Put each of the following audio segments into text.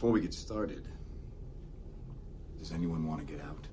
Before we get started, does anyone want to get out?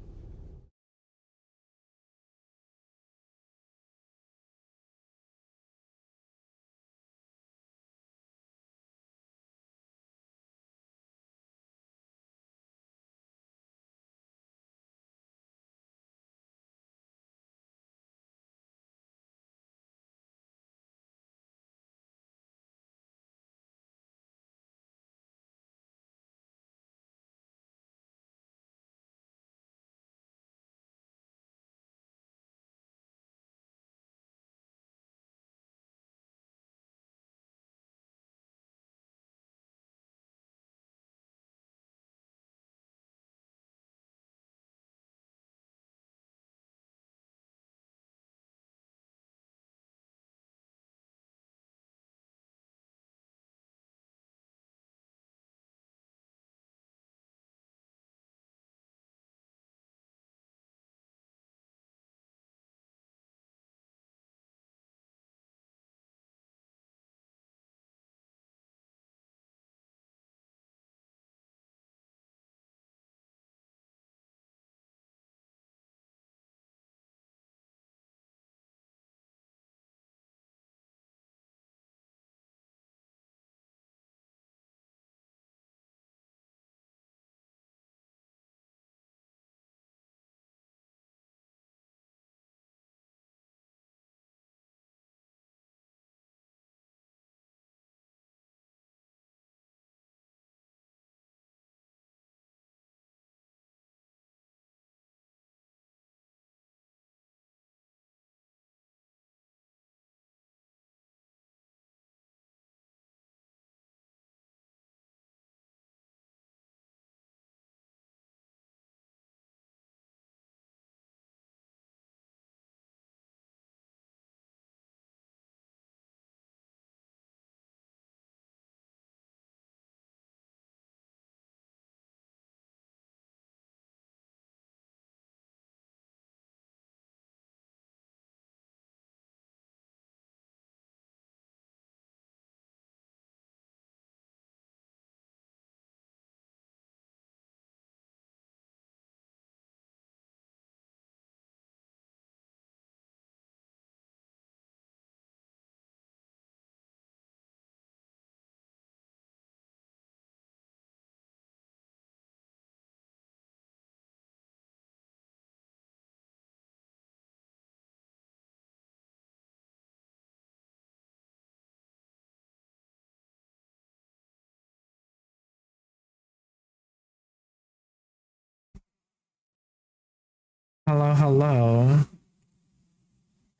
Hello, hello.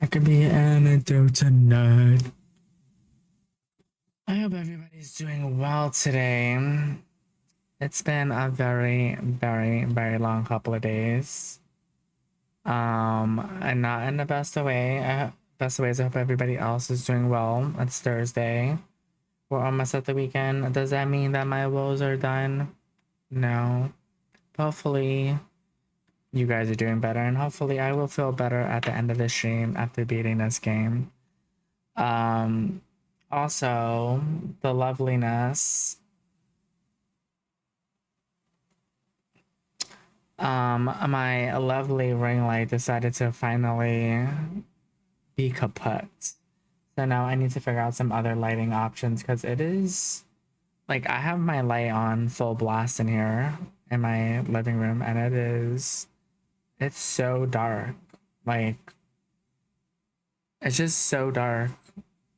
I could be an Dontnod. I hope everybody's doing well today. It's been a very long couple of days. And not in the best of way. Best of ways. I hope everybody else is doing well. It's Thursday. We're almost at the weekend. Does that mean that my woes are done? No. Hopefully, you guys are doing better, and hopefully, I will feel better at the end of the stream after beating this game. Um, Also, the loveliness. My lovely ring light decided to finally be kaput. So now I need to figure out some other lighting options because it is like I have my light on full blast in here in my living room, and it's so dark. Like it's just so dark.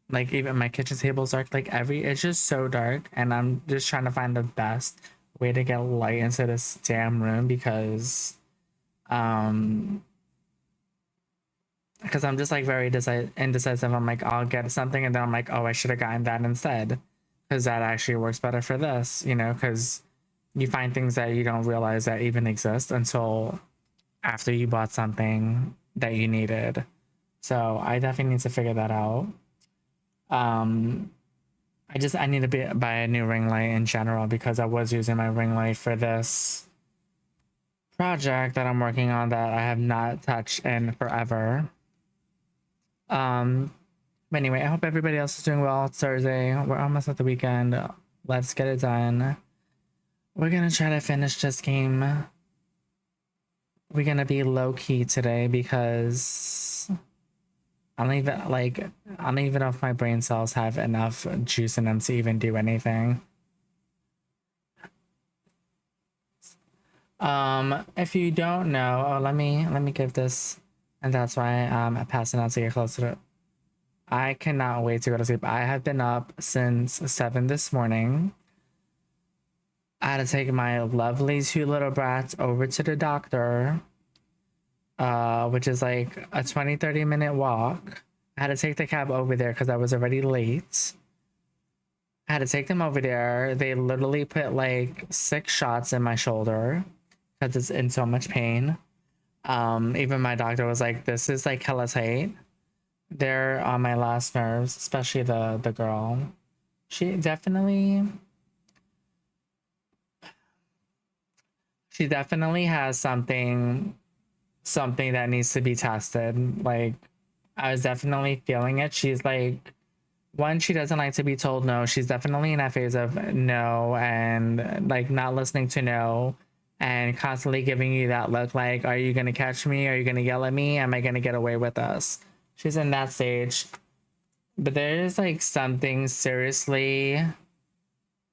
Like even my kitchen table's dark. Like it's just so dark, and I'm just trying to find the best way to get light into this damn room um because I'm just like very indecisive. I'm like I'll get something, and then I'm like, oh, I should have gotten that instead because that actually works better for this, because you find things that you don't realize that even exist until after you bought something that you needed. So I definitely need to figure that out. um I need to buy a new ring light in general because I was using my ring light for this project that I'm working on that I have not touched in forever. Um, but anyway, I hope everybody else is doing well. It's Thursday. We're almost at the weekend. Let's get it done. We're gonna try to finish this game. We're gonna be low key today because I don't even know if my brain cells have enough juice in them to even do anything. If you don't know, let me give this, and that's why I'm passing out to get closer to it. I cannot wait to go to sleep. I have been up since 7 this morning. I had to take my lovely two little brats over to the doctor, which is like a 20-30 minute walk. I had to take the cab over there because I was already late. I had to take them over there. They literally put like 6 shots in my shoulder because it's in so much pain. Even my doctor was like, this is like hella tight. They're on my last nerves, especially the girl. She definitely has something that needs to be tested. Like, I was definitely feeling it. She's like, one, she doesn't like to be told no. She's definitely in that phase of no and like not listening to no and constantly giving you that look like, are you gonna catch me? Are you gonna yell at me? Am I gonna get away with us? She's in that stage. But there's like something seriously,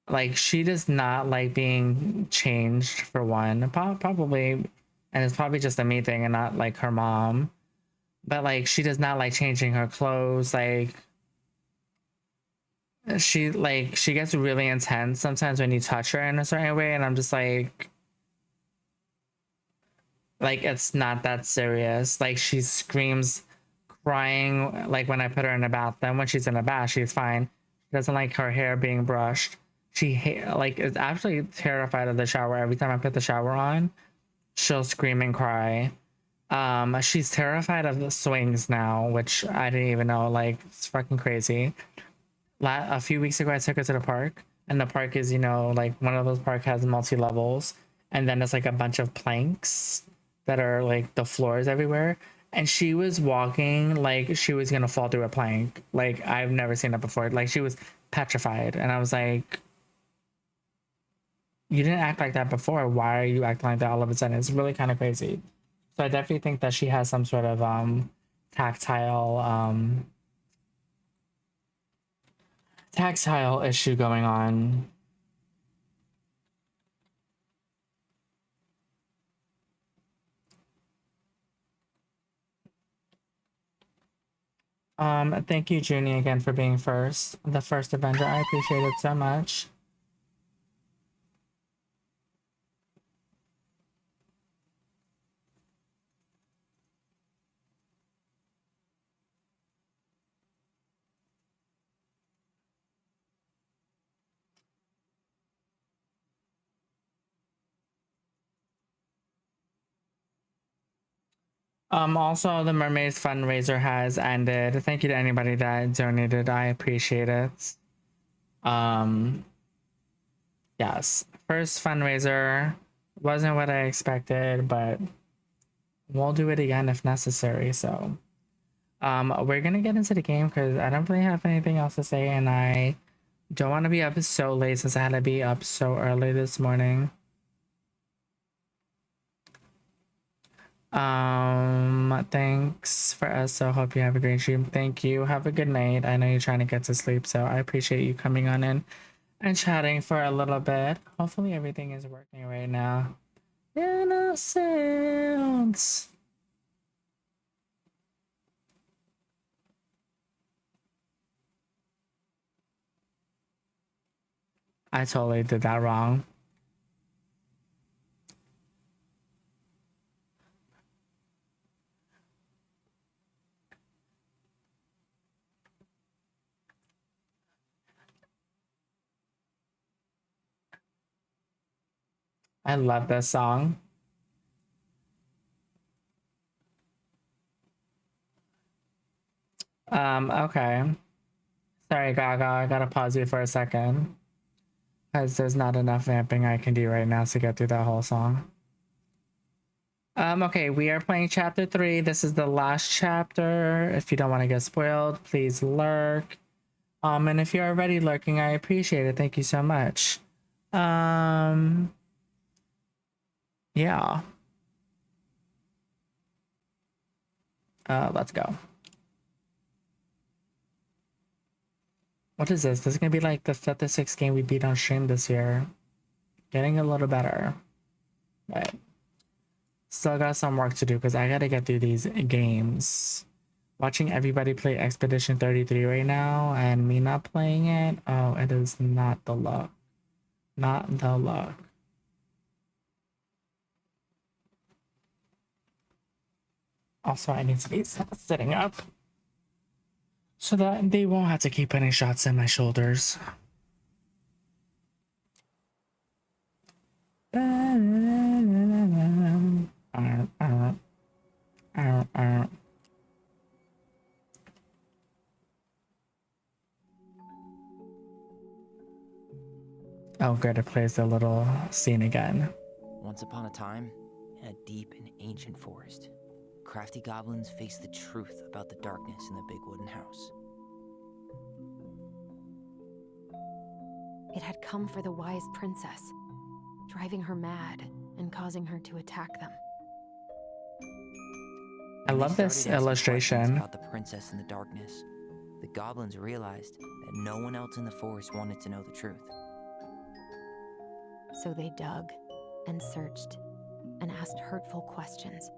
like, she does not like being changed, for one. Probably, and it's probably just a me thing and not like her mom. But like, she does not like changing her clothes. Like, she gets really intense sometimes when you touch her in a certain way, and I'm just like it's not that serious. Like, she screams, crying, like when I put her in a bath. Then when she's in a bath, she's fine. She doesn't like her hair being brushed. She is actually terrified of the shower. Every time I put the shower on, she'll scream and cry. She's terrified of the swings now, which I didn't even know. Like, it's fucking crazy. A few weeks ago, I took her to the park, and the park is, like, one of those park has multi levels, and then there's like a bunch of planks that are like the floors everywhere. And she was walking like she was gonna fall through a plank. Like, I've never seen that before. Like, she was petrified, and I was like, you didn't act like that before. Why are you acting like that all of a sudden? It's really kind of crazy. So I definitely think that she has some sort of tactile issue going on. Thank you, Junie, again for being the first Avenger. I appreciate it so much. Also, the Mermaids fundraiser has ended. Thank you to anybody that donated. I appreciate it. Yes, first fundraiser wasn't what I expected, but we'll do it again if necessary. So, we're gonna get into the game because I don't really have anything else to say, and I don't want to be up so late since I had to be up so early this morning. Thanks for us. So hope you have a great dream. Thank you. Have a good night. I know you're trying to get to sleep, so I appreciate you coming on in and chatting for a little bit. Hopefully everything is working right now. Innocence. I totally did that wrong. I love this song. Okay. Sorry, Gaga. I gotta pause you for a second. Because there's not enough vamping I can do right now to get through that whole song. Okay, we are playing chapter 3. This is the last chapter. If you don't want to get spoiled, please lurk. And if you're already lurking, I appreciate it. Thank you so much. Yeah. Let's go. What is this? This is gonna be like the 5th or 6th game we beat on stream this year. Getting a little better. But still got some work to do because I gotta get through these games. Watching everybody play Expedition 33 right now and me not playing it, oh, it is not the luck. Not the luck. Also, I need to be sitting up so that they won't have to keep putting shots in my shoulders. Oh, good, it plays the little scene again. Once upon a time, in a deep and ancient forest, crafty goblins faced the truth about the darkness in the big wooden house. It had come for the wise princess, driving her mad and causing her to attack them. I When they love this started asking illustration. questions about the princess in the darkness, the goblins realized that no one else in the forest wanted to know the truth. So they dug and searched and asked hurtful questions,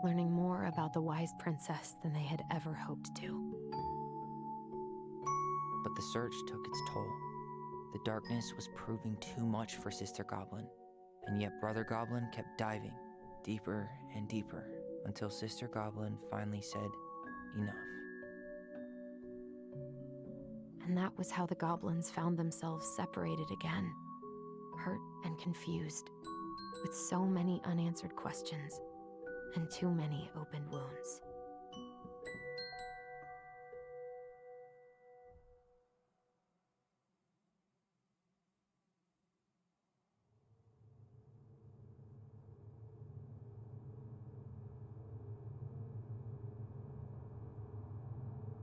learning more about the wise princess than they had ever hoped to. But the search took its toll. The darkness was proving too much for Sister Goblin, and yet Brother Goblin kept diving deeper and deeper until Sister Goblin finally said, enough. And that was how the goblins found themselves separated again, hurt and confused, with so many unanswered questions and too many open wounds.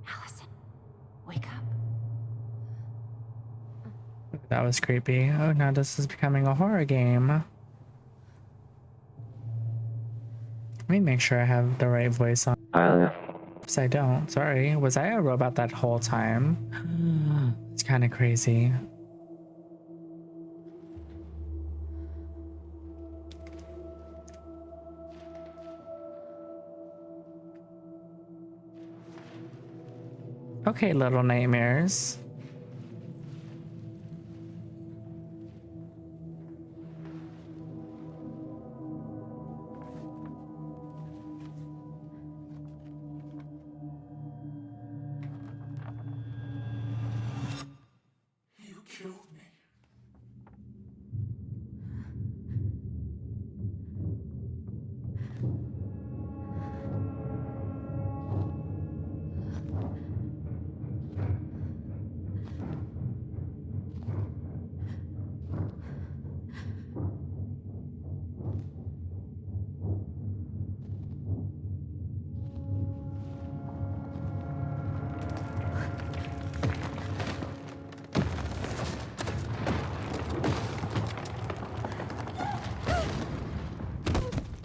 Allison, wake up. That was creepy. Oh, now this is becoming a horror game. Let me make sure I have the right voice on. Oops, I don't. Sorry. Was I a robot that whole time? It's kind of crazy. Okay, little nightmares. You killed me.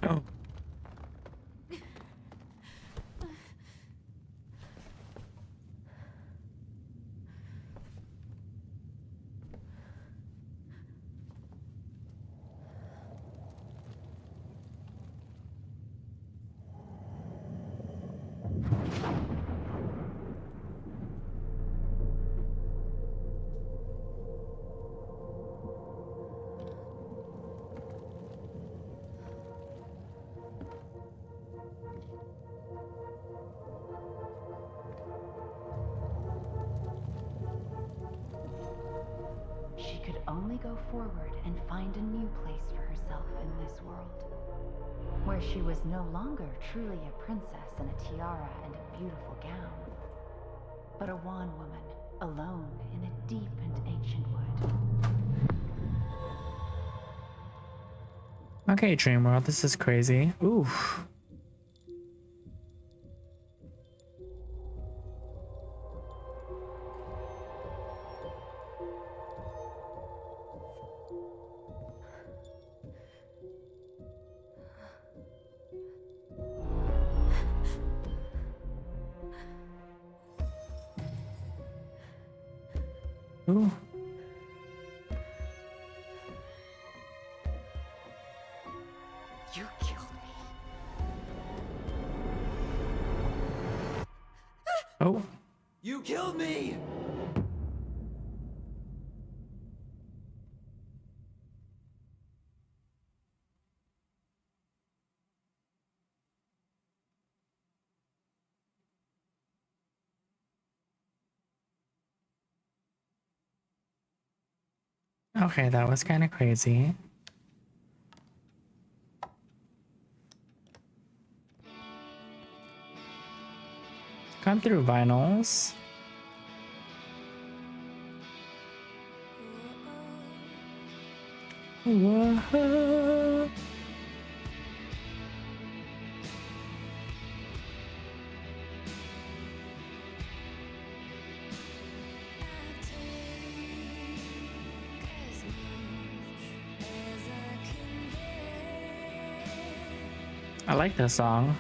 Oh. She could only go forward and find a new place for herself in this world, where she was no longer truly a princess in a tiara and a beautiful gown, but a wan woman, alone in a deep and ancient wood. Okay, Dream World, this is crazy. Ooh. Ooh. You killed me. Oh. You killed me! Okay, that was kind of crazy. Come through, vinyls. Whoa. I like this song.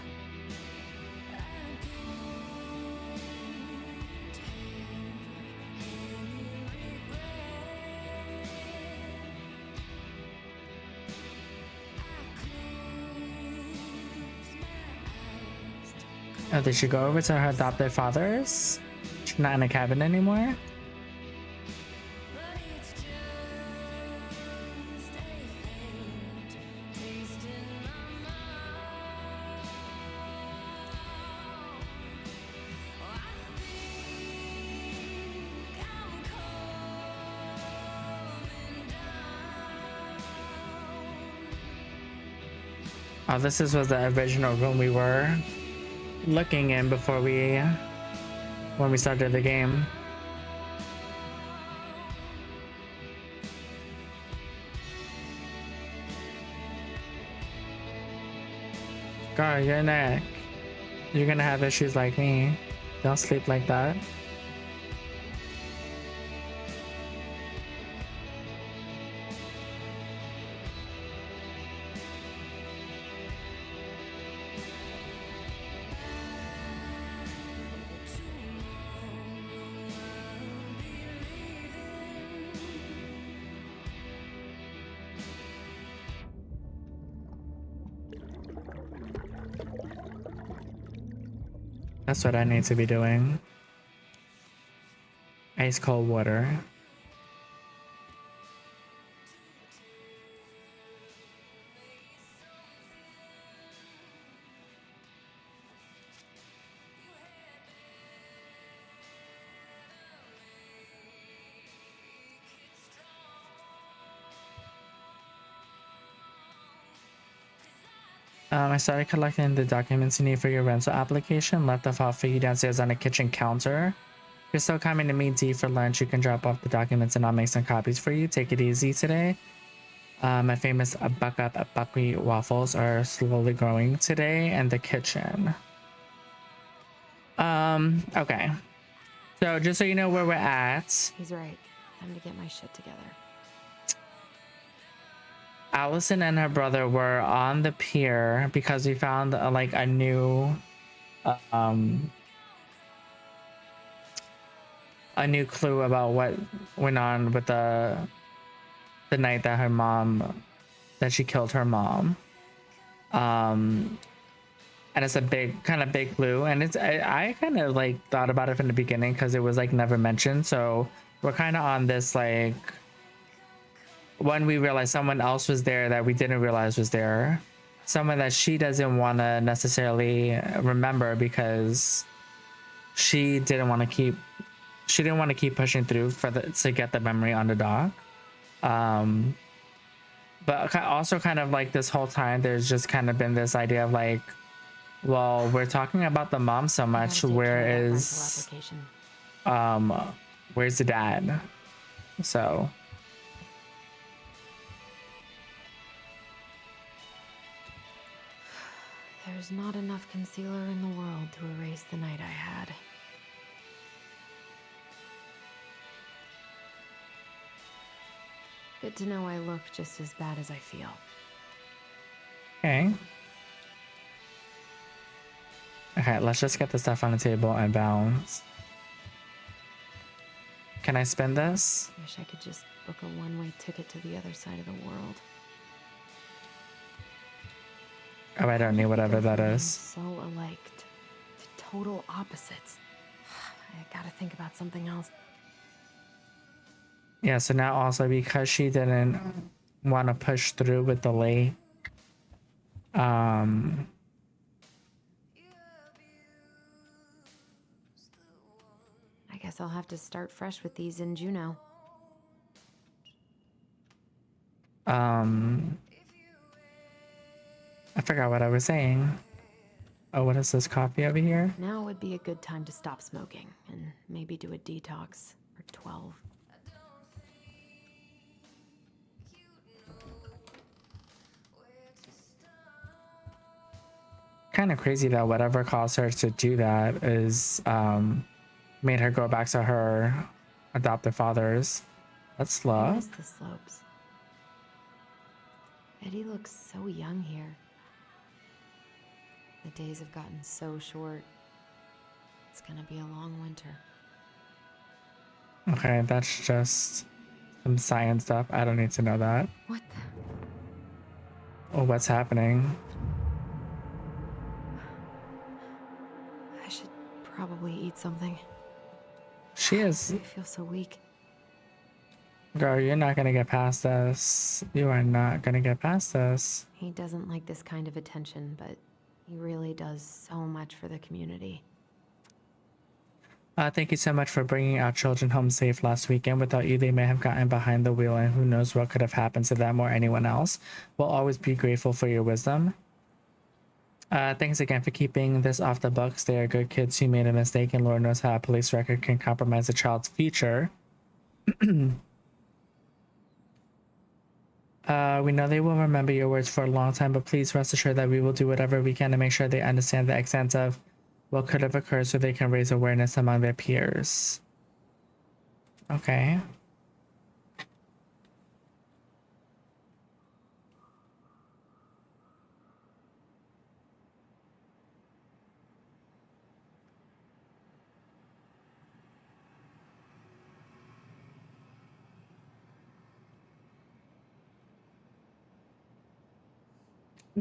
Oh, did she go over to her adopted father's? She's not in a cabin anymore? Oh, this was the original room we were looking in before when we started the game. God, your neck. You're gonna have issues like me. Don't sleep like that. That's what I need to be doing. Ice cold water. I started collecting the documents you need for your rental application. Left the file for you downstairs on the kitchen counter. If you're still coming to meet D for lunch, you can drop off the documents and I'll make some copies for you. Take it easy today. My famous buckwheat waffles are slowly growing today in the kitchen. Okay. So just so you know where we're at. He's right. Time to get my shit together. Allison and her brother were on the pier because we found like a new clue about what went on with the night that she killed her mom. And it's a big clue, and I kind of like thought about it from the beginning because it was like never mentioned, so we're kind of on this like when we realized someone else was there that we didn't realize was there, someone that she doesn't want to necessarily remember because she didn't want to keep pushing through to get the memory on the dock. But also kind of like this whole time there's just kind of been this idea of like, well, we're talking about the mom so much, where's the dad? So there's not enough concealer in the world to erase the night I had. Good to know I look just as bad as I feel. okay, let's just get the stuff on the table and bounce. Can I spin this? Wish I could just book a one-way ticket to the other side of the world. Oh, I don't need whatever Go that from being is. So alike to total opposites. I gotta think about something else. Yeah, so now also because she didn't want to push through with the lake, I guess I'll have to start fresh with these in Juneau. I forgot what I was saying. Oh, what is this coffee over here? Now would be a good time to stop smoking and maybe do a detox for 12. Kind of crazy that whatever caused her to do that is made her go back to her adoptive fathers. That's I love. miss the slopes. Eddie looks so young here. The days have gotten so short. It's gonna be a long winter. Okay, that's just some science stuff. I don't need to know that. What the? Oh, what's happening? I should probably eat something. She is... I feel so weak. Girl, you're not gonna get past this. You are not gonna get past this. He doesn't like this kind of attention, but he really does so much for the community. Thank you so much for bringing our children home safe last weekend. Without you, they may have gotten behind the wheel, and who knows what could have happened to them or anyone else. We'll always be grateful for your wisdom. Thanks again for keeping this off the books. They are good kids who made a mistake, and Lord knows how a police record can compromise a child's future. We know they will remember your words for a long time, but please rest assured that we will do whatever we can to make sure they understand the extent of what could have occurred so they can raise awareness among their peers. Okay.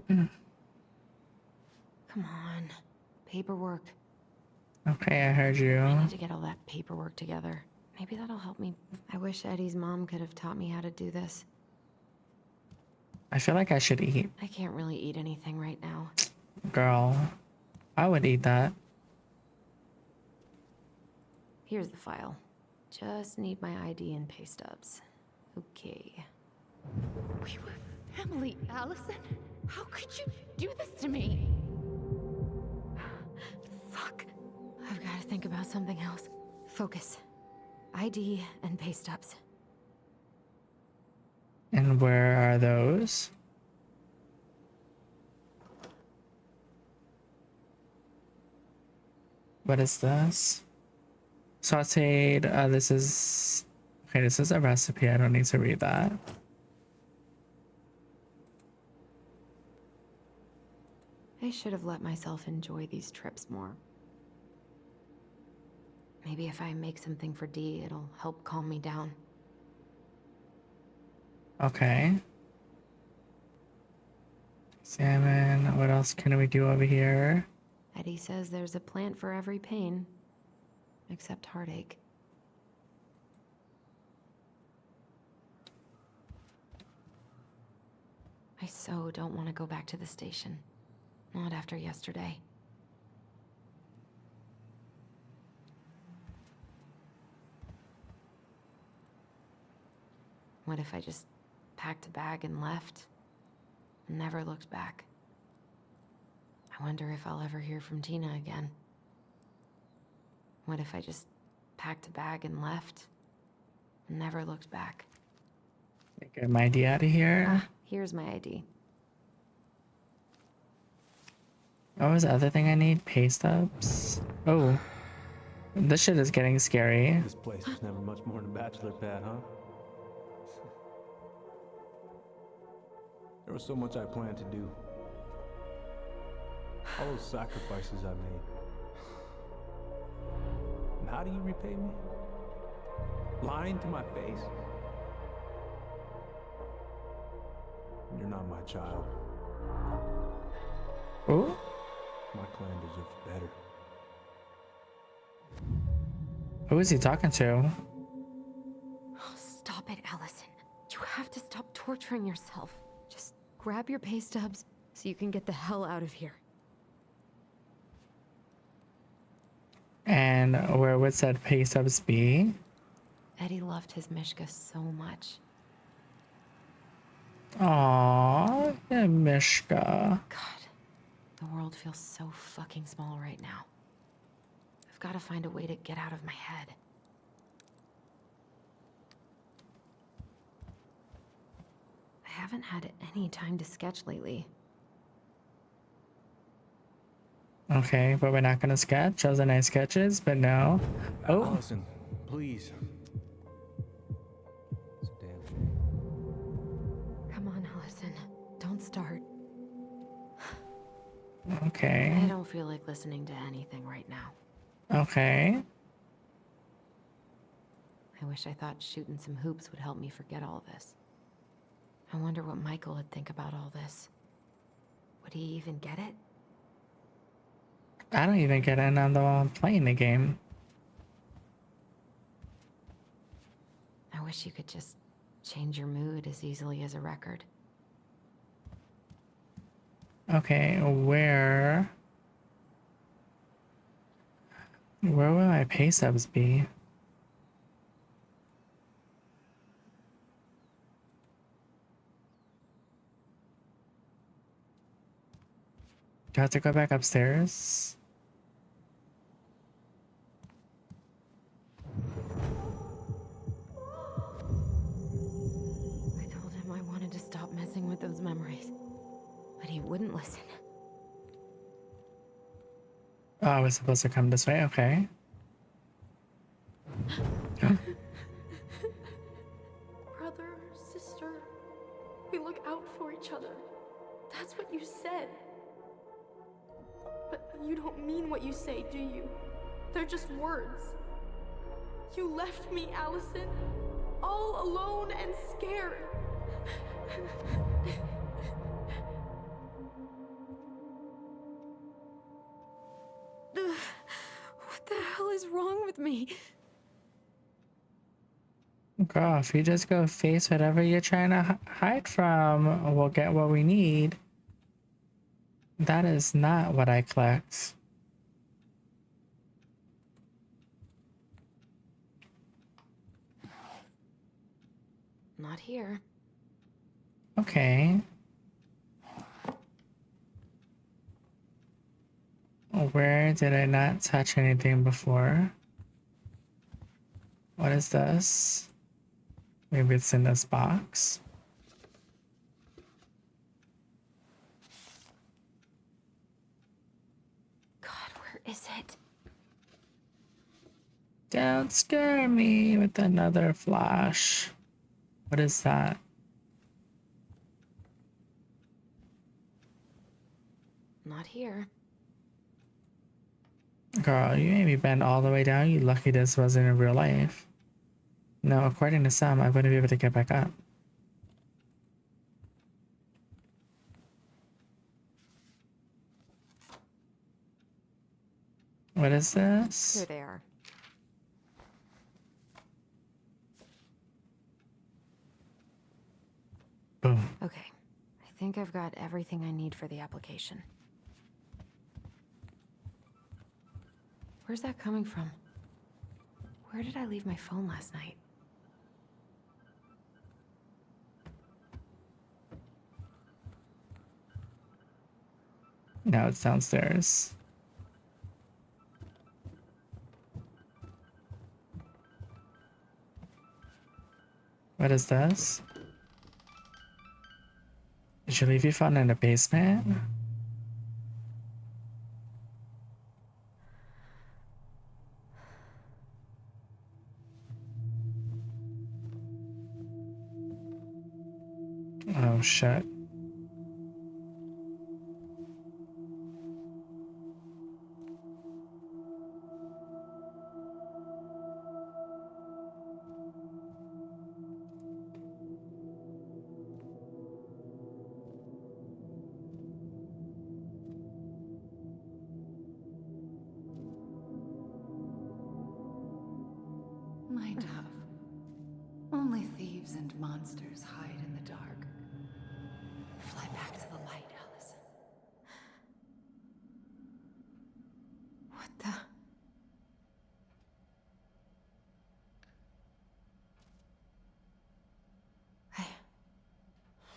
Come on. Paperwork. Okay, I heard you. I need to get all that paperwork together. Maybe that'll help me. I wish Eddie's mom could have taught me how to do this. I feel like I should eat. I can't really eat anything right now. Girl, I would eat that. Here's the file. Just need my ID and pay stubs. Okay. We were family, Allison. How could you do this to me? Fuck. I've got to think about something else. Focus. ID and pay stubs. And where are those? What is this? Sauteed, this is... Okay, this is a recipe. I don't need to read that. I should have let myself enjoy these trips more. Maybe if I make something for Dee, it'll help calm me down. Okay. Salmon. What else can we do over here? Eddie says there's a plant for every pain, except heartache. I so don't want to go back to the station. Not after yesterday. What if I just packed a bag and left? And never looked back? I wonder if I'll ever hear from Tina again. What if I just packed a bag and left? And never looked back? Get my ID out of here. Ah, here's my ID. What was the other thing I need? Pay stubs? Oh. This shit is getting scary. This place was never much more than a bachelor pad, huh? There was so much I planned to do. All those sacrifices I made. And how do you repay me? Lying to my face? You're not my child. Oh, My clan deserves better. who is he talking to? Oh, stop it, Allison. You have to stop torturing yourself. Just grab your pay stubs so you can get the hell out of here. And where would said pay stubs be? Eddie loved his Mishka so much. Aww, yeah, Mishka. God, the world feels so fucking small right now. I've got to find a way to get out of my head. I haven't had any time to sketch lately. Okay, but we're not gonna sketch. Those are nice sketches, but no. Oh, Allison, please. It's a damn shame. Come on, Allison. Don't start. okay. I don't feel like listening to anything right now. Okay. I wish I thought shooting some hoops would help me forget all this. I wonder what Michael would think about all this. Would he even get it? I don't even get in on the playing the game. I wish you could just change your mood as easily as a record. Okay, where will my pay subs be? Do I have to go back upstairs? I told him I wanted to stop messing with those memories, but he wouldn't listen. Oh, I was supposed to come this way? Okay. Brother, sister, we look out for each other. That's what you said. But you don't mean what you say, do you? They're just words. You left me, Allison, all alone and scared. What the hell is wrong with me? Girl, if you just go face whatever you're trying to hide from, we'll get what we need. That is not what I collect. Not here. Okay. Where did I not touch anything before? What is this? Maybe it's in this box. God, where is it? Don't scare me with another flash. What is that? Not here. Girl, you made me bend all the way down. You lucky this wasn't in real life. No, according to some, I wouldn't be able to get back up. What is this? Here they are. Boom. Okay. I think I've got everything I need for the application. Where's that coming from? Where did I leave my phone last night? Now it's downstairs. What is this? Did you leave your phone in the basement? Oh shit.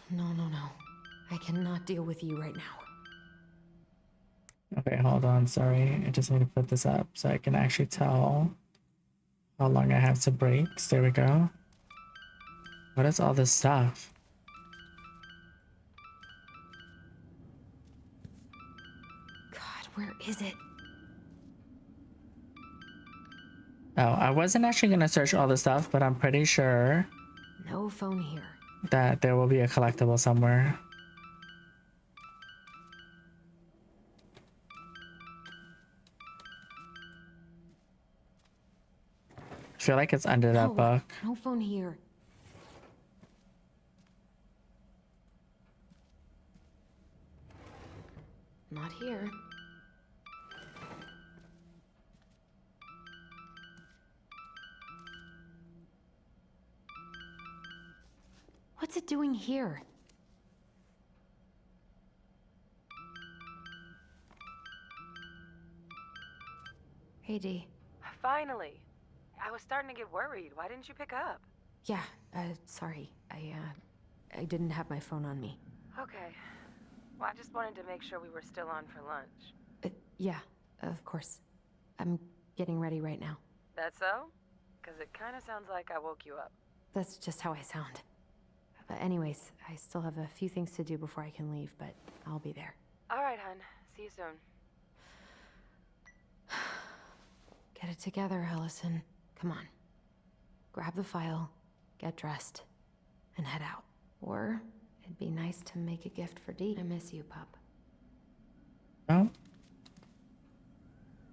No, no, no. I cannot deal with you right now. Okay, hold on. Sorry. I just need to put this up so I can actually tell how long I have to breaks. There we go. What is all this stuff? God, where is it? Oh, I wasn't actually gonna search all the stuff, but I'm pretty sure No phone here. that there will be a collectible somewhere. I feel like it's under that book. No phone here. Not here. What's it doing here? Hey, Dee. Finally. I was starting to get worried. Why didn't you pick up? Yeah, sorry. I didn't have my phone on me. Okay. Well, I just wanted to make sure we were still on for lunch. Yeah, of course. I'm getting ready right now. That so? Because it kind of sounds like I woke you up. That's just how I sound. But anyways, I still have a few things to do before I can leave, but I'll be there. All right, hun. See you soon. Get it together, Allison. Come on. Grab the file, get dressed, and head out. Or it'd be nice to make a gift for Dee. I miss you, pup. Oh.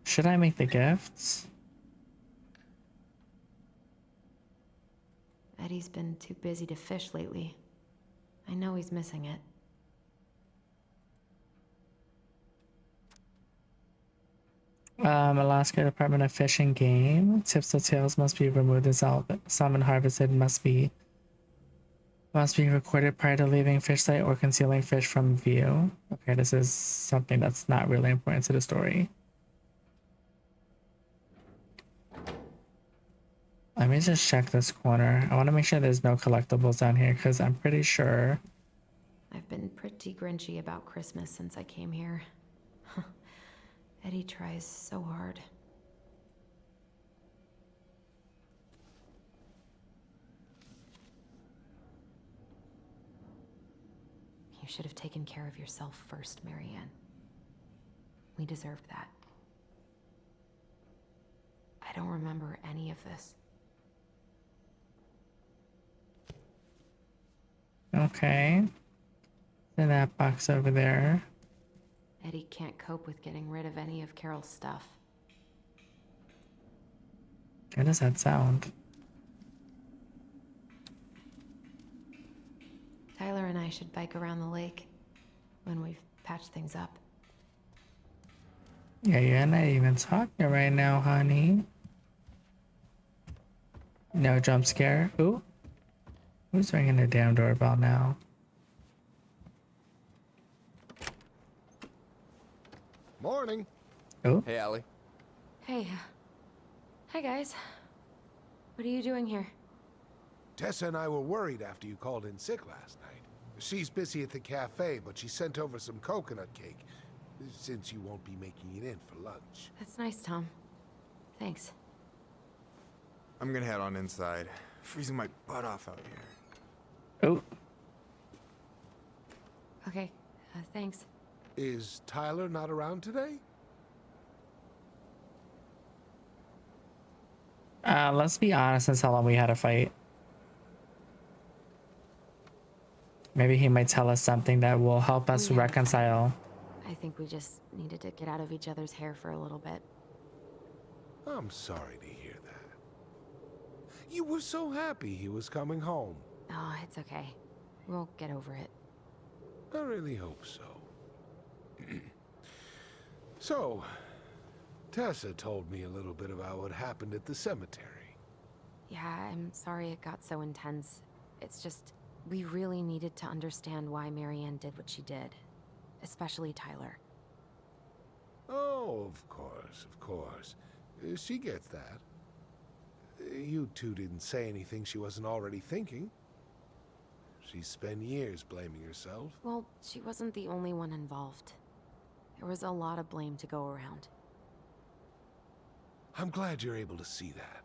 Should I make the gifts? Eddie's been too busy to fish lately. I know he's missing it. Alaska Department of Fish and Game. Tips of tails must be removed and salmon harvested must be recorded prior to leaving fish site or concealing fish from view. Okay, this is something that's not really important to the story. Let me just check this corner. I want to make sure there's no collectibles down here because I'm pretty sure. I've been pretty grinchy about Christmas since I came here. Eddie tries so hard. You should have taken care of yourself first, Marianne. We deserved that. I don't remember any of this. Okay. In that box over there. Eddie can't cope with getting rid of any of Carol's stuff. How does that sound? Tyler and I should bike around the lake when we've patched things up. Yeah, you're not even talking right now, honey. No jump scare. Ooh. Who's ringing the damn doorbell now? Morning. Oh. Hey, Allie. Hey. Hi, guys. What are you doing here? Tessa and I were worried after you called in sick last night. She's busy at the cafe, but she sent over some coconut cake, since you won't be making it in for lunch. That's nice, Tom. Thanks. I'm gonna head on inside. Freezing my butt off out here. Oh. Okay, thanks. Is Tyler not around today? Let's be honest and tell him we had a fight. Maybe he might tell us something that will help us reconcile. I think we just needed to get out of each other's hair for a little bit. I'm sorry to hear that. You were so happy he was coming home. Oh, it's okay. We'll get over it. I really hope so. So, Tessa told me a little bit about what happened at the cemetery. Yeah, I'm sorry it got so intense. It's just, we really needed to understand why Marianne did what she did. Especially Tyler. Oh, of course, of course. She gets that. You two didn't say anything she wasn't already thinking. She spent years blaming herself. Well, she wasn't the only one involved. There was a lot of blame to go around. I'm glad you're able to see that.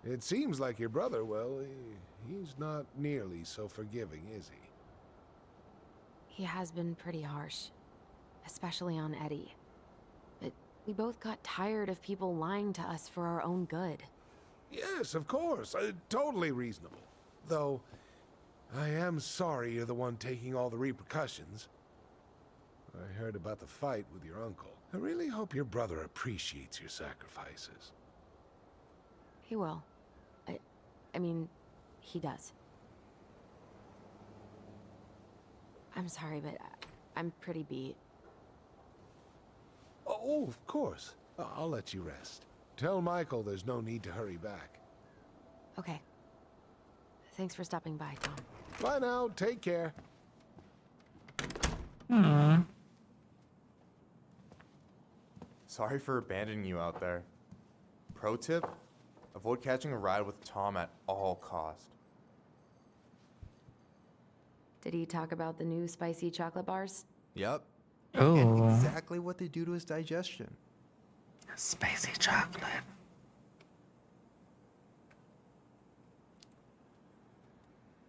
It seems like your brother, well, he's not nearly so forgiving, is he? He has been pretty harsh, especially on Eddie. But we both got tired of people lying to us for our own good. Yes, of course. Totally reasonable. Though, I am sorry you're the one taking all the repercussions. I heard about the fight with your uncle. I really hope your brother appreciates your sacrifices. He will. I mean, he does. I'm sorry, but I'm pretty beat. Oh, of course. I'll let you rest. Tell Michael there's no need to hurry back. Okay. Thanks for stopping by, Tom. Bye now. Take care. Sorry for abandoning you out there. Pro tip? Avoid catching a ride with Tom at all cost. Did he talk about the new spicy chocolate bars? Yep. Oh, And exactly what they do to his digestion. spicy chocolate.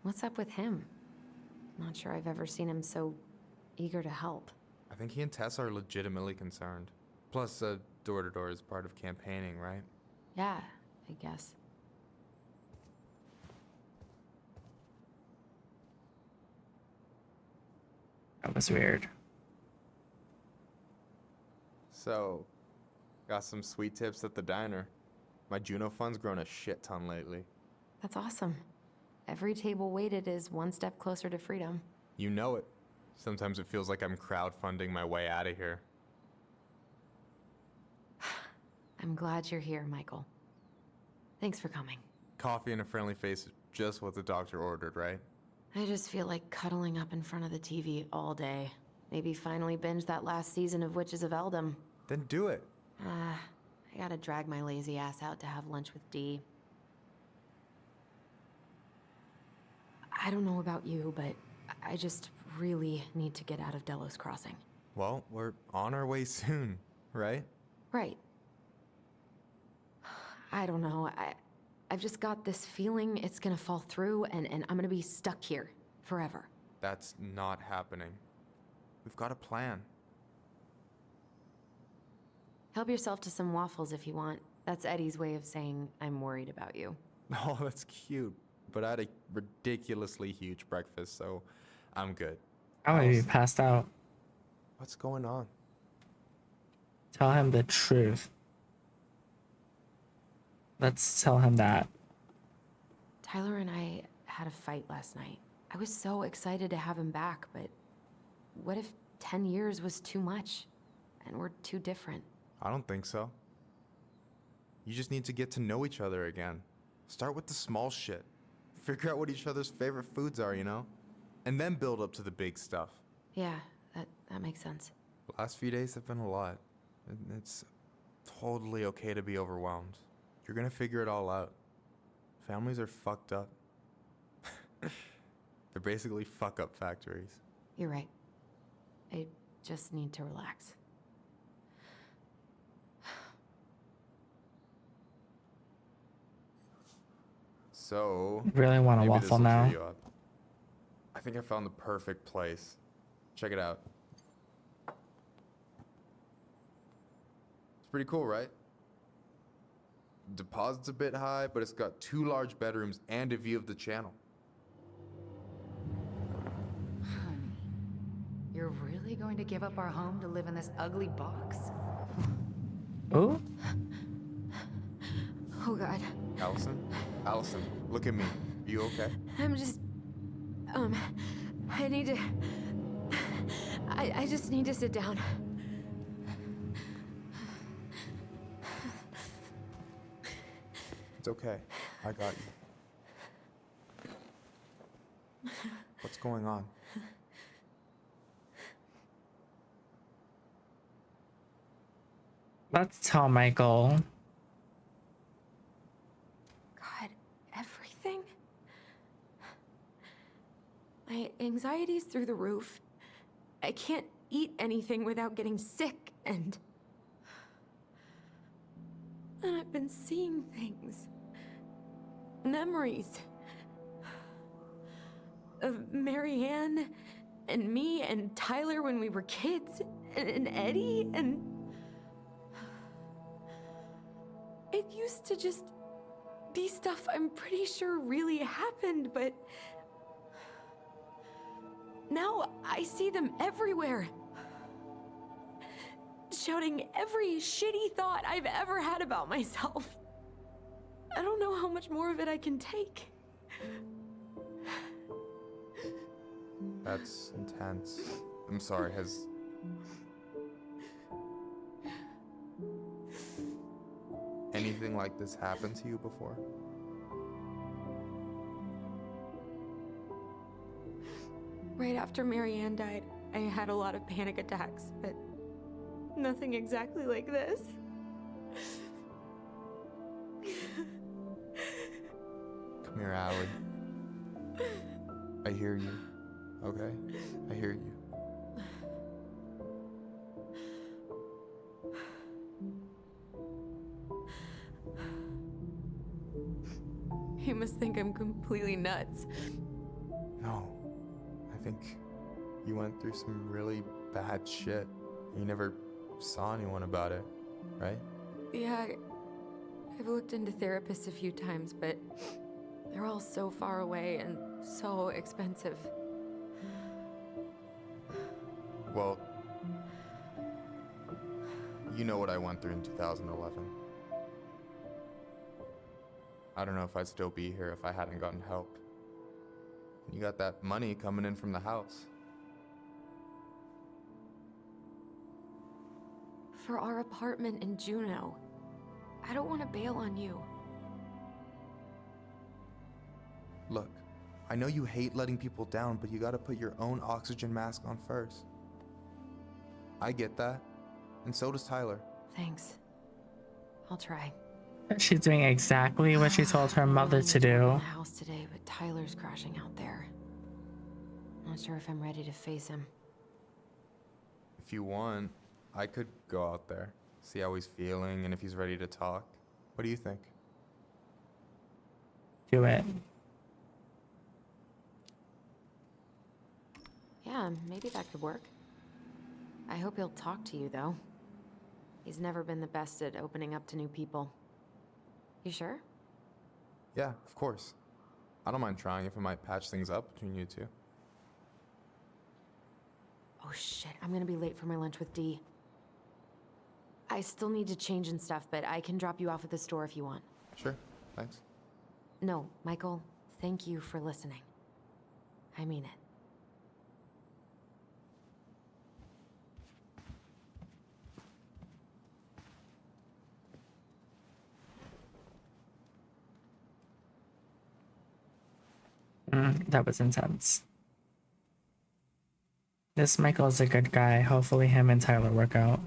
What's up with him? Not sure I've ever seen him so eager to help. I think he and Tess are legitimately concerned. Plus, door-to-door is part of campaigning, right? Yeah, I guess. That was weird. So, got some sweet tips at the diner. My Juno fund's grown a shit ton lately. That's awesome. Every table waited is one step closer to freedom. You know it. Sometimes it feels like I'm crowdfunding my way out of here. I'm glad you're here, Michael. Thanks for coming. Coffee and a friendly face is just what the doctor ordered, right? I just feel like cuddling up in front of the TV all day. Maybe finally binge that last season of Witches of Eldom. Then do it. I gotta drag my lazy ass out to have lunch with Dee. I don't know about you, but I just really need to get out of Delos Crossing. Well, we're on our way soon, right? Right. I don't know. I've just got this feeling it's gonna fall through and I'm gonna be stuck here forever. That's not happening. We've got a plan. Help yourself to some waffles if you want. That's Eddie's way of saying I'm worried about you. Oh, that's cute. But I had a ridiculously huge breakfast, so I'm good. I might be passed out. What's going on? Tell him the truth. Let's tell him that. Tyler and I had a fight last night. I was so excited to have him back, but what if 10 years was too much and we're too different? I don't think so. You just need to get to know each other again. Start with the small shit. Figure out what each other's favorite foods are, you know? And then build up to the big stuff. Yeah, that makes sense. The last few days have been a lot. It's totally okay to be overwhelmed. You're gonna figure it all out. Families are fucked up. They're basically fuck-up factories. You're right. I just need to relax. So, Really want a maybe waffle this'll cheer now. you up. I think I found the perfect place. Check it out. It's pretty cool, right? Deposit's a bit high, but it's got 2 large bedrooms and a view of the channel. Honey, you're really going to give up our home to live in this ugly box? Oh, Oh God. Allison, look at me. You okay? I'm just... I need to... I just need to sit down. It's okay. I got you. What's going on? let's tell Michael. God, everything? My anxiety's through the roof. I can't eat anything without getting sick, and I've been seeing things. Memories. Of Marianne, and me, and Tyler when we were kids, and Eddie, and... It used to just be stuff I'm pretty sure really happened, but... Now I see them everywhere. Shouting every shitty thought I've ever had about myself. I don't know how much more of it I can take. That's intense. I'm sorry, has... anything like this happened to you before? Right after Marianne died, I had a lot of panic attacks, but nothing exactly like this. Come here, Allie. I hear you, okay? I hear you. You must think I'm completely nuts. No, I think you went through some really bad shit. You never saw anyone about it, right? Yeah, I've looked into therapists a few times, but they're all so far away and so expensive. Well, you know what I went through in 2011. I don't know if I'd still be here if I hadn't gotten help. You got that money coming in from the house. For our apartment in Juneau. I don't want to bail on you. Look, I know you hate letting people down, but you gotta put your own oxygen mask on first. I get that, and so does Tyler. Thanks. I'll try. She's doing exactly what she told her mother to do. I'm in the house today, but Tyler's crashing out there. Not sure if I'm ready to face him. If you want, I could go out there, see how he's feeling, and if he's ready to talk. What do you think? Do it. Yeah, maybe that could work. I hope he'll talk to you, though. He's never been the best at opening up to new people. You sure? Yeah, of course. I don't mind trying if it might patch things up between you two. Oh shit, I'm gonna be late for my lunch with Dee. I still need to change and stuff, but I can drop you off at the store if you want. Sure, thanks. No, Michael, thank you for listening. I mean it. That was intense. This Michael's a good guy. Hopefully him and Tyler work out.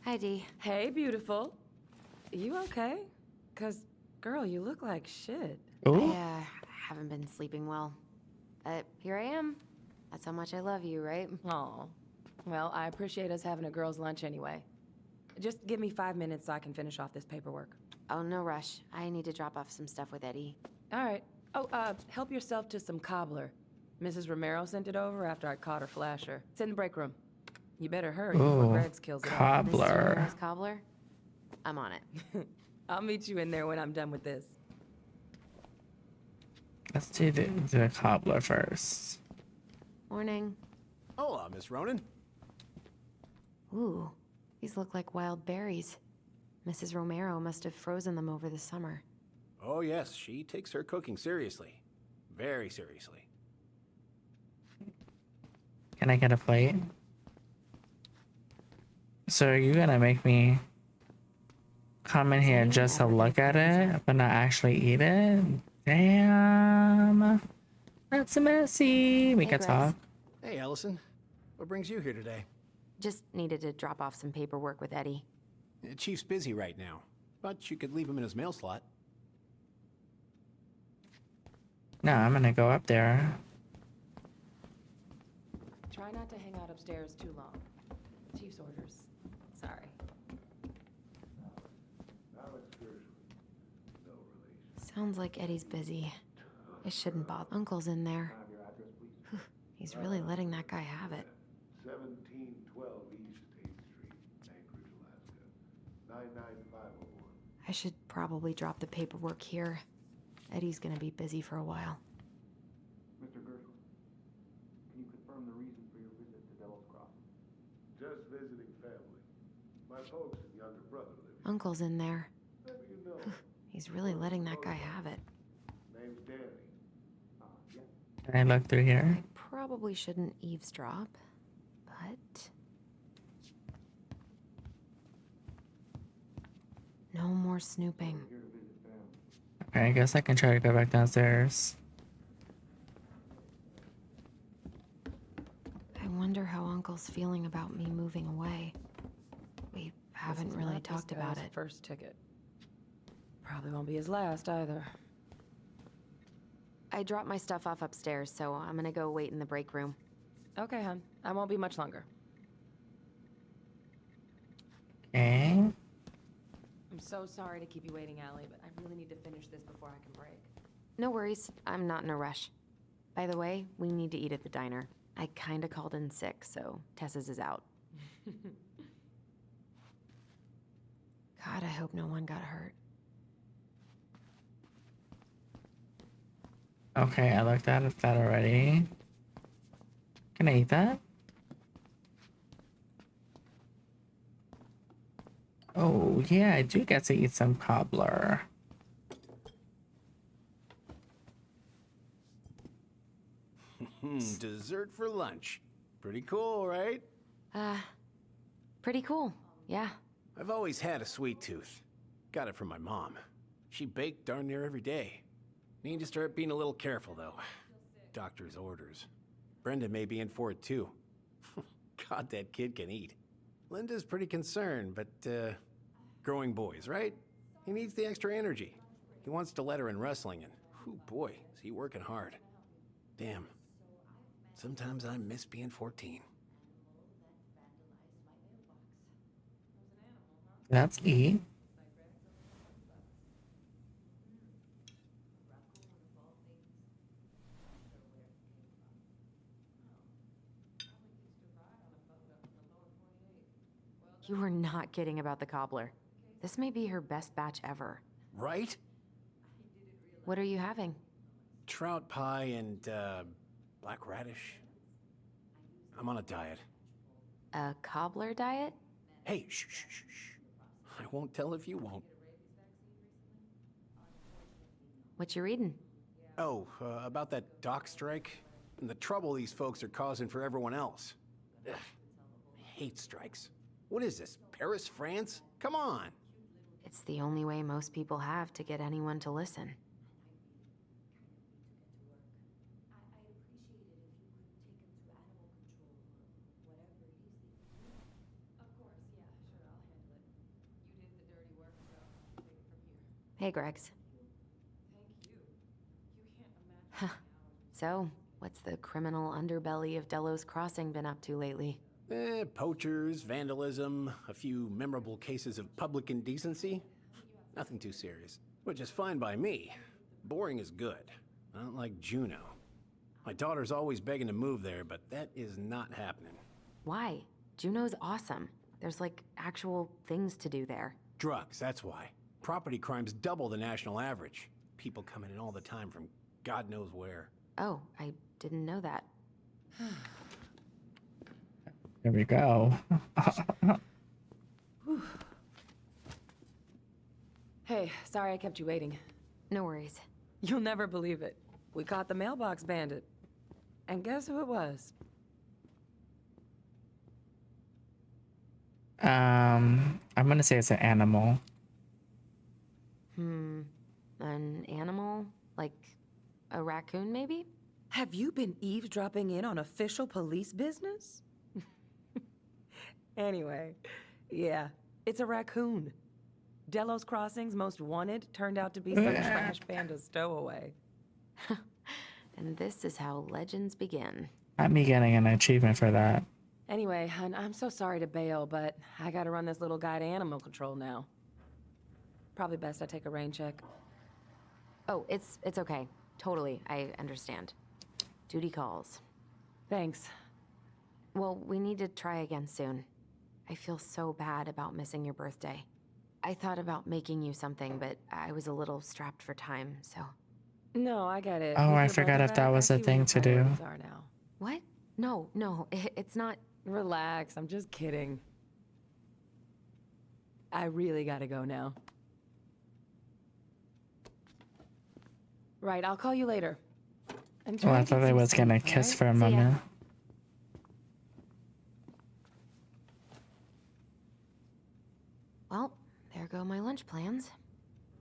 Hi, Dee. Hey, beautiful. You okay? 'Cause, girl, you look like shit. Ooh. I haven't been sleeping well. But here I am. That's how much I love you, right? Aw. Well, I appreciate us having a girls' lunch anyway. Just give me 5 minutes so I can finish off this paperwork. Oh, no rush. I need to drop off some stuff with Eddie. All right. Oh, help yourself to some cobbler. Mrs. Romero sent it over after I caught her flasher. It's in the break room. You better hurry before Ooh, Greg's kills it off. cobbler. Mrs. Romero's cobbler? I'm on it. I'll meet you in there when I'm done with this. Let's do the cobbler first. Morning. Hola, Miss Ronan. Ooh, these look like wild berries. Mrs. Romero must have frozen them over the summer. Oh, yes, she takes her cooking seriously. Very seriously. Can I get a plate? So are you gonna make me come in here just to look at it, but not actually eat it? Damn. That's messy. We Hey, could Grex. talk. Hey, Allison. What brings you here today? Just needed to drop off some paperwork with Eddie. Chief's busy right now, but you could leave him in his mail slot. No, I'm gonna go up there. Try not to hang out upstairs too long. Chief's orders. Sorry. Sounds like Eddie's busy. It shouldn't bother. Uncle's in there. Whew, he's really letting that guy have it. 1712 East 8th Street, Anchorage, Alaska. 99501. I should probably drop the paperwork here. Eddie's gonna be busy for a while. Mr. Gershel, can you confirm the reason for your visit to Delos Crossing? Just visiting family. My folks and younger brother live here. Uncle's in there. Maybe you know. He's really letting that guy have it. Name's Danny. Yeah. Can I look through here? I probably shouldn't eavesdrop, but... No more snooping. Here to visit family. Okay, I guess I can try to go back downstairs. I wonder how Uncle's feeling about me moving away. We haven't This is really not this talked about guy's it. First ticket. Probably won't be his last either. I dropped my stuff off upstairs, so I'm gonna go wait in the break room. Okay, hon. I won't be much longer. Okay. I'm so sorry to keep you waiting, Allie, but I really need to finish this before I can break. No worries, I'm not in a rush. By the way, we need to eat at the diner. I kinda called in sick, so Tessa's is out. God, I hope no one got hurt. Okay, I looked at that already. Can I eat that? Oh, yeah, I do get to eat some cobbler. Dessert for lunch. Pretty cool, right? Pretty cool, yeah. I've always had a sweet tooth. Got it from my mom. She baked darn near every day. Need to start being a little careful, though. Doctor's orders. Brenda may be in for it, too. God, that kid can eat. Linda's pretty concerned, but, growing boys, right? He needs the extra energy. He wants to let her in wrestling, and, whew, boy, is he working hard. Damn. Sometimes I miss being 14. Let's eat. You were not kidding about the cobbler. This may be her best batch ever. Right? What are you having? Trout pie and, black radish. I'm on a diet. A cobbler diet? Hey, shh, shh, shh, shh. I won't tell if you won't. What you reading? Oh, about that dock strike and the trouble these folks are causing for everyone else. Ugh, I hate strikes. What is this, Paris, France? Come on. It's the only way most people have to get anyone to listen. Hey, Gregs. Huh. So, what's the criminal underbelly of Delos Crossing been up to lately? Poachers, vandalism, a few memorable cases of public indecency. Nothing too serious, which is fine by me. Boring is good, not like Juneau. My daughter's always begging to move there, but that is not happening. Why? Juneau's awesome. There's like actual things to do there. Drugs, that's why. Property crimes double the national average. People coming in all the time from God knows where. Oh, I didn't know that. There we go. Hey, sorry I kept you waiting. No worries. You'll never believe it. We caught the mailbox bandit. And guess who it was? I'm gonna say it's an animal. An animal? Like a raccoon, maybe? Have you been eavesdropping in on official police business? Anyway, yeah, it's a raccoon. Delos Crossing's most wanted turned out to be some trash panda stowaway. And this is how legends begin. I'm me getting an achievement for that. Anyway, hun, I'm so sorry to bail, but I gotta run this little guy to animal control now. Probably best I take a rain check. Oh, it's okay. Totally, I understand. Duty calls. Thanks. Well, we need to try again soon. I feel so bad about missing your birthday. I thought about making you something, but I was a little strapped for time, so... No, I get it. Oh, With I your forgot brother if that back, was I a see where thing your to do. priorities are now. What? No, it's not... Relax, I'm just kidding. I really gotta go now. Right, I'll call you later. And Oh, try I to thought get they some was gonna sleep, kiss alright? for a See ya. moment. Well, there go my lunch plans.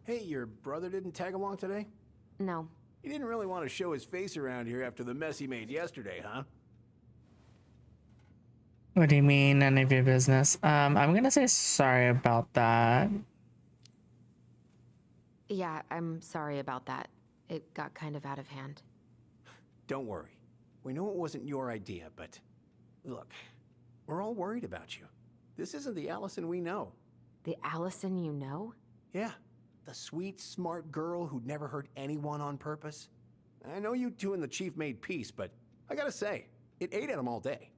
Hey, your brother didn't tag along today? No. He didn't really want to show his face around here after the mess he made yesterday, huh? What do you mean, none of your business? I'm gonna say sorry about that. Yeah, I'm sorry about that. It got kind of out of hand. Don't worry. We know it wasn't your idea, but look, we're all worried about you. This isn't the Allison we know. The Allison you know? Yeah, the sweet, smart girl who'd never hurt anyone on purpose. I know you two and the chief made peace, but I gotta say, it ate at him all day.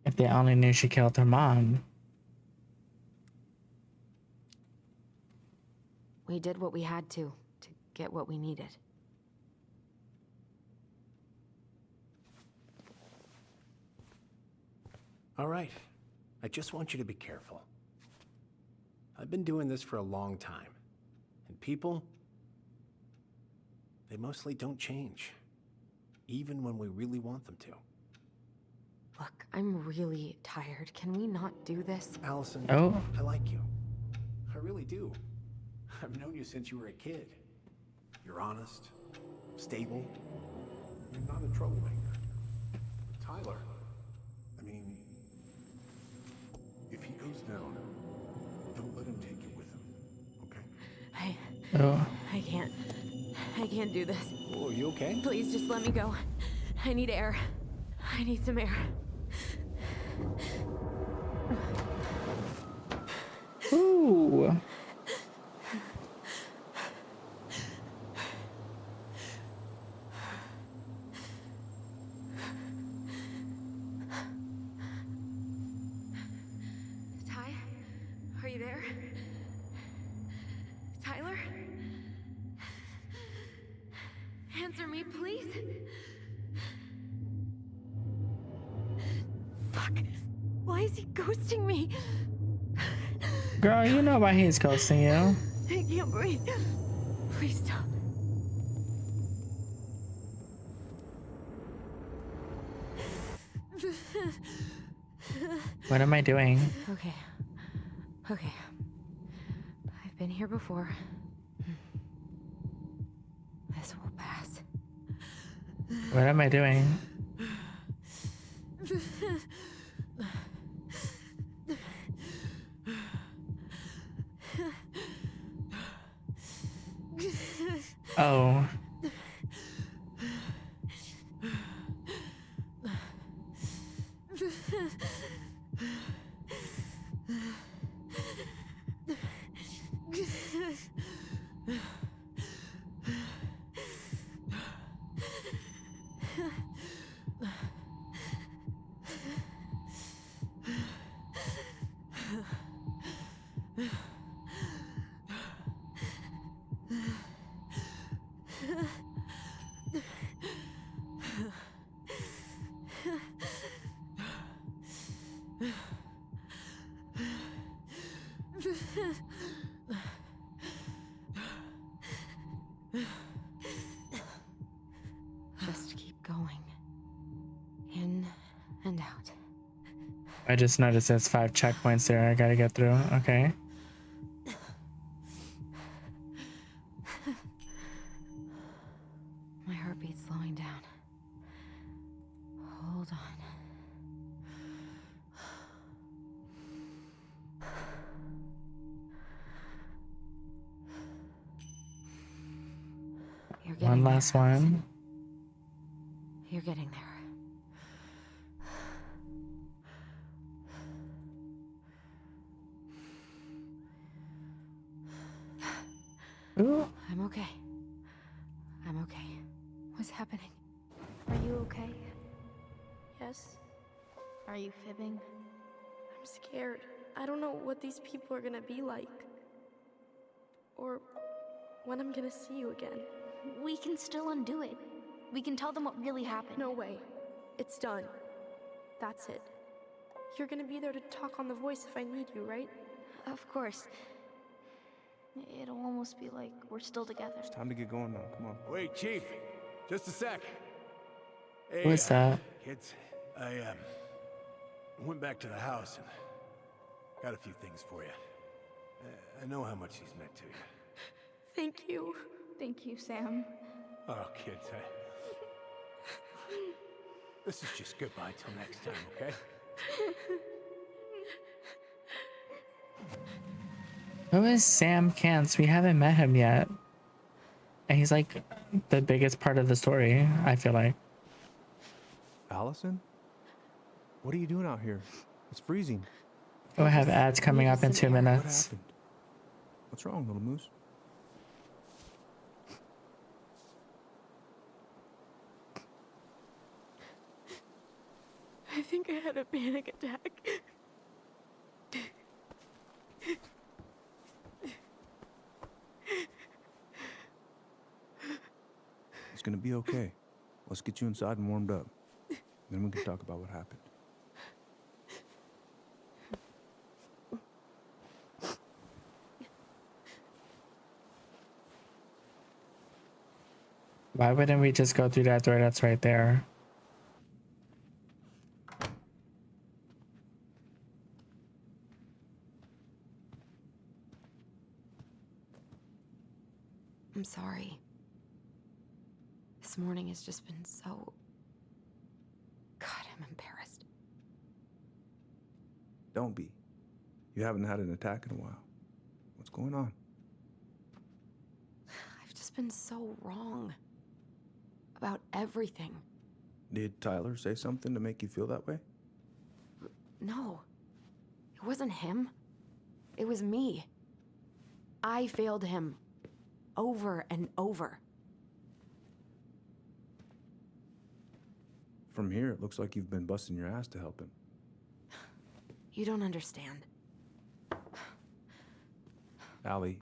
If they only knew she killed her mom. We did what we had to get what we needed. All right, I just want you to be careful. I've been doing this for a long time, and people, they mostly don't change, even when we really want them to. Look, I'm really tired. Can we not do this? Allison, Oh. I like you. I really do. I've known you since you were a kid. You're honest, stable, you're not a troublemaker. Tyler, I mean, if he goes down, don't let him take you with him, okay? Oh. I can't do this. Oh, are you okay? Please just let me go. I need air. I need some air. Ooh. Ty? Are you there? Tyler? Answer me, please. Fuck. Why is he ghosting me? Girl, you know why he's ghosting you. I can't breathe. Please stop. What am I doing? Okay. I've been here before. This will pass. What am I doing? Oh. Just keep going. In and out. I just noticed there's 5 checkpoints there I gotta get through. Okay. Heartbeat slowing down. Hold on. You're getting One there, last Allison. one. You're getting there. Ooh. I'm okay. I'm okay. What's happening? Are you okay? Yes? Are you fibbing? I'm scared. I don't know what these people are gonna be like. Or when I'm gonna see you again. We can still undo it. We can tell them what really happened. No way. It's done. That's it. You're gonna be there to talk on the voice if I need you, right? Of course. It'll almost be like we're still together. It's time to get going now. Come on. Wait, Chief. Just a sec. Hey, What's that? Kids, I went back to the house and got a few things for you. I know how much he's meant to you. Thank you. Thank you, Sam. Oh, kids, this is just goodbye till next time, okay? Who is Sam Kance? We haven't met him yet. And he's like the biggest part of the story, I feel like. Allison? What are you doing out here? It's freezing. Oh, I have ads coming up in 2 What minutes. happened? What's wrong, little moose? I think I had a panic attack. It's gonna be okay. Let's get you inside and warmed up. Then we can talk about what happened. Why wouldn't we just go through that door that's right there? I'm sorry. This morning has just been so... God, I'm embarrassed. Don't be. You haven't had an attack in a while. What's going on? I've just been so wrong. About everything. Did Tyler say something to make you feel that way? No. It wasn't him. It was me. I failed him. Over and over. From here, it looks like you've been busting your ass to help him. You don't understand. Allie,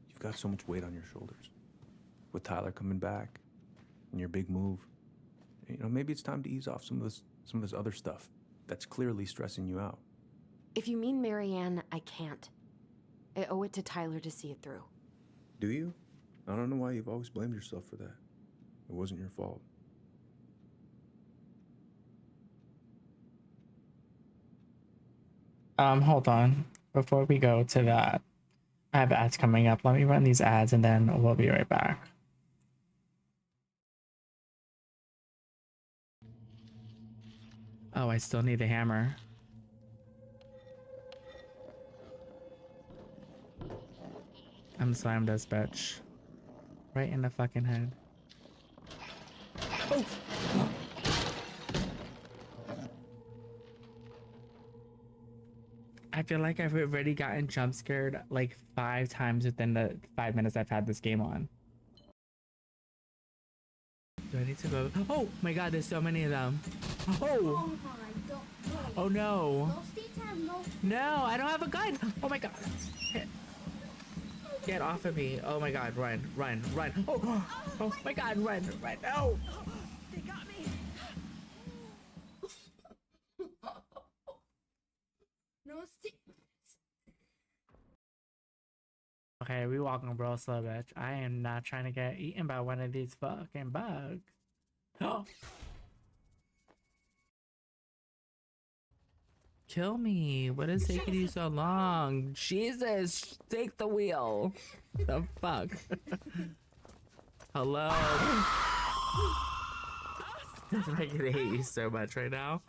you've got so much weight on your shoulders. With Tyler coming back, and your big move, you know, maybe it's time to ease off some of this other stuff that's clearly stressing you out. If you mean Marianne, I can't. I owe it to Tyler to see it through. Do you? I don't know why you've always blamed yourself for that. It wasn't your fault. Hold on. Before we go to that, I have ads coming up. Let me run these ads and then we'll be right back. Oh, I still need a hammer. I'm slammed this bitch. Right in the fucking head. Oh! I feel like I've already gotten jump scared like 5 times within the 5 minutes I've had this game on. Do I need to go? Oh my god, there's so many of them. Oh! Oh no. No, I don't have a gun. Oh my god. Get off of me. Oh my god, run, run, run. Oh, oh my god, run, run. No. They got me. No, Okay, we walking bro slow, bitch. I am not trying to get eaten by one of these fucking bugs. Oh. Kill me. What is taking you so long? Jesus, take the wheel. The fuck? Hello? I can hate you so much right now.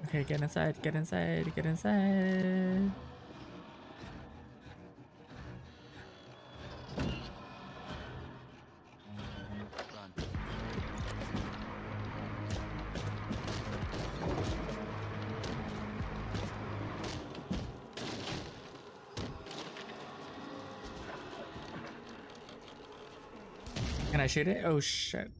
Okay, get inside, get inside, get inside. Can I shoot it? Oh shit.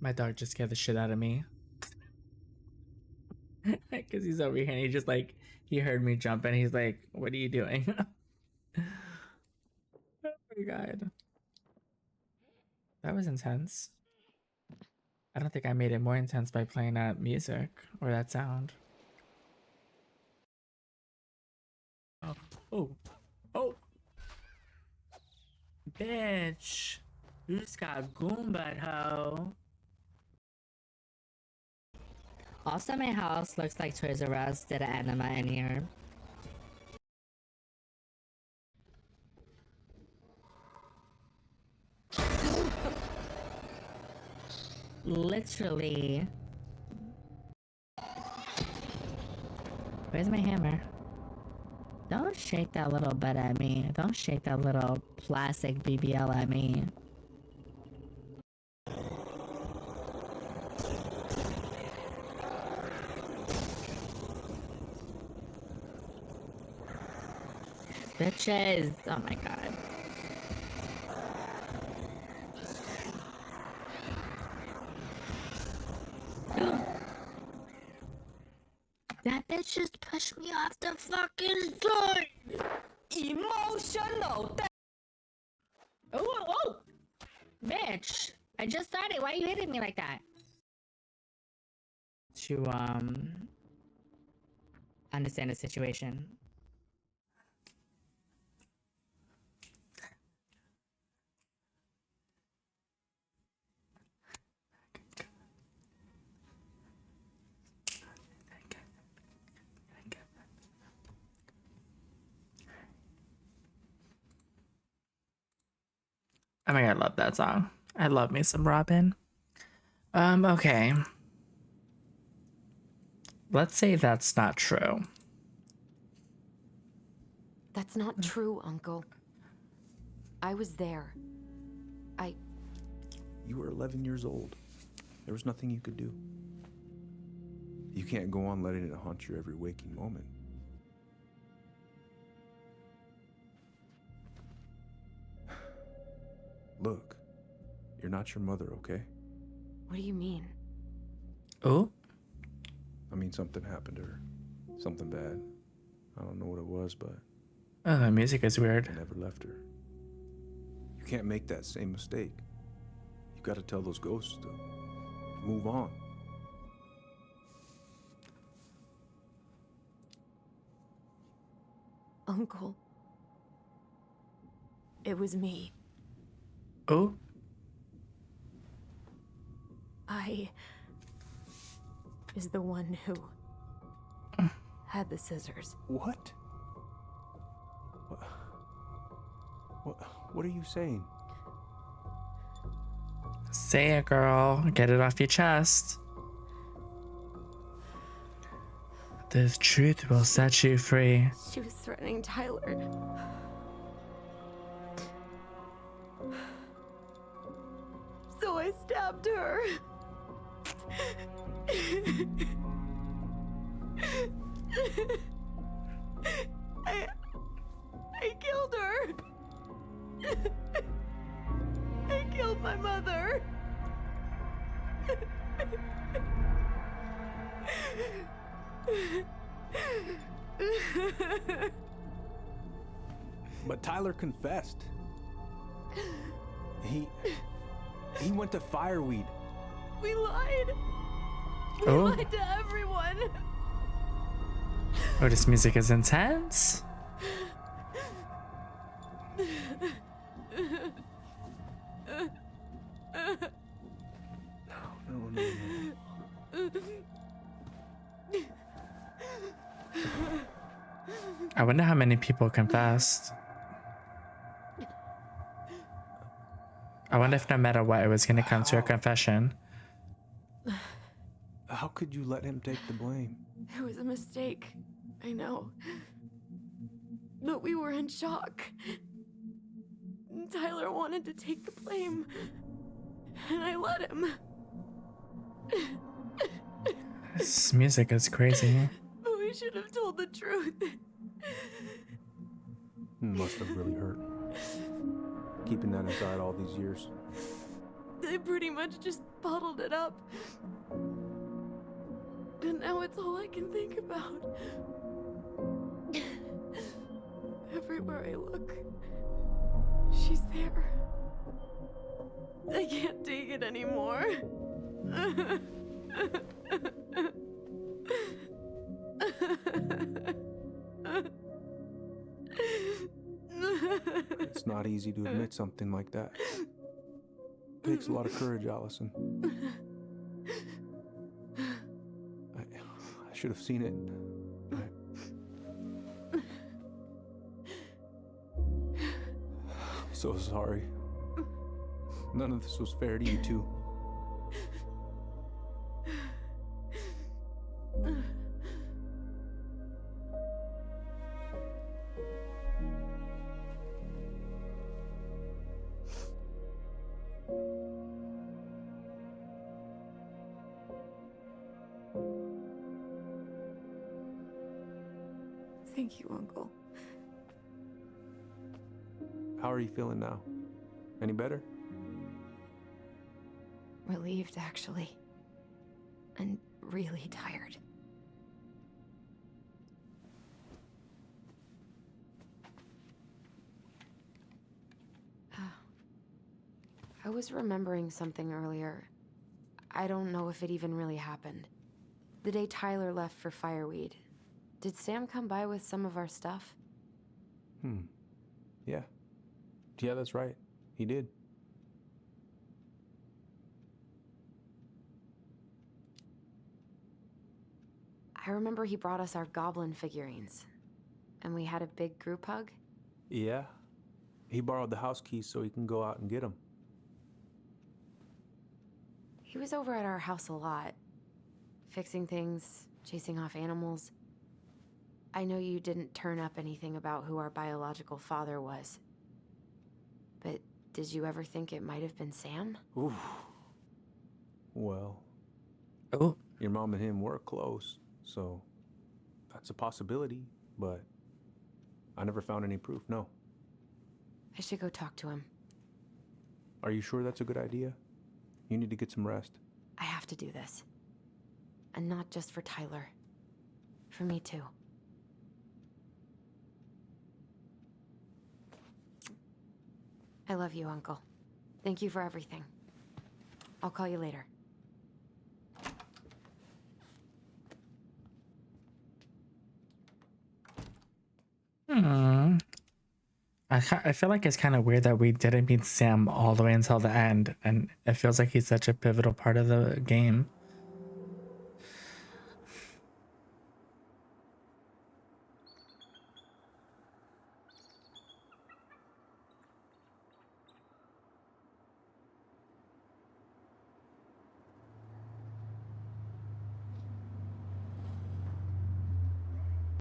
My dog just scared the shit out of me. Because he's over here and he just like, he heard me jump and he's like, what are you doing? Oh my god. That was intense. I don't think I made it more intense by playing that music or that sound. Oh, oh, oh. Bitch. You just got goombad, hoe. Also, my house looks like Toys R Us did an enema in here. Literally. Where's my hammer? Don't shake that little butt at me. Don't shake that little plastic BBL at me. Bitches. Oh my god. That bitch just pushed me off the fucking side. Emotional. Oh, bitch. I just started. Why are you hitting me like that? To, Understand the situation. I mean, I love that song. I love me some Robin. Okay. Let's say that's not true. That's not true, Uncle. I was there. You were 11 years old. There was nothing you could do. You can't go on letting it haunt your every waking moment. Look, you're not your mother, okay? What do you mean? Oh? I mean, something happened to her. Something bad. I don't know what it was, but... Oh, the music is weird. I never left her. You can't make that same mistake. You gotta tell those ghosts to move on. Uncle. It was me. Oh? I is the one who had the scissors. What? What are you saying? Say it, girl. Get it off your chest. The truth will set you free. She was threatening Tyler. So I stabbed her. I killed her. I killed my mother. But Tyler confessed. He went to Fireweed. We lied. Oh. We lied to everyone. Oh, this music is intense. No. I wonder how many people confessed. I wonder if no matter what, it was going to come to a confession. How could you let him take the blame? It was a mistake. I know. But we were in shock. Tyler wanted to take the blame. And I let him. This music is crazy. But we should have told the truth. Must have really hurt. Keeping that inside all these years. They pretty much just bottled it up. And now it's all I can think about. Everywhere I look, she's there. I can't take it anymore. It's not easy to admit something like that. It takes a lot of courage, Allison. I should have seen it. I'm so sorry. None of this was fair to you two. Thank you, Uncle. How are you feeling now? Any better? Relieved, actually. And really tired. I was remembering something earlier. I don't know if it even really happened. The day Tyler left for Fireweed, did Sam come by with some of our stuff? Yeah. Yeah, that's right. He did. I remember he brought us our goblin figurines. And we had a big group hug. Yeah. He borrowed the house keys so he can go out and get them. He was over at our house a lot. Fixing things, chasing off animals. I know you didn't turn up anything about who our biological father was. But did you ever think it might have been Sam? Ooh. Well. Oh. Your mom and him were close, so that's a possibility, but I never found any proof, no. I should go talk to him. Are you sure that's a good idea? You need to get some rest. I have to do this. And not just for Tyler. For me too. I love you, Uncle. Thank you for everything. I'll call you later. I feel like it's kind of weird that we didn't meet Sam all the way until the end, and it feels like he's such a pivotal part of the game.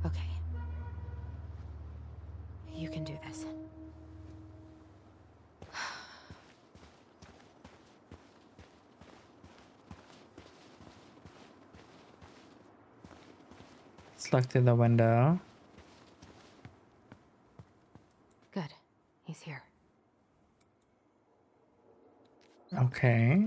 Okay. You can do this. Let's look through the window. Good. He's here. Okay.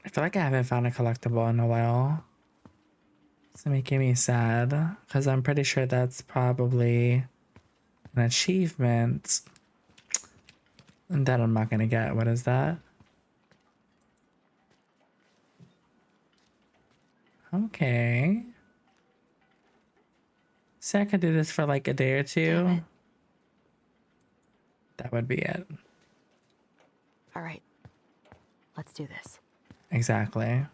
I feel like I haven't found a collectible in a while. It's making me sad because I'm pretty sure that's probably an achievement that I'm not gonna get. What is that? Okay. So I could do this for like a day or Damn two. it. That would be it. All right. Let's do this. Exactly.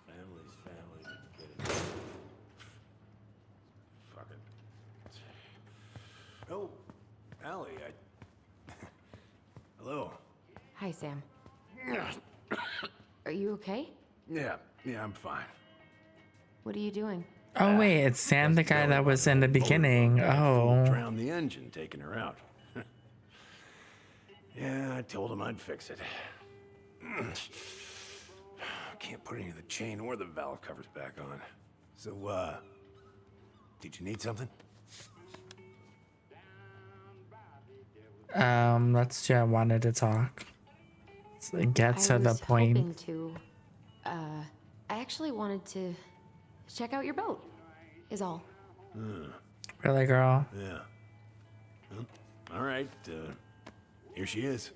Family's family. Get it. Fuck it. Oh, Allie, Hello. Hi, Sam. Are you okay? Yeah, I'm fine. What are you doing? Oh wait, it's Sam, the guy that was in the beginning. Oh. Drowned the engine, taking her out. Yeah, I told him I'd fix it. Can't put any of the chain or the valve covers back on. So, did you need something? Let's do. I wanted to talk. So get to the point. Hoping to. I actually wanted to check out your boat. Is all. Really, girl? Yeah. Well, all right. Here she is.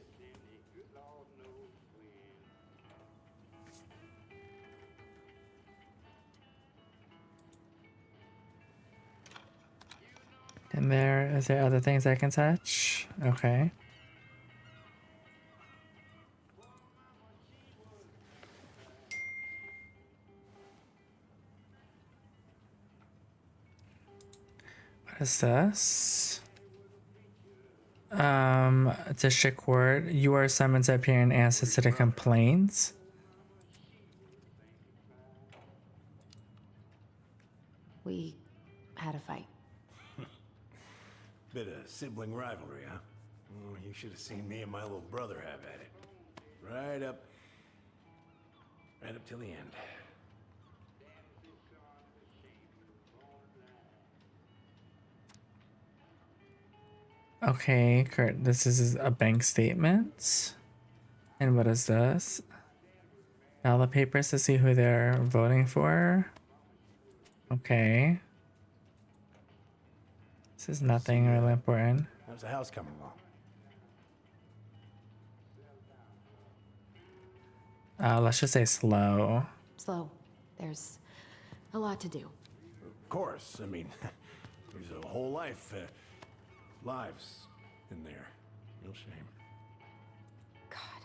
And is there other things I can touch? Okay. What is this? District Court. You are summoned to appear in answer to the complaints. We had a fight. Bit of sibling rivalry, huh? Oh, you should have seen me and my little brother have at it. Right up till the end. Okay, Kurt, this is a bank statement. And what is this? Ballot papers to see who they're voting for. Okay. This is nothing really important. How's the house coming along? Let's just say slow. Slow. There's a lot to do. Of course. I mean, there's a whole lives in there. No shame. God.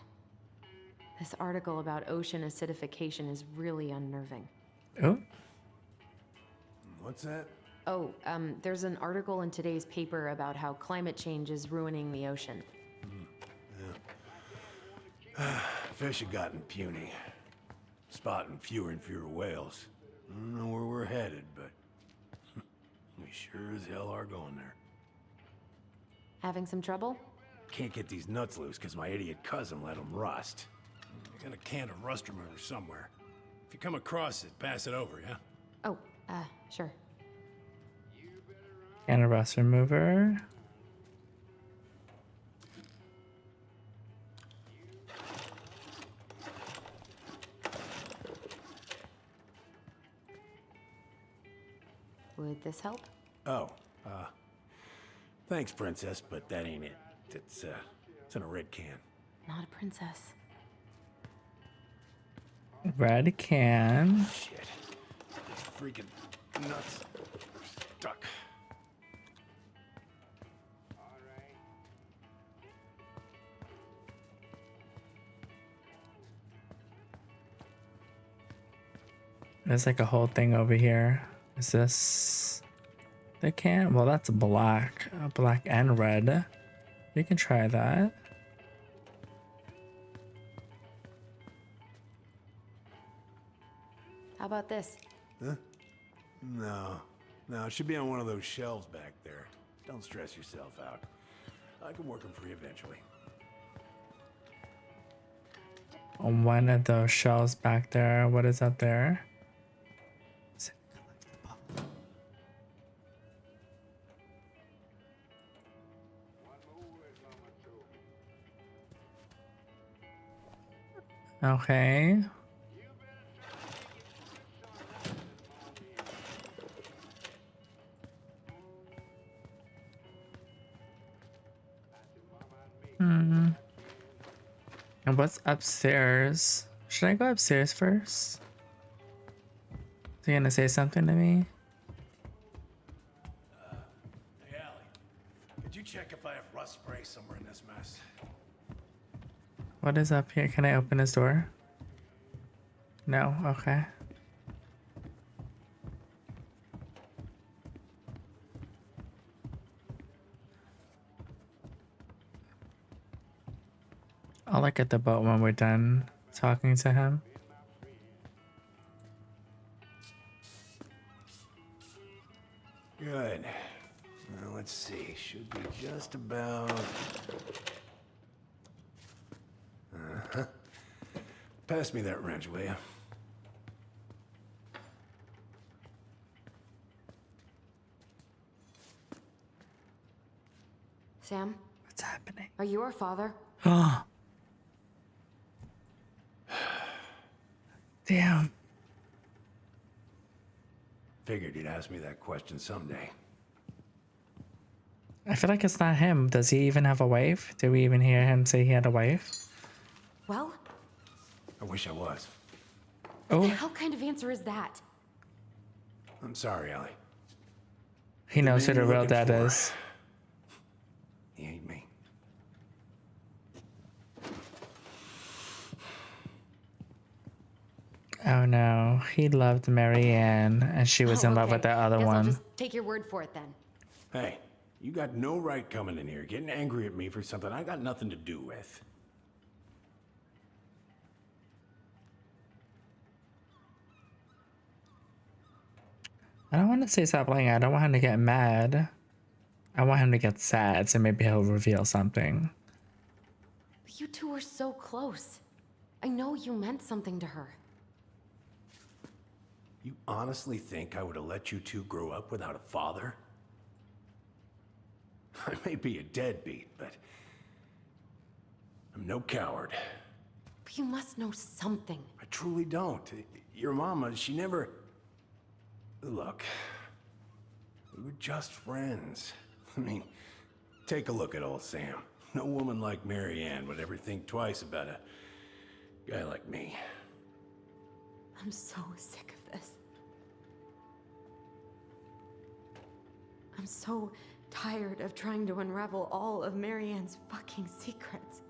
This article about ocean acidification is really unnerving. Oh. What's that? Oh, there's an article in today's paper about how climate change is ruining the ocean. Yeah. Fish have gotten puny. Spotting fewer and fewer whales. I don't know where we're headed, but we sure as hell are going there. Having some trouble? Can't get these nuts loose because my idiot cousin let them rust. I got a can of rust remover somewhere. If you come across it, pass it over, yeah? Oh, sure. And a rust remover. Would this help? Oh, thanks, Princess, but that ain't it. It's in a red can. Not a princess. Red can. Shit. These freaking nuts are stuck. There's like a whole thing over here. Is this the can? Well, that's black. Black and red. You can try that. How about this? Huh? No, it should be on one of those shelves back there. Don't stress yourself out. I can work them for you eventually. On one of those shelves back there. What is up there? Okay. And what's upstairs? Should I go upstairs first? Is he gonna say something to me? Hey, Allie. Could you check if I have rust spray somewhere in this mess? What is up here? Can I open his door? No? Okay. I'll look at the boat when we're done talking to him. Good. Now, let's see. Should be just about... Uh-huh. Pass me that wrench, will you? Sam, What's happening? are you our father? Damn. Figured you'd ask me that question someday. I feel like it's not him. Does he even have a wife? Did we even hear him say he had a wife? Well, I wish I was. Oh, how kind of answer is that? I'm sorry, Allie. he knows who man the you're real looking dad for. is. He ain't me. Oh no, he loved Marianne and she was Oh, in love with okay. the other Guess I'll one. just take your word for it then. Hey, you got no right coming in here getting angry at me for something I got nothing to do with. I don't want to say stop lying. I don't want him to get mad. I want him to get sad, so maybe he'll reveal something. You two were so close. I know you meant something to her. You honestly think I would have let you two grow up without a father? I may be a deadbeat, but I'm no coward. But you must know something. I truly don't. Your mama, she never... Look, we were just friends. I mean, take a look at old Sam. No woman like Marianne would ever think twice about a guy like me. I'm so sick of this. I'm so tired of trying to unravel all of Marianne's fucking secrets.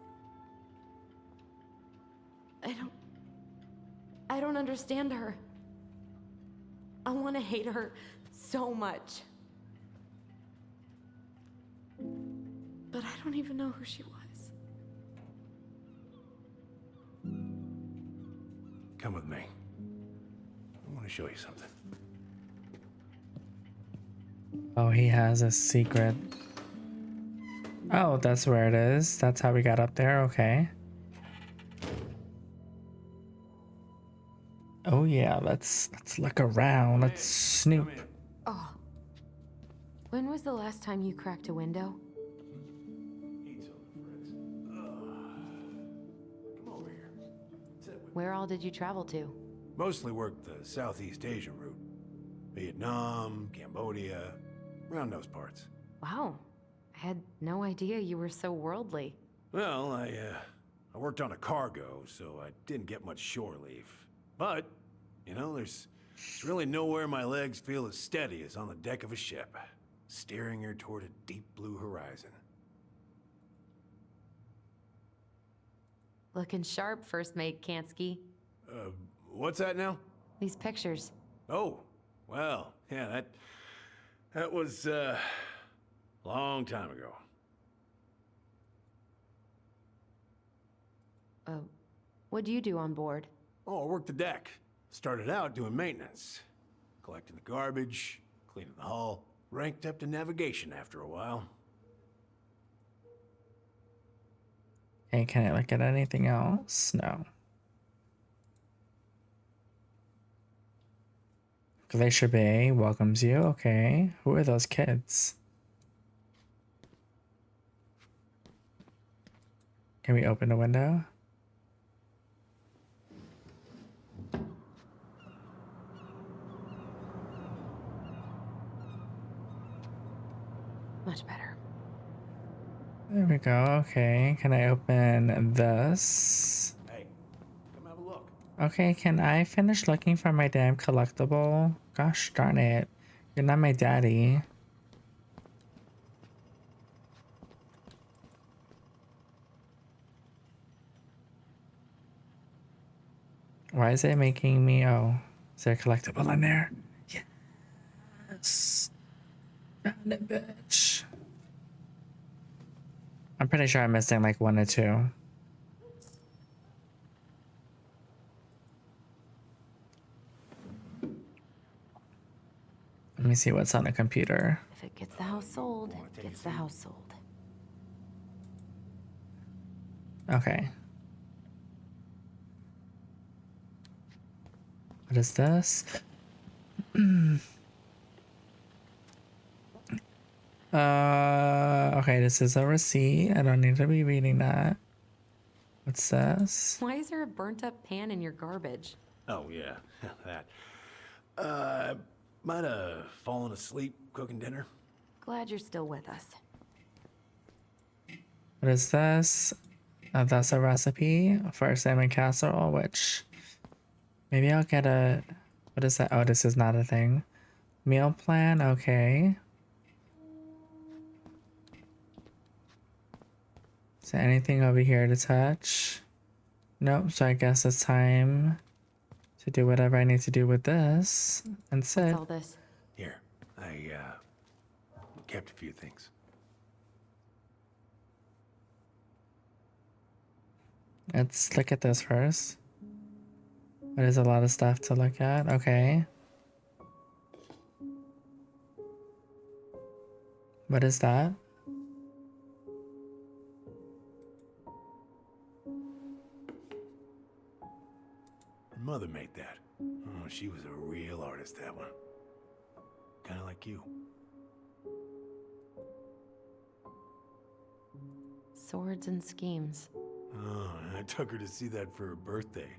I don't understand her. I want to hate her so much. But I don't even know who she was. Come with me. I want to show you something. Oh, he has a secret. Oh, that's where it is. That's how we got up there. Okay. Oh yeah, let's look around. Let's snoop. Oh. When was the last time you cracked a window? Come over here. Where all did you travel to? Mostly worked the Southeast Asia route. Vietnam, Cambodia, around those parts. Wow. I had no idea you were so worldly. Well, I worked on a cargo, so I didn't get much shore leave. But, you know, there's really nowhere my legs feel as steady as on the deck of a ship, steering her toward a deep blue horizon. Looking sharp, First Mate Kansky. What's that now? These pictures. Oh, well, yeah, that was, long time ago. What do you do on board? Oh, I worked the deck. Started out doing maintenance. Collecting the garbage, cleaning the hull. Ranked up to navigation after a while. Hey, can I look at anything else? No. Glacier Bay welcomes you. Okay. Who are those kids? Can we open the window? Much better. There we go. Okay, can I open this? Hey, come have a look. Okay, can I finish looking for my damn collectible? Gosh darn it. You're not my daddy. Why is it making me... Oh, is there a collectible in there? Yes. Found it, bitch. I'm pretty sure I'm missing like 1 or 2. Let me see what's on the computer. If it gets the house sold, it gets the house sold. Okay. What is this? Okay, this is a receipt. I don't need to be reading that. What's this? Why is there a burnt up pan in your garbage? Oh, yeah, that. Might have fallen asleep cooking dinner. Glad you're still with us. What is this? That's a recipe for a salmon casserole, which maybe I'll get a... What is that? Oh, this is not a thing. Meal plan, okay. Is there anything over here to touch? Nope, so I guess it's time to do whatever I need to do with this and sit. What's all this? Here, I kept a few things. Let's look at this first. There's a lot of stuff to look at. Okay. What is that? Her mother made that. Oh, she was a real artist, that one. Kind of like you. Swords and schemes. Oh, I took her to see that for her birthday.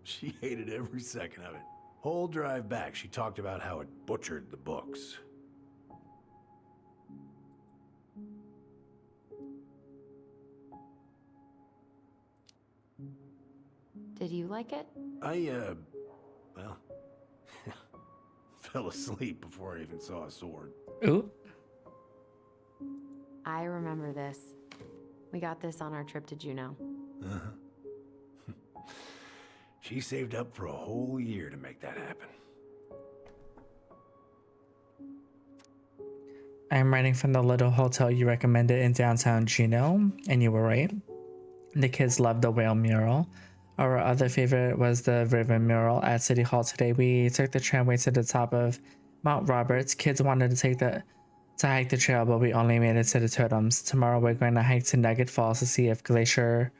She hated every second of it. Whole drive back, she talked about how it butchered the books. Did you like it? Well, fell asleep before I even saw a sword. Ooh. I remember this. We got this on our trip to Juneau. Uh-huh. She saved up for a whole year to make that happen. I'm writing from the little hotel you recommended in downtown Juneau, and you were right. The kids loved the whale mural. Our other favorite was the river mural at City Hall today. We took the tramway to the top of Mount Roberts. Kids wanted to hike the trail, but we only made it to the totems. Tomorrow we're going to hike to Nugget Falls to see if Glacier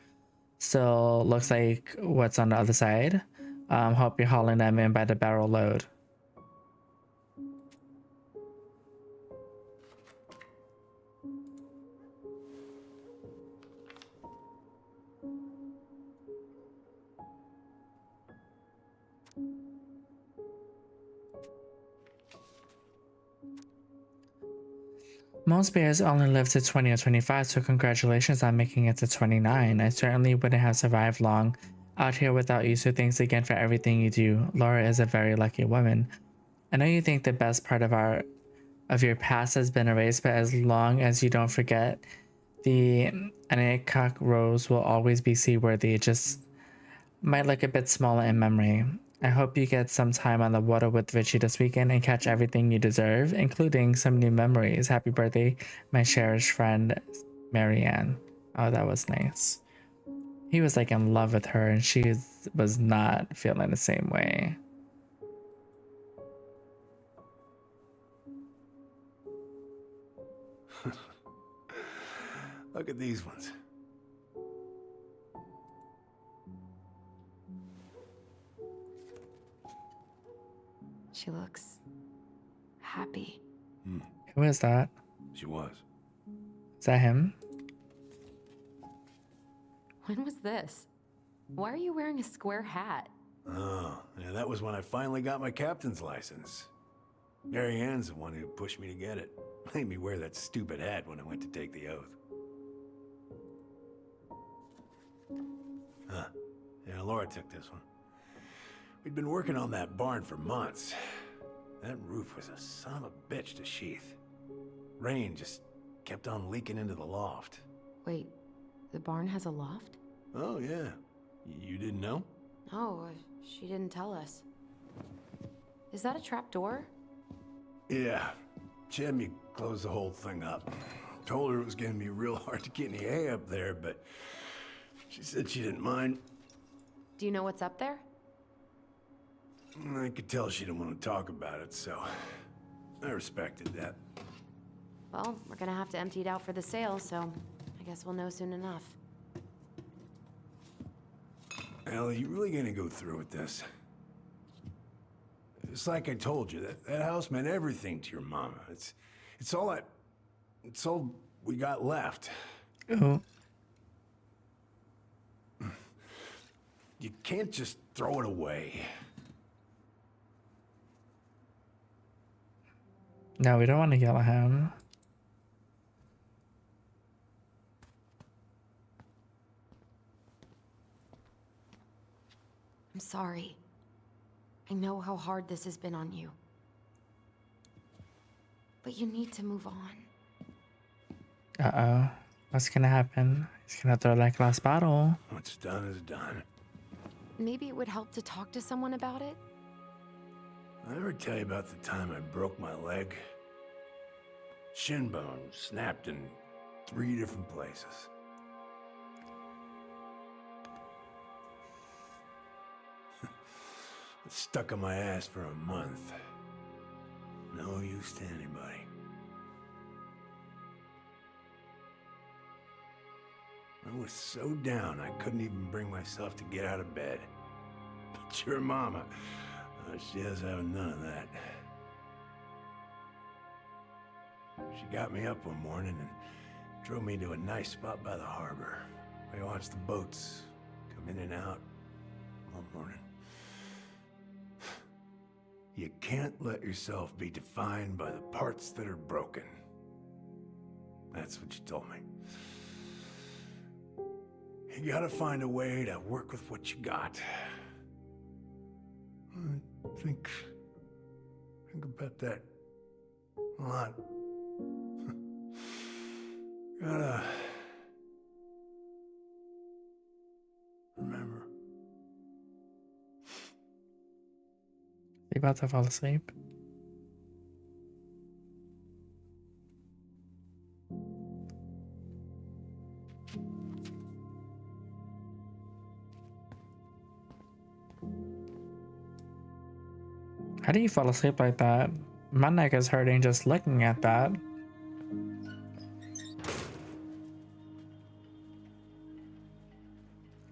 still looks like what's on the other side. Hope you're hauling them in by the barrel load. Most bears only live to 20 or 25, so congratulations on making it to 29. I certainly wouldn't have survived long out here without you, so thanks again for everything you do. Laura is a very lucky woman. I know you think the best part of your past has been erased, but as long as you don't forget, the Anakak Rose will always be seaworthy. It just might look a bit smaller in memory. I hope you get some time on the water with Richie this weekend and catch everything you deserve, including some new memories. Happy birthday, my cherished friend, Marianne. Oh, that was nice. He was like in love with her and she was not feeling the same way. Look at these ones. She looks happy. Who is that? She was. Is that him? When was this? Why are you wearing a square hat? Oh, yeah, that was when I finally got my captain's license. Marianne's the one who pushed me to get it. Made me wear that stupid hat when I went to take the oath. Huh. Yeah, Laura took this one. We'd been working on that barn for months. That roof was a son of a bitch to sheath. Rain just kept on leaking into the loft. Wait, the barn has a loft? Oh, yeah. You didn't know? Oh, she didn't tell us. Is that a trap door? Yeah. She had me close the whole thing up. Told her it was gonna be real hard to get any hay up there, but she said she didn't mind. Do you know what's up there? I could tell she didn't want to talk about it, so I respected that. Well, we're gonna have to empty it out for the sale, so I guess we'll know soon enough. Ellie, you really gonna go through with this? It's like I told you, that house meant everything to your mama. It's all we got left. Oh. You can't just throw it away. No, we don't want to yell at him. I'm sorry. I know how hard this has been on you. But you need to move on. Uh-oh. What's gonna happen? He's gonna throw that glass bottle. What's done is done. Maybe it would help to talk to someone about it? I ever tell you about the time I broke my leg? Shin bone snapped in 3 different places. It stuck on my ass for a month. No use to anybody. I was so down I couldn't even bring myself to get out of bed. But your mama, she has having none of that. She got me up one morning and drove me to a nice spot by the harbor. We watched the boats come in and out all morning. You can't let yourself be defined by the parts that are broken. That's what you told me. You gotta find a way to work with what you got. I think about that a lot. Gotta remember. You about to fall asleep? How do you fall asleep like that? My neck is hurting just looking at that.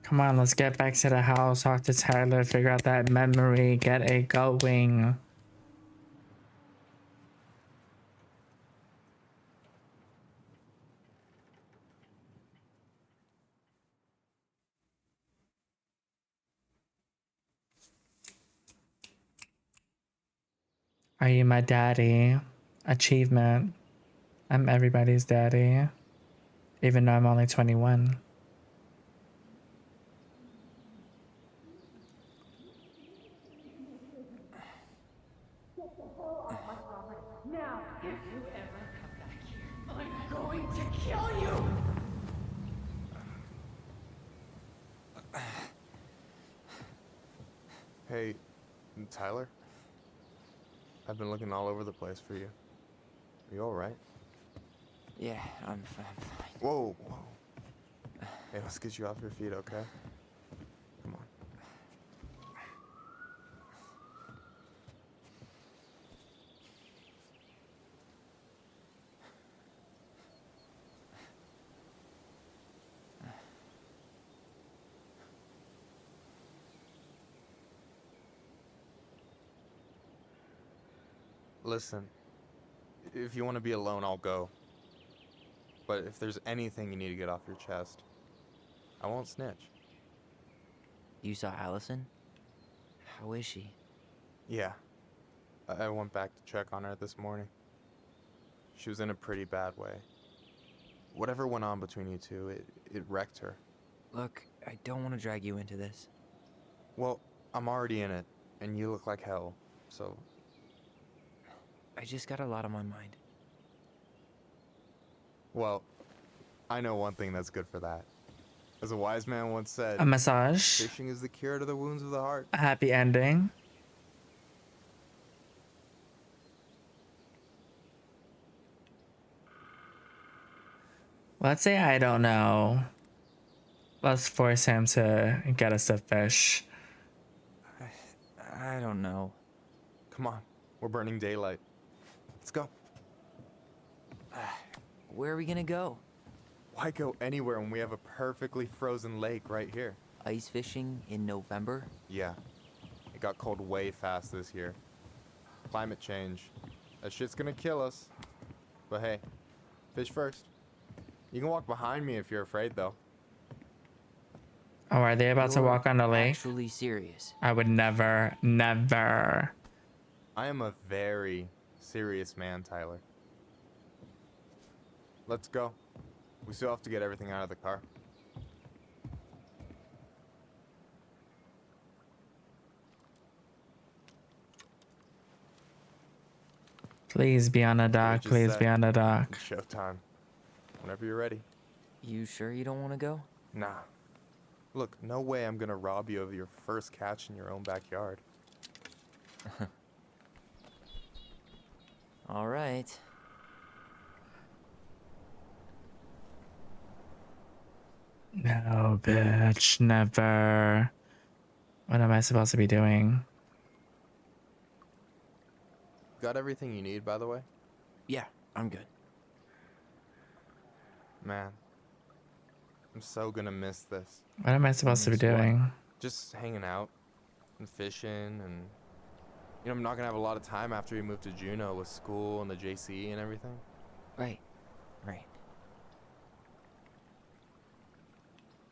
Come on, let's get back to the house, talk to Tyler, figure out that memory, get it going. Are you my daddy? Achievement. I'm everybody's daddy. Even though I'm only 21. Now, if you ever come back here, I'm going to kill you! Hey, Tyler? I've been looking all over the place for you. Are you alright? Yeah, I'm fine. Whoa, whoa. Hey, let's get you off your feet, okay? Come on. Listen, if you want to be alone, I'll go. But if there's anything you need to get off your chest, I won't snitch. You saw Allison? How is she? Yeah. I went back to check on her this morning. She was in a pretty bad way. Whatever went on between you two, it wrecked her. Look, I don't want to drag you into this. Well, I'm already in it, and you look like hell, so... I just got a lot on my mind. Well, I know one thing that's good for that. As a wise man once said, A massage. fishing is the cure to the wounds of the heart. A happy ending. Let's say I don't know. Let's force him to get us a fish. I don't know. Come on, we're burning daylight. Let's go. Where are we gonna go? Why go anywhere when we have a perfectly frozen lake right here? Ice fishing in November? Yeah, it got cold way fast this year. Climate change. That shit's gonna kill us. But hey, fish first. You can walk behind me if you're afraid, though. Oh, are they about to You're walk on the lake? Actually serious. I would never, never. I am a very serious man, Tyler. Let's go. We still have to get everything out of the car. Please be on the dock. just Please said. be on the dock. It's showtime. Whenever you're ready. You sure you don't want to go? Nah. Look, no way I'm gonna rob you of your first catch in your own backyard. All right. No, bitch. Never. What am I supposed to be doing? Got everything you need, by the way? Yeah, I'm good. Man, I'm so gonna miss this. What am I supposed to be Miss what? doing? Just hanging out and fishing and... You know, I'm not gonna have a lot of time after we move to Juneau with school and the JC and everything. Right. Right.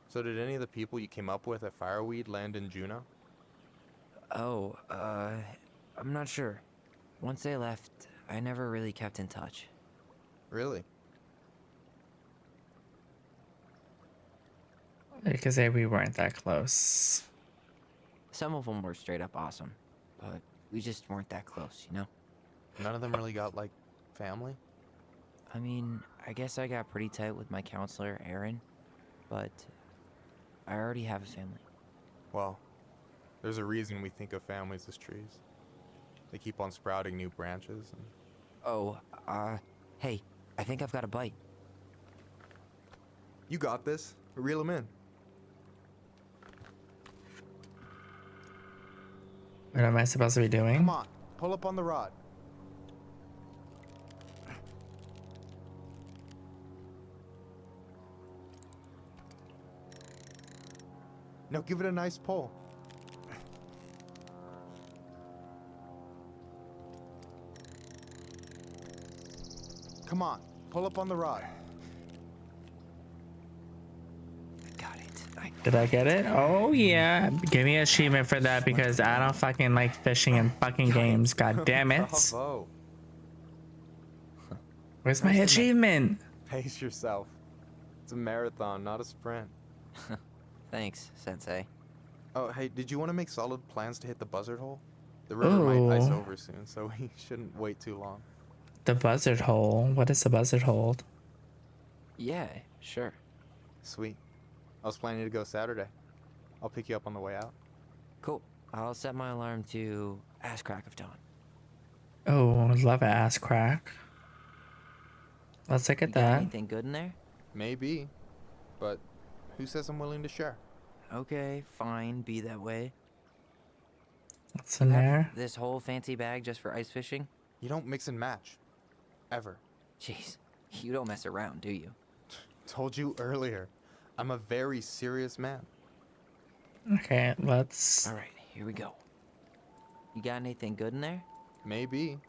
So did any of the people you came up with at Fireweed land in Juneau? Oh, I'm not sure. Once they left, I never really kept in touch. Really? Because we weren't that close. Some of them were straight up awesome, but we just weren't that close, you know? None of them really got, like, family? I mean, I guess I got pretty tight with my counselor, Aaron, but I already have a family. Well, there's a reason we think of families as trees. They keep on sprouting new branches and... Oh, hey, I think I've got a bite. You got this. Reel them in. What am I supposed to be doing? Come on, pull up on the rod. Now give it a nice pull. Come on, pull up on the rod. Got it. Did I get it? Oh yeah. Give me an achievement for that because I don't fucking like fishing in fucking games. God damn it. Bravo. Where's my achievement? Pace yourself. It's a marathon, not a sprint. Thanks, Sensei. Oh, hey, did you want to make solid plans to hit the buzzard hole? The river might ice Ooh. over soon, so we shouldn't wait too long. The buzzard hole. What is the buzzard hole? Yeah, sure. Sweet. I was planning to go Saturday. I'll pick you up on the way out. Cool. I'll set my alarm to ass crack of dawn. Oh, love ass crack. Let's look at You got that. anything good in there? Maybe, but who says I'm willing to share? Okay, fine, be that way. What's in You have there? this whole fancy bag just for ice fishing? You don't mix and match. Ever. Jeez, you don't mess around, do you? Told you earlier. I'm a very serious man. Okay, let's. All right, here we go. You got anything good in there? Maybe.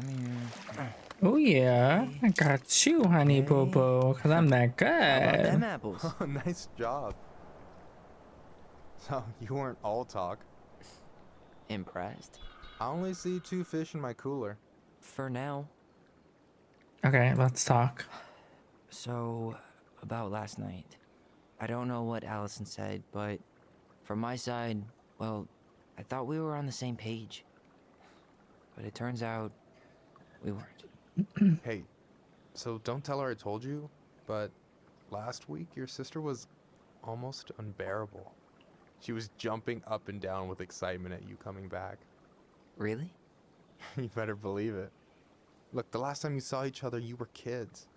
Come here. Oh yeah, I got you, honey boo boo, cause I'm that How about them good. apples? Oh, nice job. So, you weren't all talk. Impressed? I only see 2 fish in my cooler. For now. Okay, let's talk. So, about last night. I don't know what Allison said, but from my side, well, I thought we were on the same page. But it turns out we weren't. Hey, so don't tell her I told you, but last week your sister was almost unbearable. She was jumping up and down with excitement at you coming back. Really? You better believe it. Look, the last time you saw each other, you were kids.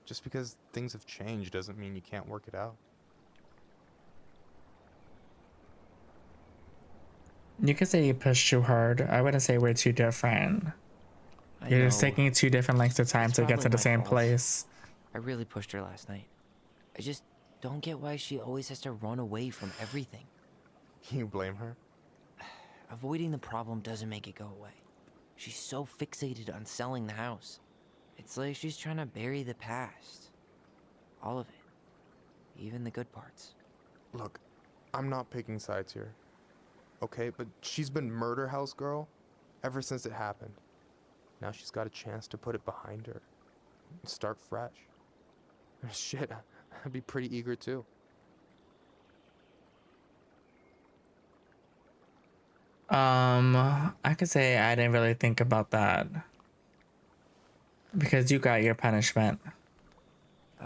Just because things have changed doesn't mean you can't work it out. You could say you pushed too hard. I wouldn't say we're too different. You're just taking 2 different lengths of time It's to get to probably the my same fault. place. I really pushed her last night. I just don't get why she always has to run away from everything. You blame her? Avoiding the problem doesn't make it go away. She's so fixated on selling the house. It's like she's trying to bury the past. All of it. Even the good parts. Look, I'm not picking sides here. Okay, but she's been murder house girl ever since it happened. Now she's got a chance to put it behind her and start fresh. Shit, I'd be pretty eager too. I could say I didn't really think about that. Because you got your punishment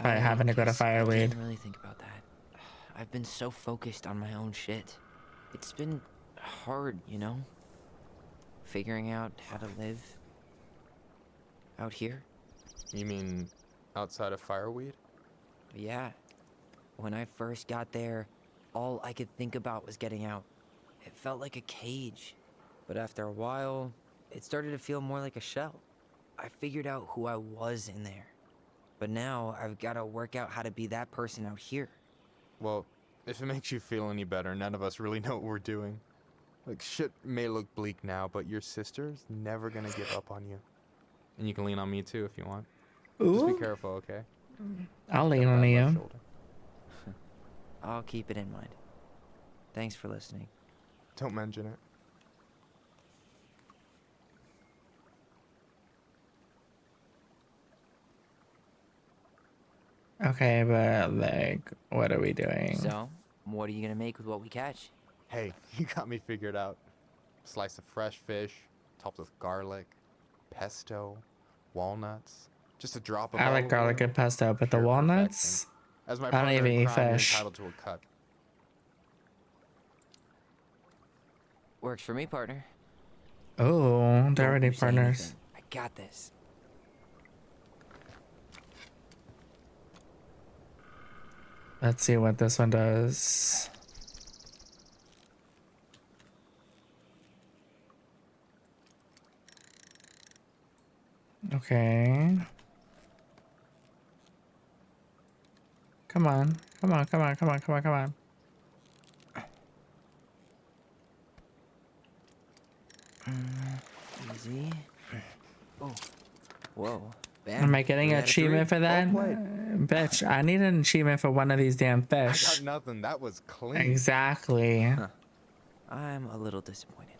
by having to go to guess I Fireweed. didn't really think about that. I've been so focused on my own shit. It's been hard, you know? Figuring out how to live out here. You mean outside of Fireweed? Yeah. When I first got there, all I could think about was getting out. It felt like a cage. But after a while, it started to feel more like a shell. I figured out who I was in there. But now I've got to work out how to be that person out here. Well, if it makes you feel any better, none of us really know what we're doing. Like, shit may look bleak now, but your sister's never gonna give up on you. And you can lean on me too if you want. Just be Ooh. careful, okay? I'll lean Got on that left you. shoulder. I'll keep it in mind. Thanks for listening. Don't mention it. Okay, but like, what are we doing? So, what are you gonna make with what we catch? Hey, you got me figured out. Slice of fresh fish, topped with garlic, pesto, walnuts. Just a drop of I like olive garlic oil. and pesto, but the Pure walnuts? perfection. As my I don't partner even in eat crime, you're fish. entitled to a cut. Works for me, partner. Oh, they're Don't already you say partners. anything. I got this. Let's see what this one does. Okay. Come on. Come on, come on, come on, come on, come on. Easy. Oh. Whoa. Bam. Am I getting Three an out of achievement three. for that? Well played. Bitch, I need an achievement for one of these damn I fish. got nothing. That was clean. Exactly. I'm a little disappointed.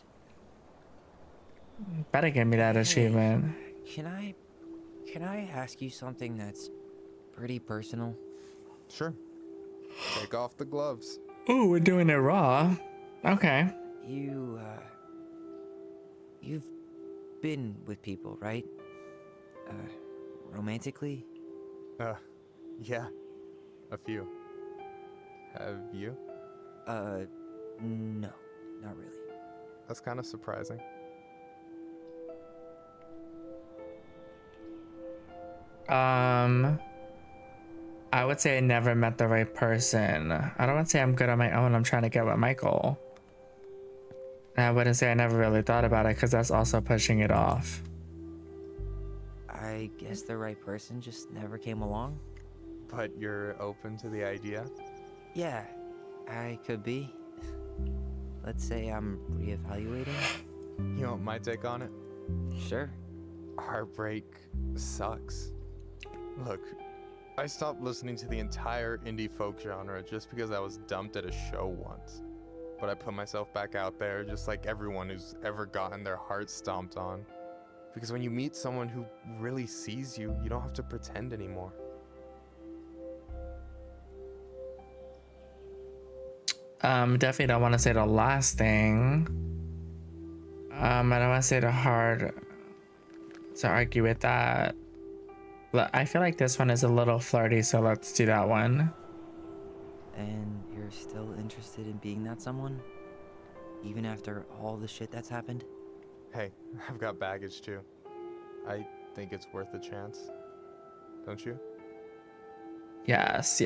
Better give me that Hey, achievement. Can I ask you something that's pretty personal? Sure. Take off the gloves. Ooh, we're doing it raw. Okay. You've been with people, right? Romantically? Yeah. A few. Have you? No, not really. That's kind of surprising. I would say I never met the right person. I don't want to say I'm good on my own. I'm trying to get with Michael. And I wouldn't say I never really thought about it because that's also pushing it off. I guess the right person just never came along? But you're open to the idea? Yeah, I could be. Let's say I'm reevaluating. You want my take on it? Sure. heartbreak sucks. Look, I stopped listening to the entire indie folk genre just because I was dumped at a show once. But I put myself back out there just like everyone who's ever gotten their heart stomped on. Because when you meet someone who really sees you, you don't have to pretend anymore. Definitely don't want to say the last thing. I don't want to say the hard to argue with that. I feel like this one is a little flirty, so let's do that one. And you're still interested in being that someone? Even after all the shit that's happened? Hey, I've got baggage too. I think it's worth a chance. Don't you? Yes,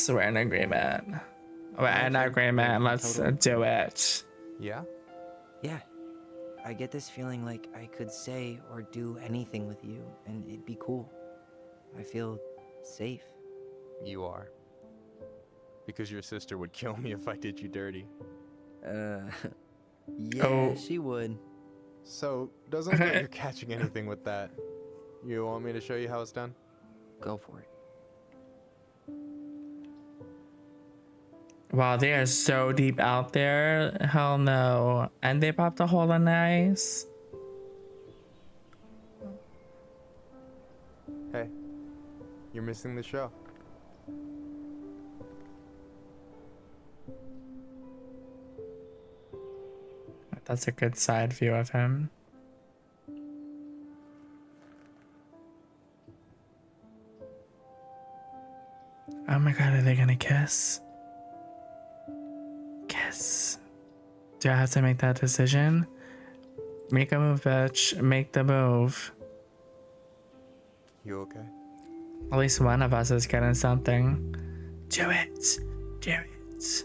we're in agreement. We're in agreement. Let's do it. Yeah? Yeah. I get this feeling like I could say or do anything with you, and it'd be cool. I feel safe. You are. Because your sister would kill me if I did you dirty. Yeah, she would. So, doesn't look like you're catching anything with that. You want me to show you how it's done? Go for it. Wow, they are so deep out there. Hell no. And they popped a hole in the ice. Hey, you're missing the show. That's a good side view of him. Oh my god, are they gonna kiss? Kiss. Do I have to make that decision? Make a move, bitch. Make the move. You okay? At least one of us is getting something. Do it. Do it.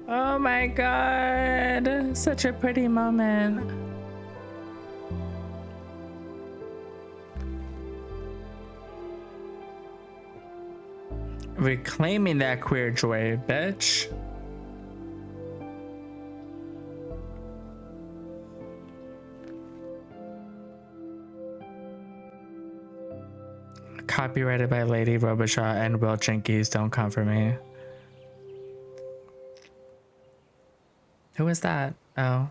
Oh my god. Such a pretty moment. Reclaiming that queer joy, bitch. Copyrighted by Lady Robichaud and Will Jenkins. Don't come for me. Who is that? Oh.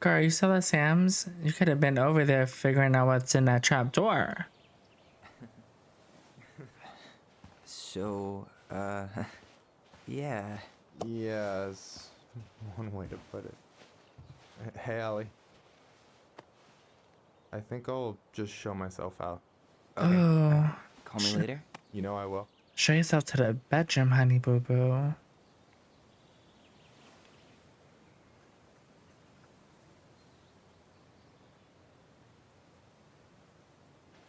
Girl, are you still at Sam's? You could have been over there figuring out what's in that trap door. So, yeah. Yeah, is one way to put it. Hey, Allie. I think I'll just show myself out. Okay. Oh. Call me later? You know I will. Show yourself to the bedroom, honey boo boo.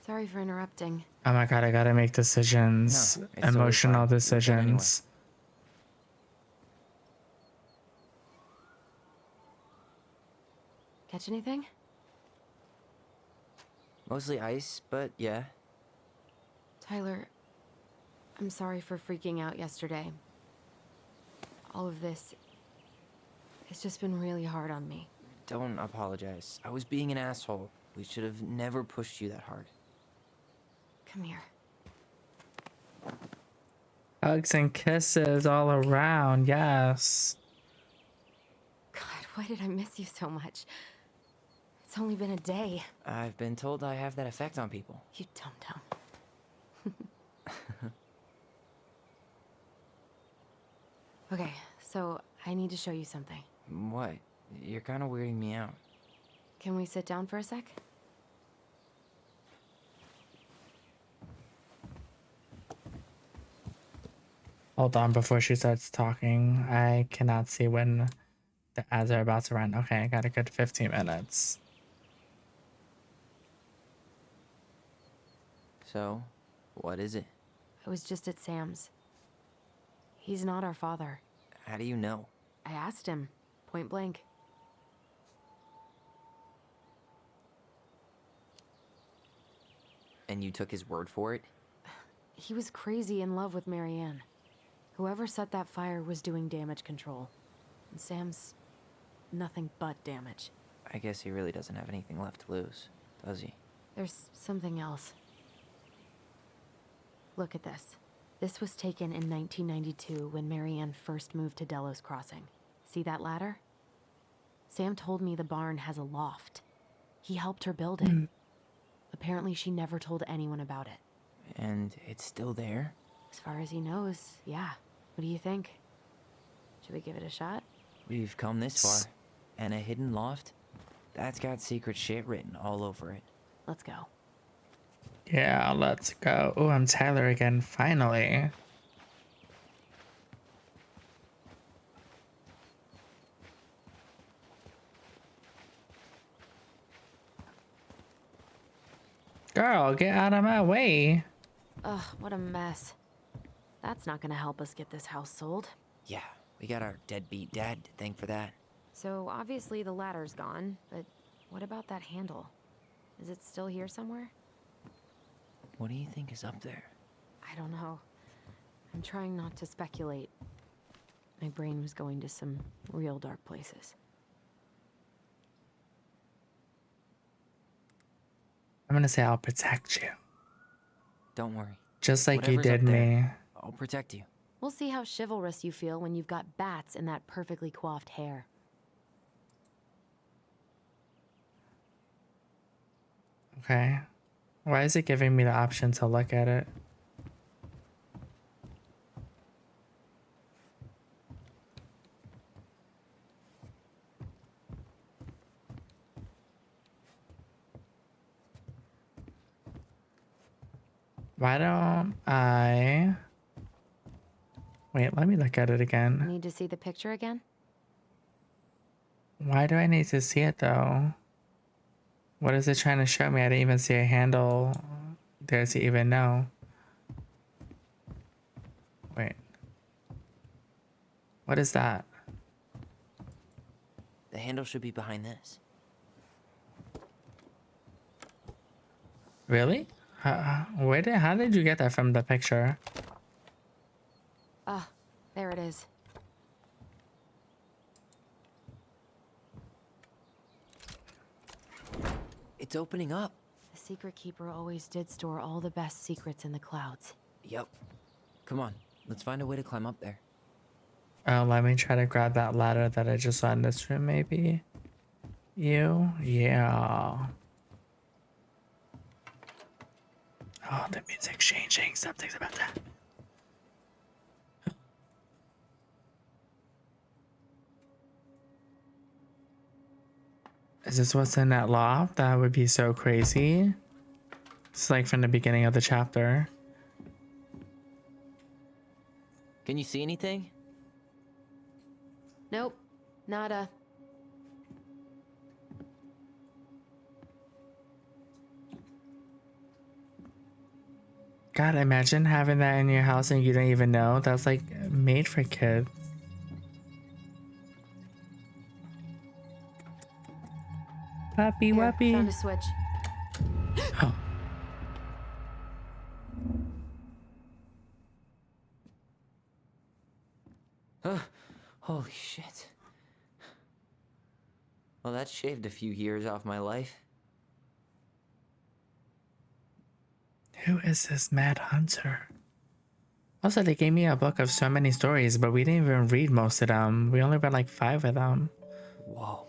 Sorry for interrupting. Oh my god, I gotta make decisions. No, it's totally Emotional fine. decisions. Catch anything? Mostly ice, but yeah. Tyler, I'm sorry for freaking out yesterday. All of this, it's just been really hard on me. Don't apologize. I was being an asshole. We should have never pushed you that hard. Come here. Hugs and kisses all around, yes. God, why did I miss you so much? It's only been a day. I've been told I have that effect on people. You dum-dum. Okay, so I need to show you something. What? You're kind of weirding me out. Can we sit down for a sec? Hold on before she starts talking. I cannot see when the ads are about to run. Okay, I got a good 15 minutes. So, what is it? I was just at Sam's. He's not our father. How do you know? I asked him, point blank. And you took his word for it? He was crazy in love with Marianne. Whoever set that fire was doing damage control. And Sam's nothing but damage. I guess he really doesn't have anything left to lose, does he? There's something else. Look at this. This was taken in 1992 when Marianne first moved to Delos Crossing. See that ladder? Sam told me the barn has a loft. He helped her build it. Apparently she never told anyone about it. And it's still there? As far as he knows, yeah. What do you think? Should we give it a shot? We've come this far. And a hidden loft? That's got secret shit written all over it. Let's go. Yeah, let's go. Oh, I'm Tyler again, finally. Girl, get out of my way. Ugh, what a mess. That's not gonna help us get this house sold. Yeah, we got our deadbeat dad to thank for that. So obviously the ladder's gone, but what about that handle? Is it still here somewhere? What do you think is up there? I don't know. I'm trying not to speculate. My brain was going to some real dark places. I'm gonna say I'll protect you. Don't worry. Just like you Whatever's did up there, me. I'll protect you. We'll see how chivalrous you feel when you've got bats in that perfectly coiffed hair. Okay. Why is it giving me the option to look at it? Why don't I... Wait, let me look at it again. Need to see the picture again? Why do I need to see it though? What is it trying to show me? I didn't even see a handle there to even know. Wait. What is that? The handle should be behind this. Really? How did you get that from the picture? Ah, there it is. It's opening up. The secret keeper always did store all the best secrets in the clouds. Yep. Come on, let's find a way to climb up there. Oh, let me try to grab that ladder that I just saw in this room, maybe. You? Yeah. Oh, the music's changing. Something's about that. Is this what's in that loft? That would be so crazy. It's like from the beginning of the chapter. Can you see anything? Nope, nada. God, imagine having that in your house and you don't even know. That's like made for kids. Puppy Here, wuppy. found a switch. Oh. Holy shit. Well, that shaved a few years off my life. Who is this mad hunter? Also, they gave me a book of so many stories, but we didn't even read most of them. We only read like 5 of them. Whoa.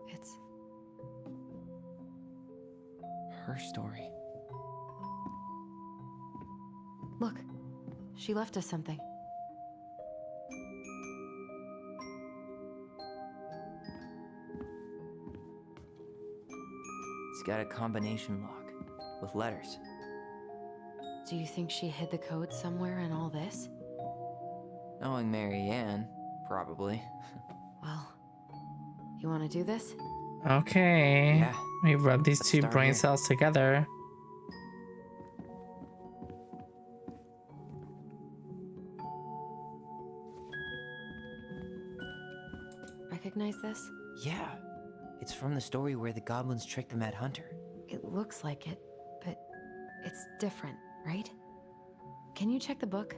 It's Her story. Look, she left us something. It's got a combination lock with letters. Do you think she hid the code somewhere in all this? Knowing Marianne, probably. Well, you want to do this? Okay. Yeah. We rub these Let's two start brain here. cells together. Recognize this? Yeah. It's from the story where the goblins tricked the Mad Hunter. It looks like it, but it's different, right? Can you check the book?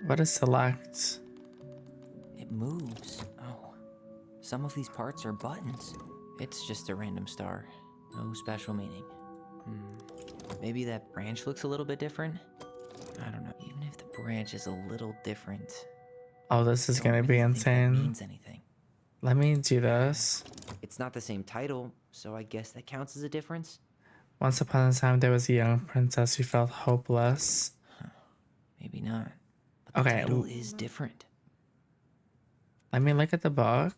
What is select? It moves. Oh. Some of these parts are buttons. It's just a random star. No special meaning. Maybe that branch looks a little bit different? I don't know. Even if the branch is a little different. Oh, this is I gonna don't be really think that insane. means anything. Let me do this. It's not the same title, so I guess that counts as a difference. Once upon a time, there was a young princess who felt hopeless. Maybe not. But the Okay. title is different. Let me look at the book.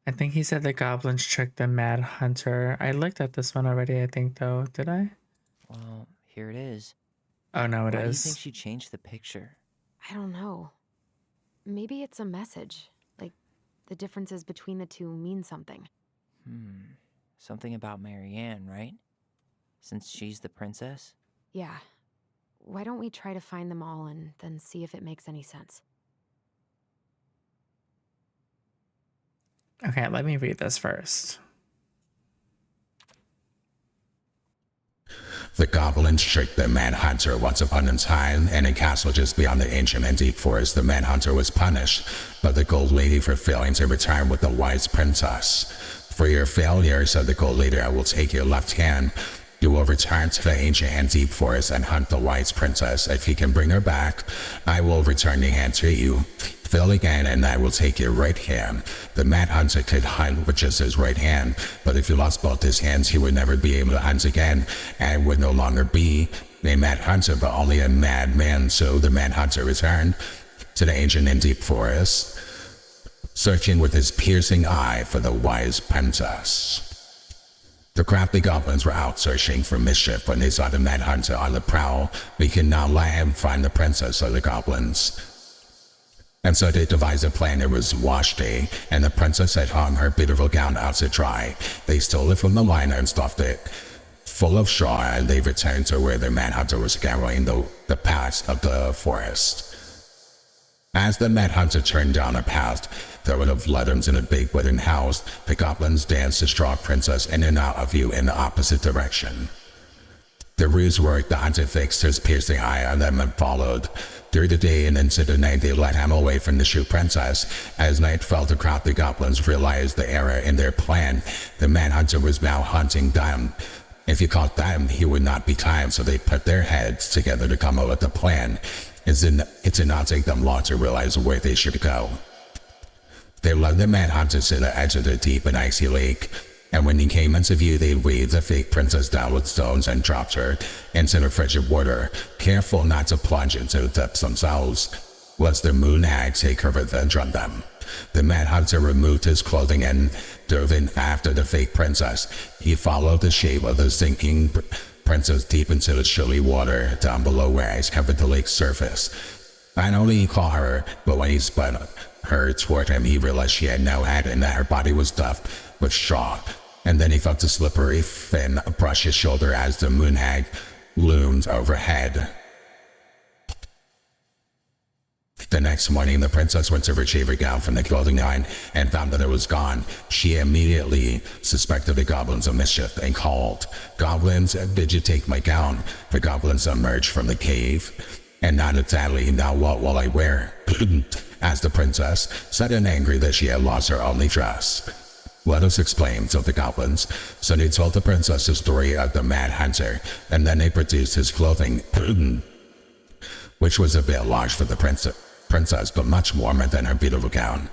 I think he said the goblins tricked the Mad Hunter. I looked at this one already, I think, though. Did I? Well, here it is. Oh, no, it Why is. do you think she changed the picture? I don't know. Maybe it's a message. Like, the differences between the two mean something. Something about Marianne, right? Since she's the princess? Yeah. Why don't we try to find them all and then see if it makes any sense? Okay, let me read this first. The goblins tricked the Mad Hunter once upon a time in a castle just beyond the ancient and deep forest. The Mad Hunter was punished by the Gold Lady for failing to return with the wise princess. For your failure, said the Gold Lady, I will take your left hand. You will return to the ancient and deep forest and hunt the wise princess. If you can bring her back, I will return the hand to you. Fail again, and I will take your right hand. The Mad Hunter could hunt with just his right hand, but if he lost both his hands, he would never be able to hunt again, and would no longer be a Mad Hunter, but only a madman. So the Mad Hunter returned to the ancient and deep forest, searching with his piercing eye for the wise princess. The crafty goblins were out searching for mischief when they saw the Mad Hunter on the prowl. We could not let him find the princess of the goblins. And so they devised a plan. It was wash day, and the princess had hung her beautiful gown out to dry. They stole it from the liner and stuffed it full of straw, and they returned to where the Mad Hunter was scouring the paths of the forest. As the Mad Hunter turned down a path that would have led him to the big wooden house, the goblins danced the straw princess in and out of view in the opposite direction. The ruse worked. The hunter fixed his piercing eye on them and followed. Through the day and into the night, they led him away from the shoe princess. As night fell, the crafty goblins realized the error in their plan. The Mad Hunter was now hunting them. If he caught them, he would not be timed, so they put their heads together to come up with a plan. It did not take them long to realize where they should go. They led the Mad Hunter to the edge of the deep and icy lake, and when he came into view, they weighed the fake princess down with stones and dropped her into the frigid water, careful not to plunge into the depths themselves, lest the moon hag take her revenge on them. The Mad Hunter removed his clothing and dove in after the fake princess. He followed the shape of the sinking princess deep into the chilly water down below where ice covered the lake's surface. Not only he caught her, but when he spun her toward him, he realized she had no head and that her body was stuffed with straw. And then he felt a slippery fin brush his shoulder as the moon hag loomed overhead. The next morning, the princess went to retrieve her gown from the clothing line and found that it was gone. She immediately suspected the goblins of mischief and called, "Goblins, did you take my gown?" The goblins emerged from the cave and nodded sadly. "Now what will I wear?" asked the princess, suddenly angry that she had lost her only dress. "Let us explain," said the goblins. So they told the princess the story of the Mad Hunter, and then they produced his clothing, which was a bit large for the princess, but much warmer than her beautiful gown.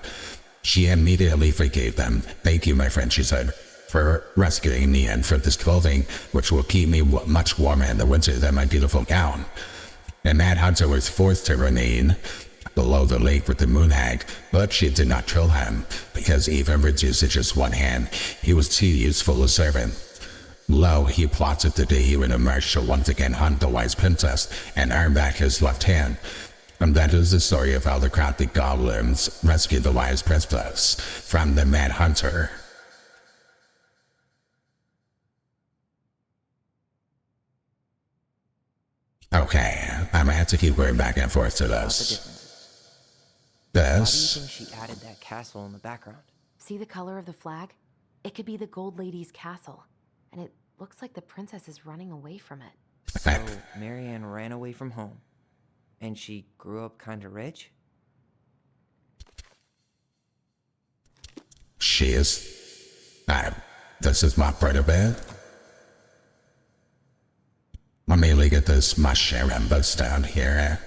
She immediately forgave them. "Thank you, my friend," she said, "for rescuing me and for this clothing, which will keep me much warmer in the winter than my beautiful gown." The Mad Hunter was forced to remain below the lake with the moon hag, but she did not kill him, because even reduced to just one hand, he was too useful a servant. Lo, he plotted the day he would emerge to once again hunt the wise princess and earn back his left hand. And that is the story of how the crafty goblins rescued the wise princess from the Mad Hunter. Okay, I'm gonna have to keep going back and forth to About the this. differences. Why do you This? think she added that castle in the background? See the color of the flag? It could be the Gold Lady's castle. And it looks like the princess is running away from it. So Marianne ran away from home, and she grew up kind of rich? She is. This is my part of it. Let me look at this mushroom bus down here.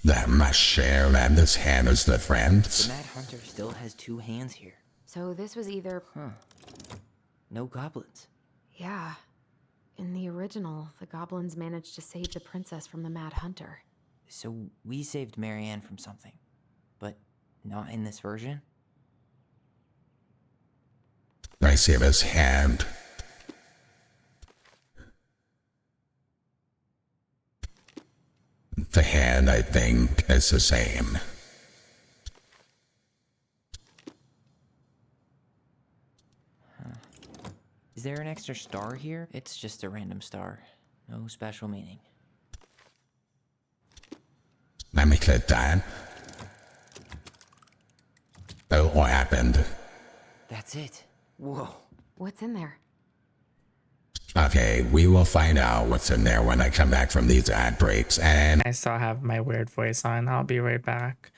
That mushroom and this hand is different. The Mad Hunter still has 2 hands here. So this was either... Huh. No goblins. Yeah. In the original, the goblins managed to save the princess from the Mad Hunter. So we saved Marianne from something, but not in this version? I see his hand. The hand, I think, is the same. Is there an extra star here? It's just a random star. No special meaning. Let me click that. Oh, what happened? That's it. Whoa. What's in there? Okay, we will find out what's in there when I come back from these ad breaks, and I still have my weird voice on. I'll be right back.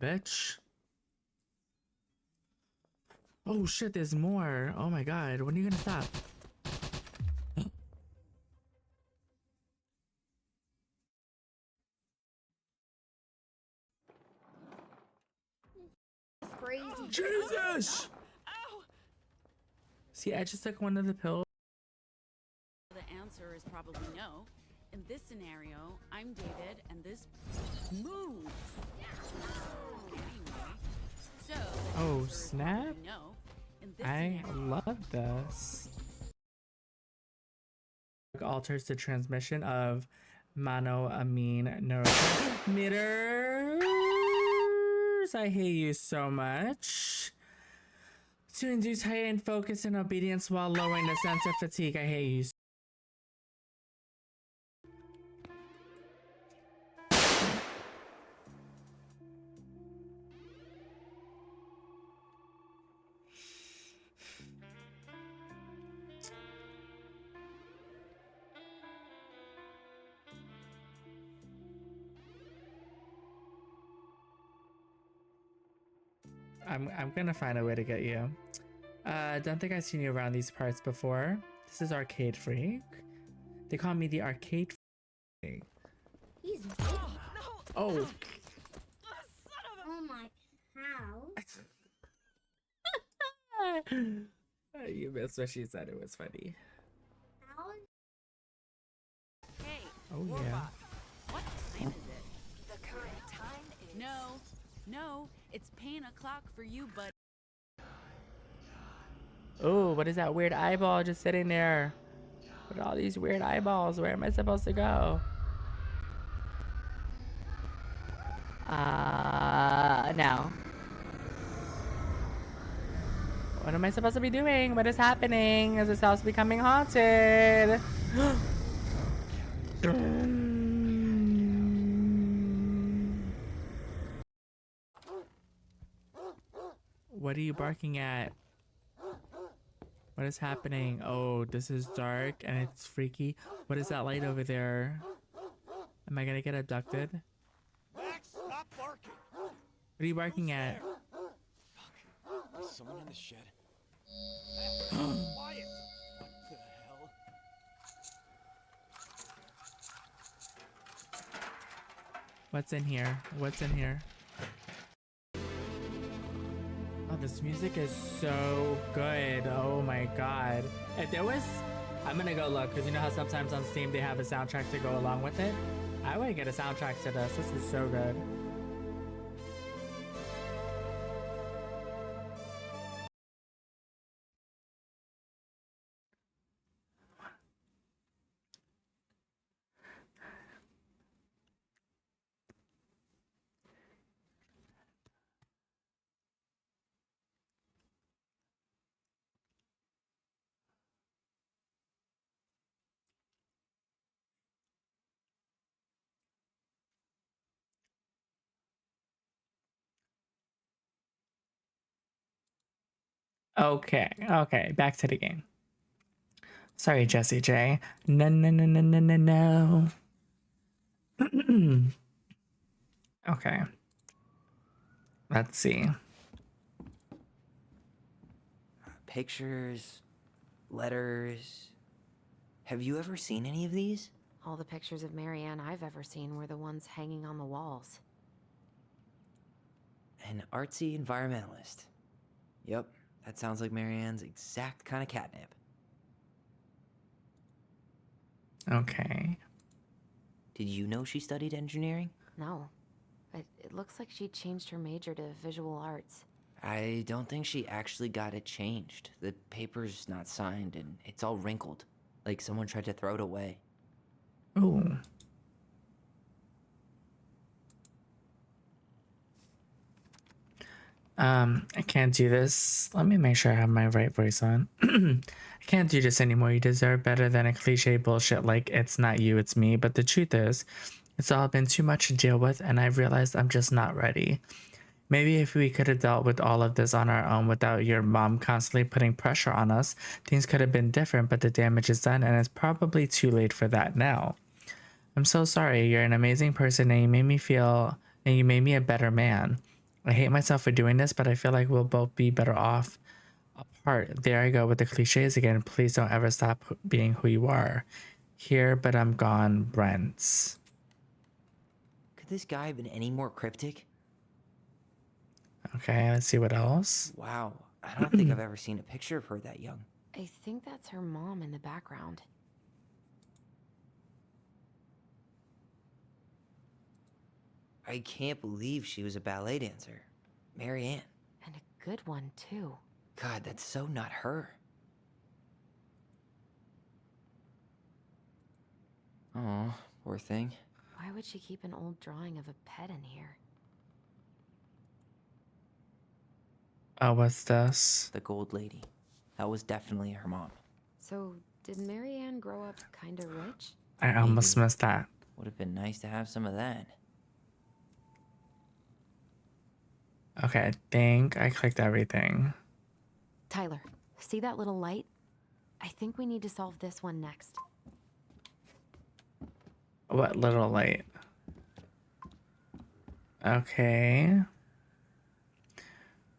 Bitch. Oh shit, there's more. Oh my god, when are you gonna stop? Crazy. Jesus! See, I just took one of the pills. The answer is probably no. In this scenario, I'm David, and this moves. Anyway, so the Oh, answer is snap. probably no. In this I scenario, love this. Alters the transmission of monoamine neurotransmitters. I hate you so much. To induce heightened focus and obedience while lowering the sense of fatigue. I hate you. I'm gonna find a way to get you. Don't think I've seen you around these parts before. This is Arcade Freak. They call me the Arcade Freak. He's big. Oh. Oh my cow. You missed what she said. It was funny. hey, Oh Warbot, yeah. what time is it? The current time is... No, it's pain o'clock for you, but... Oh, what is that weird eyeball just sitting there? What are all these weird eyeballs? Where am I supposed to go? No. What am I supposed to be doing? What is happening? Is this house becoming haunted? What are you barking at? What is happening? Oh, this is dark and it's freaky. What is that light over there? Am I gonna get abducted? Max, stop barking. What are you barking at? Fuck. Is someone in the shed? Quiet. What the hell? What's in here? What's in here? Oh, this music is so good. Oh my god. If there was... I'm gonna go look, because you know how sometimes on Steam they have a soundtrack to go along with it? I would get a soundtrack to this. This is so good. Okay, okay, back to the game. Sorry, Jesse J. No, no, no, no, no, no, no. Okay. Let's see. Pictures, letters. Have you ever seen any of these? All the pictures of Marianne I've ever seen were the ones hanging on the walls. An artsy environmentalist. Yep, that sounds like Marianne's exact kind of catnip. Okay. Did you know she studied engineering? No, but it looks like she changed her major to visual arts. I don't think she actually got it changed. The paper's not signed and it's all wrinkled. Like someone tried to throw it away. Ooh. I can't do this. Let me make sure I have my right voice on. I can't do this anymore. You deserve better than a cliche bullshit like it's not you, it's me. But the truth is, it's all been too much to deal with, and I've realized I'm just not ready. Maybe if we could have dealt with all of this on our own without your mom constantly putting pressure on us, things could have been different, but the damage is done, and it's probably too late for that now. I'm so sorry. You're an amazing person, and you made me a better man. I hate myself for doing this, but I feel like we'll both be better off apart. There I go with the cliches again. Please don't ever stop being who you are. Here, but I'm gone, Brent. Could this guy have been any more cryptic? Okay, let's see what else. Wow, I don't think I've ever seen a picture of her that young. I think that's her mom in the background. I can't believe she was a ballet dancer. Marianne. And a good one, too. God, that's so not her. Oh, poor thing. Why would she keep an old drawing of a pet in here? Oh, what's this? The gold lady. That was definitely her mom. So, did Marianne grow up kinda rich? I almost missed that. Would have been nice to have some of that. Okay, I think I clicked everything. Tyler, see that little light? I think we need to solve this one next. What little light? Okay.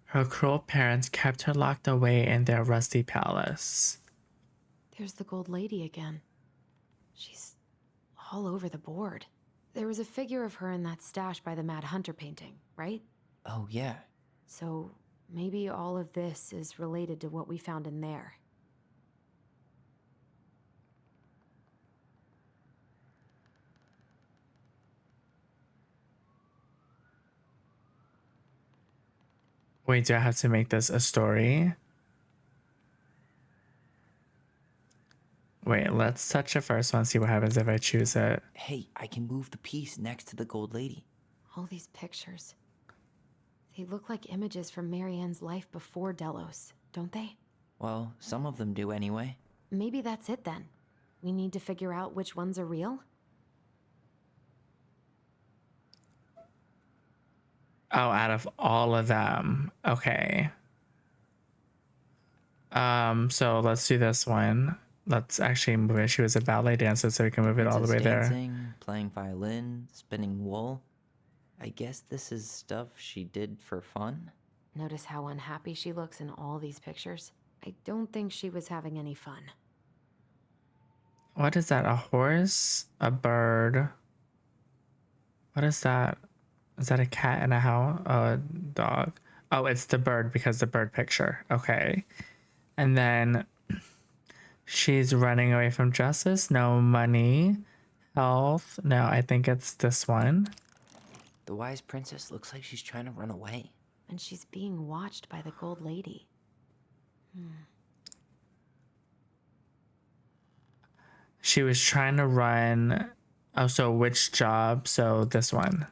Her cruel parents kept her locked away in their rusty palace. There's the gold lady again. She's all over the board. There was a figure of her in that stash by the Mad Hunter painting, right? Oh, yeah. So maybe all of this is related to what we found in there. Wait, do I have to make this a story? Wait, let's touch the first one, see what happens if I choose it. Hey, I can move the piece next to the gold lady. All these pictures. They look like images from Marianne's life before Delos, don't they? Well, some of them do anyway. Maybe that's it then. We need to figure out which ones are real? Oh, out of all of them. Okay. So let's do this one. Let's actually move it. She was a ballet dancer, so we can move it all the way dancing, there. Playing violin, spinning wool. I guess this is stuff she did for fun? Notice how unhappy she looks in all these pictures? I don't think she was having any fun. What is that? A horse? A bird? What is that? Is that a cat and a house? Oh, a dog. Oh, it's the bird because the bird picture. Okay. And then she's running away from justice. No money. Health. No, I think it's this one. The wise princess looks like she's trying to run away. And she's being watched by the gold lady. She was trying to run. Oh, so which job? So this one.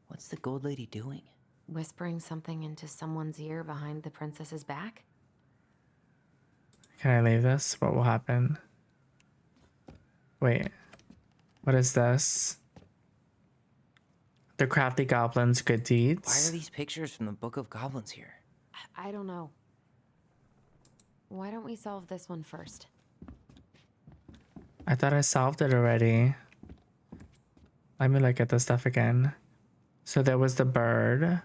What's the gold lady doing? Whispering something into someone's ear behind the princess's back? Can I leave this? What will happen? Wait. What is this? The crafty goblin's good deeds. Why are these pictures from the Book of Goblins here? I don't know. Why don't we solve this one first? I thought I solved it already. Let me look at the stuff again. So there was the bird.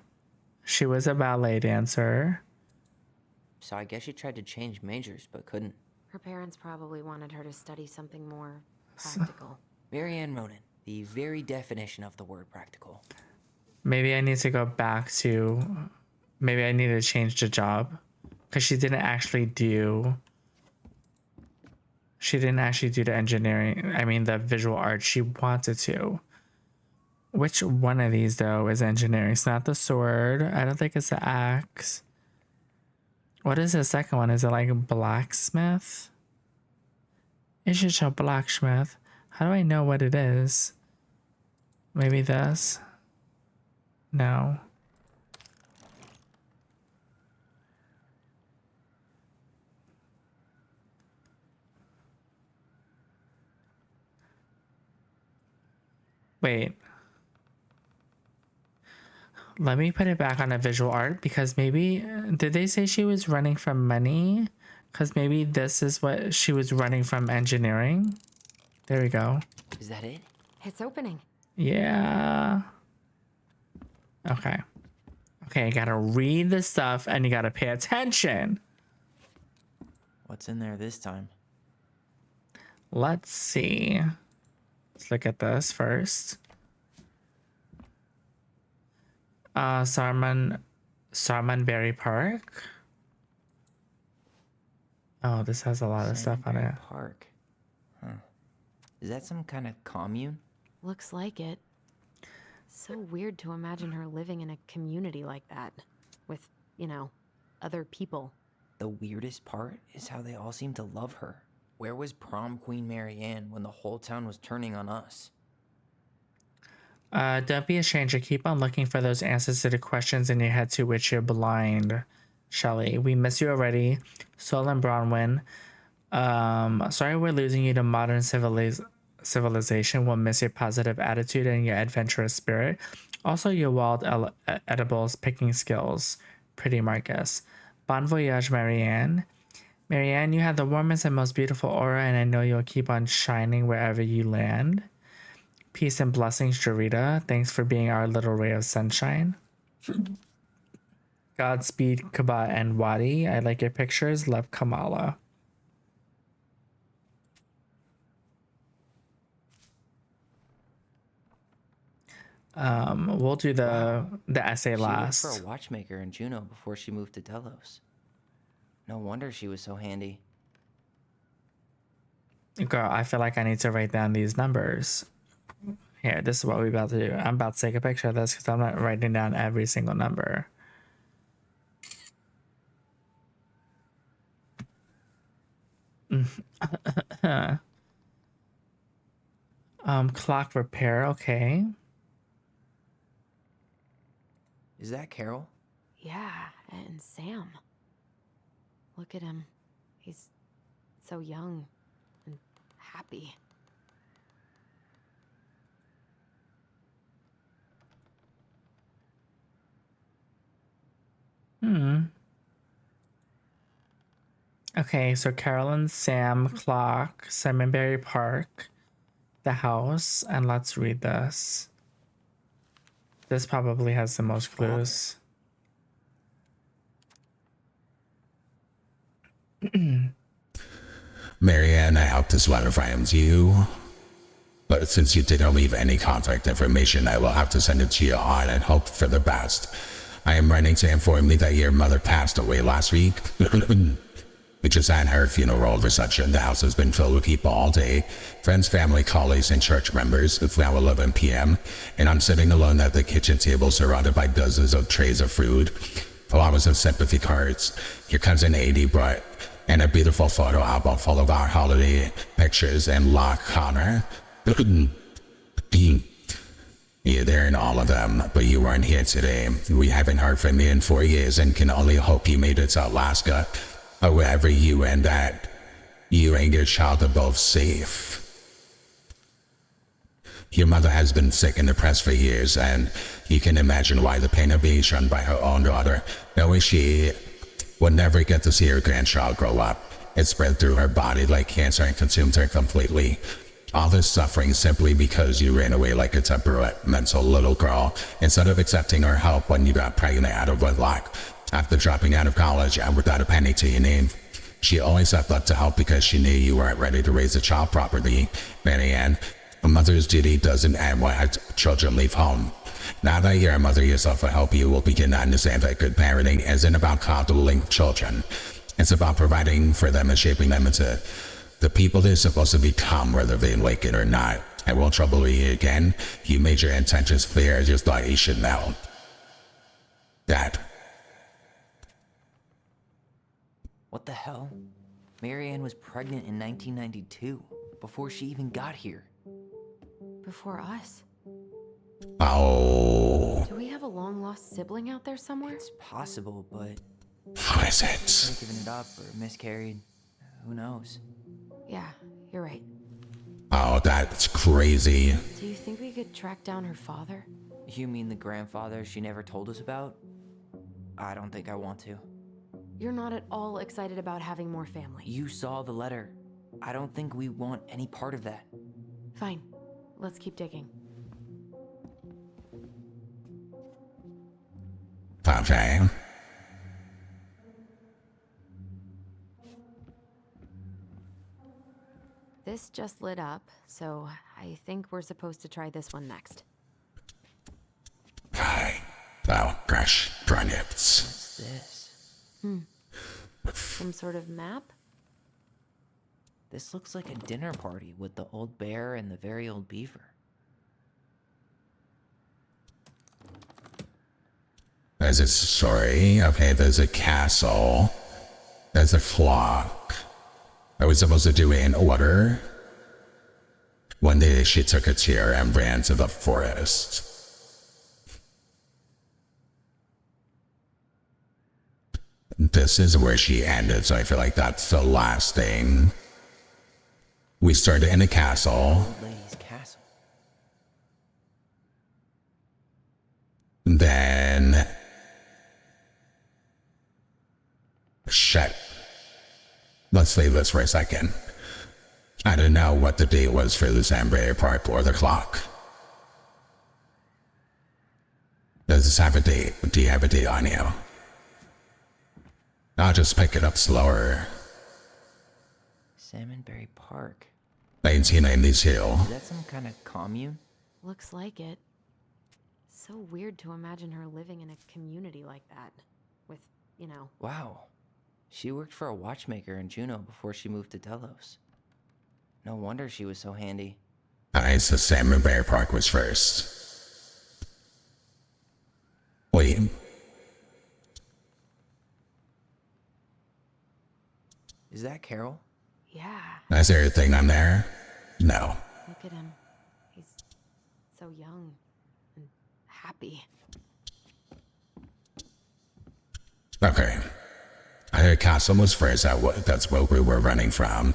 She was a ballet dancer. So I guess she tried to change majors, but couldn't. Her parents probably wanted her to study something more practical. Marianne Ronan, the very definition of the word practical. Maybe I need to go back to... Maybe I need to change the job. Because she didn't actually do... She didn't actually do the engineering. I mean, the visual art. She wanted to. Which one of these, though, is engineering? It's not the sword. I don't think it's the axe. What is the second one? Is it like a blacksmith? It's just a blacksmith. How do I know what it is? Maybe this? No. Wait. Let me put it back on a visual art because maybe... Did they say she was running from money? Because maybe this is what she was running from engineering. There we go. Is that it? It's opening. Yeah. Okay. Okay, you gotta read the stuff and you gotta pay attention. What's in there this time? Let's see. Let's look at this first. Sarmanberry Park. Oh, this has a lot of stuff on it. Park. Huh. Is that some kind of commune? Looks like it. So weird to imagine her living in a community like that. With, you know, other people. The weirdest part is how they all seem to love her. Where was prom queen Marianne when the whole town was turning on us? Don't be a stranger. Keep on looking for those answers to the questions in your head to which you're blind, Shelley. We miss you already. Solon Bronwyn. Sorry we're losing you to modern civilization. We'll miss your positive attitude and your adventurous spirit. Also your wild edibles picking skills. Pretty Marcus. Bon voyage, Marianne. Marianne, you have the warmest and most beautiful aura, and I know you'll keep on shining wherever you land. Peace and blessings, Jarita. Thanks for being our little ray of sunshine. Godspeed, Kaba and Wadi. I like your pictures. Love, Kamala. We'll do the essay last. She worked for a watchmaker in Juneau before she moved to Delos. No wonder she was so handy. Girl, I feel like I need to write down these numbers. Here, this is what we're about to do. I'm about to take a picture of this because I'm not writing down every single number. Clock repair, okay. Is that Carol? Yeah, and Sam. Look at him. He's so young and happy. Okay, so Carolyn, Sam, clock, Simonberry Park, the house, and let's read this. This probably has the most clues. Marianne, I hope this letter finds you. But since you didn't leave any contact information, I will have to send it to you on and hope for the best. I am writing to inform you that your mother passed away last week. We just had her funeral reception. The house has been filled with people all day. Friends, family, colleagues, and church members. It's now 11 p.m. and I'm sitting alone at the kitchen table surrounded by dozens of trays of food, flowers of sympathy cards. Here comes an 80 brought and a beautiful photo album full of our holiday pictures and Loch Connor. You're there in all of them, but you weren't here today. We haven't heard from you in 4 years and can only hope you made it to Alaska or wherever you and that you and your child are both safe. Your mother has been sick and depressed for years, and you can imagine why the pain of being shunned by her own daughter, knowing she would never get to see her grandchild grow up. It spread through her body like cancer and consumed her completely. All this suffering simply because you ran away like a temperamental little girl instead of accepting her help when you got pregnant out of wedlock. After dropping out of college and without a penny to your name, she always stepped up to help because she knew you weren't ready to raise a child properly. Marianne, a mother's duty doesn't end when children leave home. Now that you're a mother yourself, I hope you will begin to understand that good parenting isn't about coddling children. It's about providing for them and shaping them into the people they're supposed to become, whether they like it or not. I won't trouble you again. You made your intentions clear. I just thought you should know. Dad. What the hell? Marianne was pregnant in 1992, before she even got here. Before us? Oh. Do we have a long-lost sibling out there somewhere? It's possible, but... What is She it? could have given it up or miscarried. Who knows? Yeah, you're right. Oh, that's crazy. Do you think we could track down her father? You mean the grandfather she never told us about? I don't think I want to. You're not at all excited about having more family. You saw the letter. I don't think we want any part of that. Fine. Let's keep digging. Okay. This just lit up, so I think we're supposed to try this one next. Hi. Oh, gosh. Turnips. What's this? Some sort of map? This looks like a dinner party with the old bear and the very old beaver. There's a story. Okay, there's a castle. There's a clock. Are we supposed to do it in order? One day she took a chair and ran to the forest. This is where she ended, so I feel like that's the last thing. We started in a castle. Old lady's castle. Then... Shit. Let's leave this for a second. I don't know what the date was for the Sambury Park or the clock. Does this have a date? Do you have a date on you? I'll just pick it up slower. Salmonberry Park. 1992. Is that some kind of commune? Looks like it. So weird to imagine her living in a community like that. With, you know... Wow. She worked for a watchmaker in Juneau before she moved to Delos. No wonder she was so handy. Alright, so Sambury Park was first. Wait. Is that Carol? Yeah. Is there a thing on there? No. Look at him. He's so young and happy. Okay. I heard castle was first. That's what we were running from.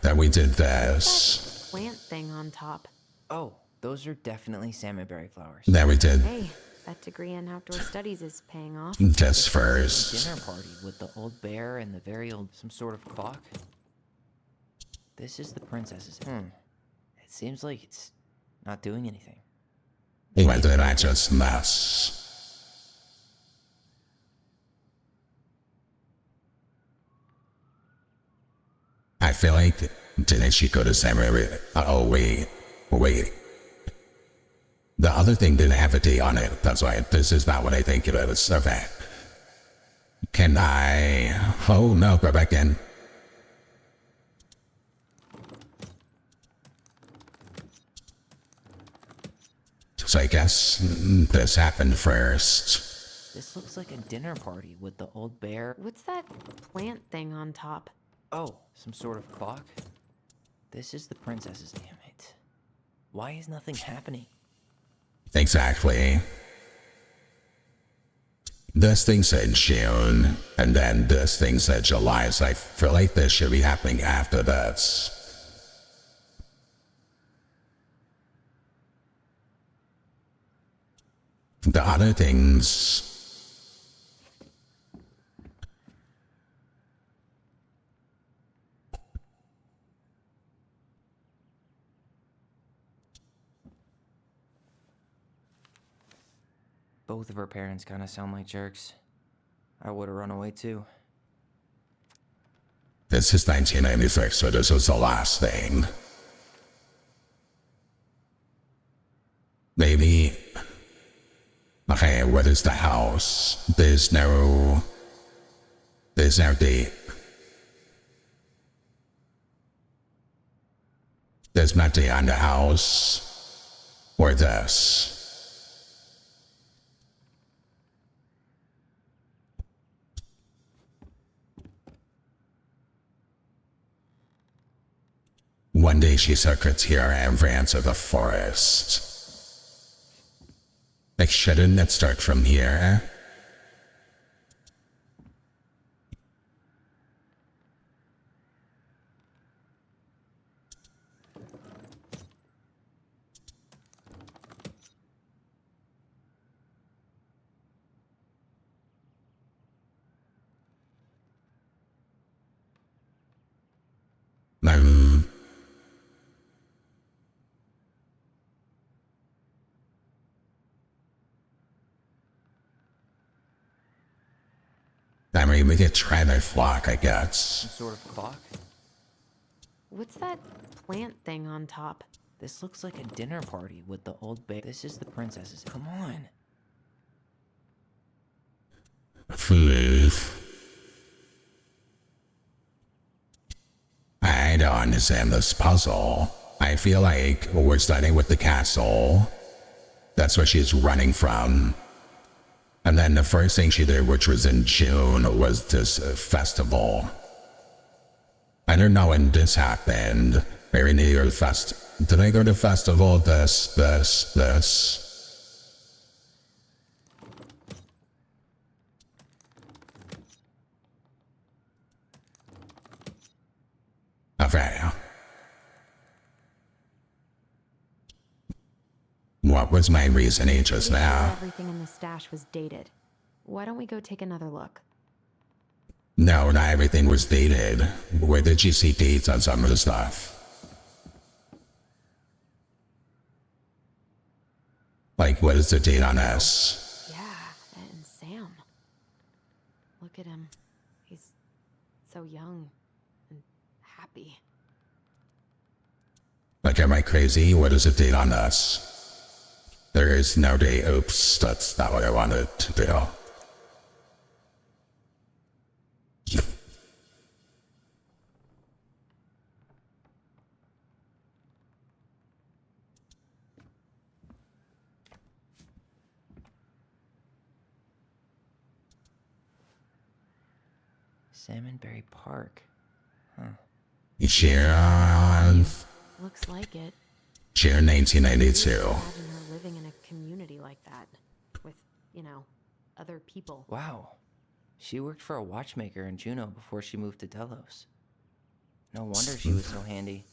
Then we did this. That plant thing on top. Oh, those are definitely salmonberry flowers. Then we did Hey, that degree in outdoor studies is paying off. this first. Dinner party with the old bear and the very old some sort of clock. This is the princess's. It seems like it's not doing anything. When did I just mess? I feel like didn't she go to Samurai? Oh wait. The other thing didn't have a date on it. That's why this is not what I think it is. Okay. Can I? Oh no, go back in. So I guess this happened first. This looks like a dinner party with the old bear. What's that plant thing on top? Oh, some sort of clock? This is the princess's, damn it. Why is nothing happening? Exactly. This thing said June, and then this thing said July, so I feel like this should be happening after this. The other things. Both of her parents kind of sound like jerks. I would have run away too. This is 1996, so this was the last thing. Maybe. Okay, what is the house? There's no date. There's nothing on the house. Or this. One day she took her tiara and ran to the forest. Like, shouldn't it start from here? I mean, we could try the clock, I guess. Some sort of clock? What's that plant thing on top? This looks like a dinner party with the old babe. This is the princesses. Come on. Please. I don't understand this puzzle. I feel like we're starting with the castle. That's where she's running from. And then the first thing she did, which was in June, was this festival. I don't know when this happened. Maybe New Year's Did I go to festival? This. Okay. What was my reasoning just now? Everything in the stash was dated. Why don't we go take another look? No, not everything was dated. Where did you see dates on some of the stuff? Like, what is the date on this? Yeah, and Sam. Look at him. He's so young and happy. Like, am I crazy? What is the date on this? There is no date. Oops, that's not what I wanted to do. Salmonberry Park. Huh. Sharon. Looks like it. Sharon 1992. Imagine her living in a community like that. With, other people. Wow. She worked for a watchmaker in Juneau before she moved to Delos. No wonder she was so handy.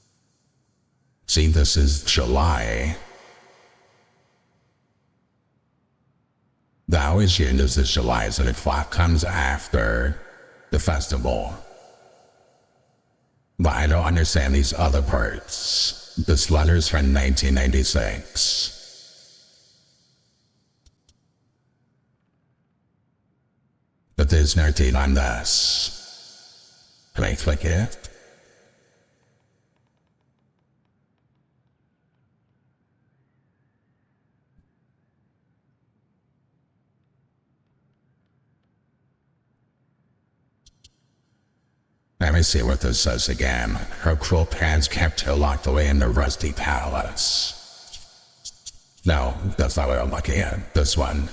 See, this is July. The always June, this is July, so the clock comes after the festival. But I don't understand these other parts. This letter's from 1996. But there's no date on this. Can I click it? Let me see what this says again. Her cruel parents kept her locked away in the rusty palace. No, that's not what I'm looking at. This one.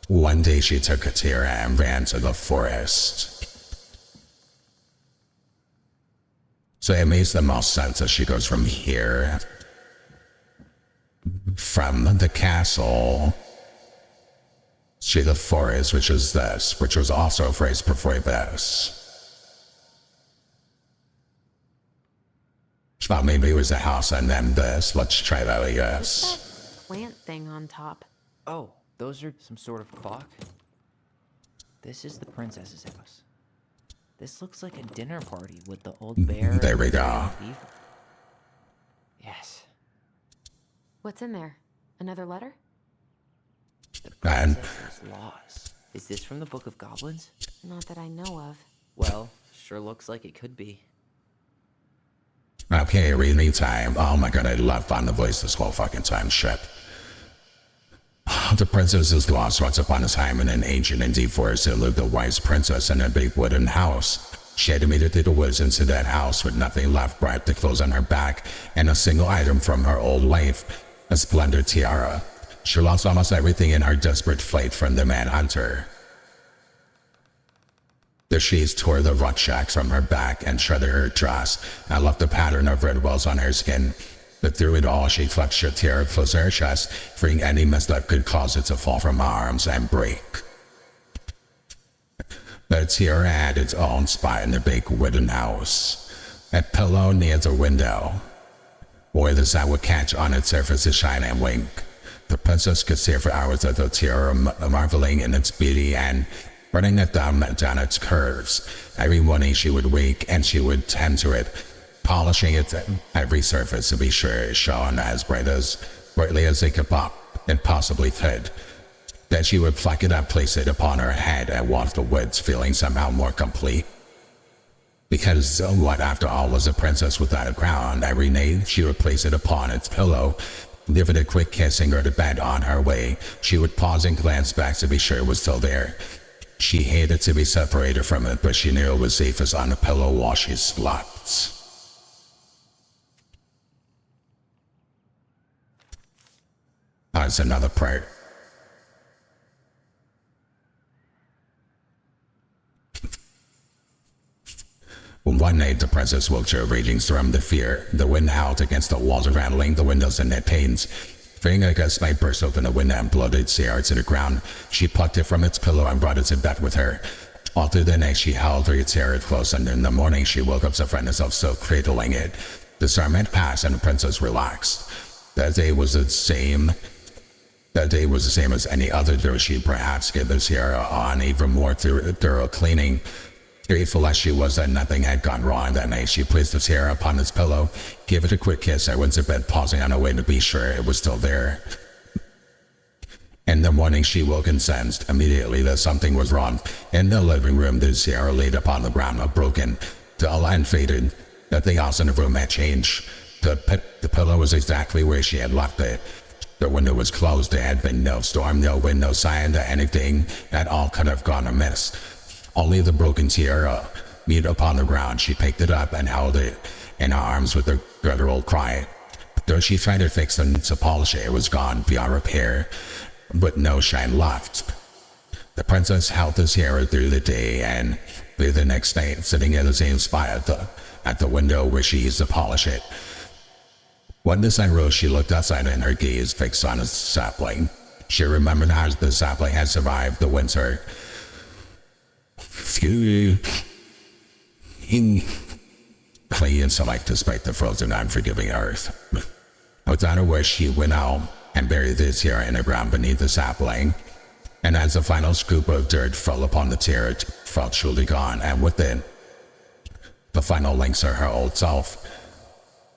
One day she took Katira and ran to the forest. So it makes the most sense that she goes from here, from the castle, to the forest, which is this, which was also a phrase before this. Well, maybe it was a house and then this. Let's try that, I guess. What's that plant thing on top? Oh, those are some sort of clock. This is the princess's house. This looks like a dinner party with the old bear. There we and the go. beaver. Yes. What's in there? Another letter? The And princess's laws. Is this from the Book of Goblins? Not that I know of. Well, sure looks like it could be. okay, reading time. Oh my god, I love finding the voice this whole fucking time. Shit. The princess is lost once upon a time in an ancient and deep forest. There lived a wise princess in a big wooden house. She had made it through the woods into that house with nothing left but the clothes on her back and a single item from her old life, a splendid tiara. She lost almost everything in her desperate flight from the manhunter. The sheets tore the rucksack from her back and shredded her dress and left a pattern of red wells on her skin. But through it all, she clutched her tiara close to her chest, freeing any mist that could cause it to fall from her arms and break. The tiara had its own spot in the big wooden house, a pillow near the window, where the sun would catch on its surface to shine and wink. The princess could stare for hours at the tiara, marveling in its beauty and running it down its curves. Every morning she would wake and she would tend to it, polishing its every surface to be sure it shone as brightly as it possibly could. Then she would pluck it up, place it upon her head, and walk the woods feeling somehow more complete. Because what after all was a princess without a crown? Every night she would place it upon its pillow, give it a quick kiss and go to bed. On her way, she would pause and glance back to be sure it was still there. She hated to be separated from it, but she knew it was safest on the pillow while she slept. That's another part. One night, the princess woke to a raging storm of fear. The wind howled against the walls, rattling the windows and their panes. Fearing a gust might burst open the window and blow the tiara to the ground, she plucked it from its pillow and brought it to bed with her. All through the night, she held her tiara close, and in the morning, she woke up to find herself still cradling it. The storm had passed, and the princess relaxed. That day was the same as any other, though she perhaps gave the tiara on even more thorough cleaning. Grateful as she was that nothing had gone wrong that night, she placed the tiara upon its pillow, gave it a quick kiss, and went to bed, pausing on her way to be sure it was still there. In the morning, she woke and sensed immediately that something was wrong. In the living room, the tiara laid upon the ground, broken, dull and faded. Nothing else in the room had changed. The pillow was exactly where she had left it. The window was closed. There had been no storm, no wind, no sign that anything at all could have gone amiss. Only the broken tiara laid upon the ground. She picked it up and held it in her arms with a guttural cry. Though she tried to fix and to polish it, it was gone beyond repair, but no shine left. The princess held the tiara through the day and through the next night, sitting in the same spot at the window where she used to polish it. When the sun rose, she looked outside and her gaze fixed on a sapling. She remembered how the sapling had survived the winter. Clean and select despite the frozen, unforgiving earth. Without a word, she went out and buried the tiara in the ground beneath the sapling. And as the final scoop of dirt fell upon the tiara, it felt truly gone, and with it, the final links of her old self.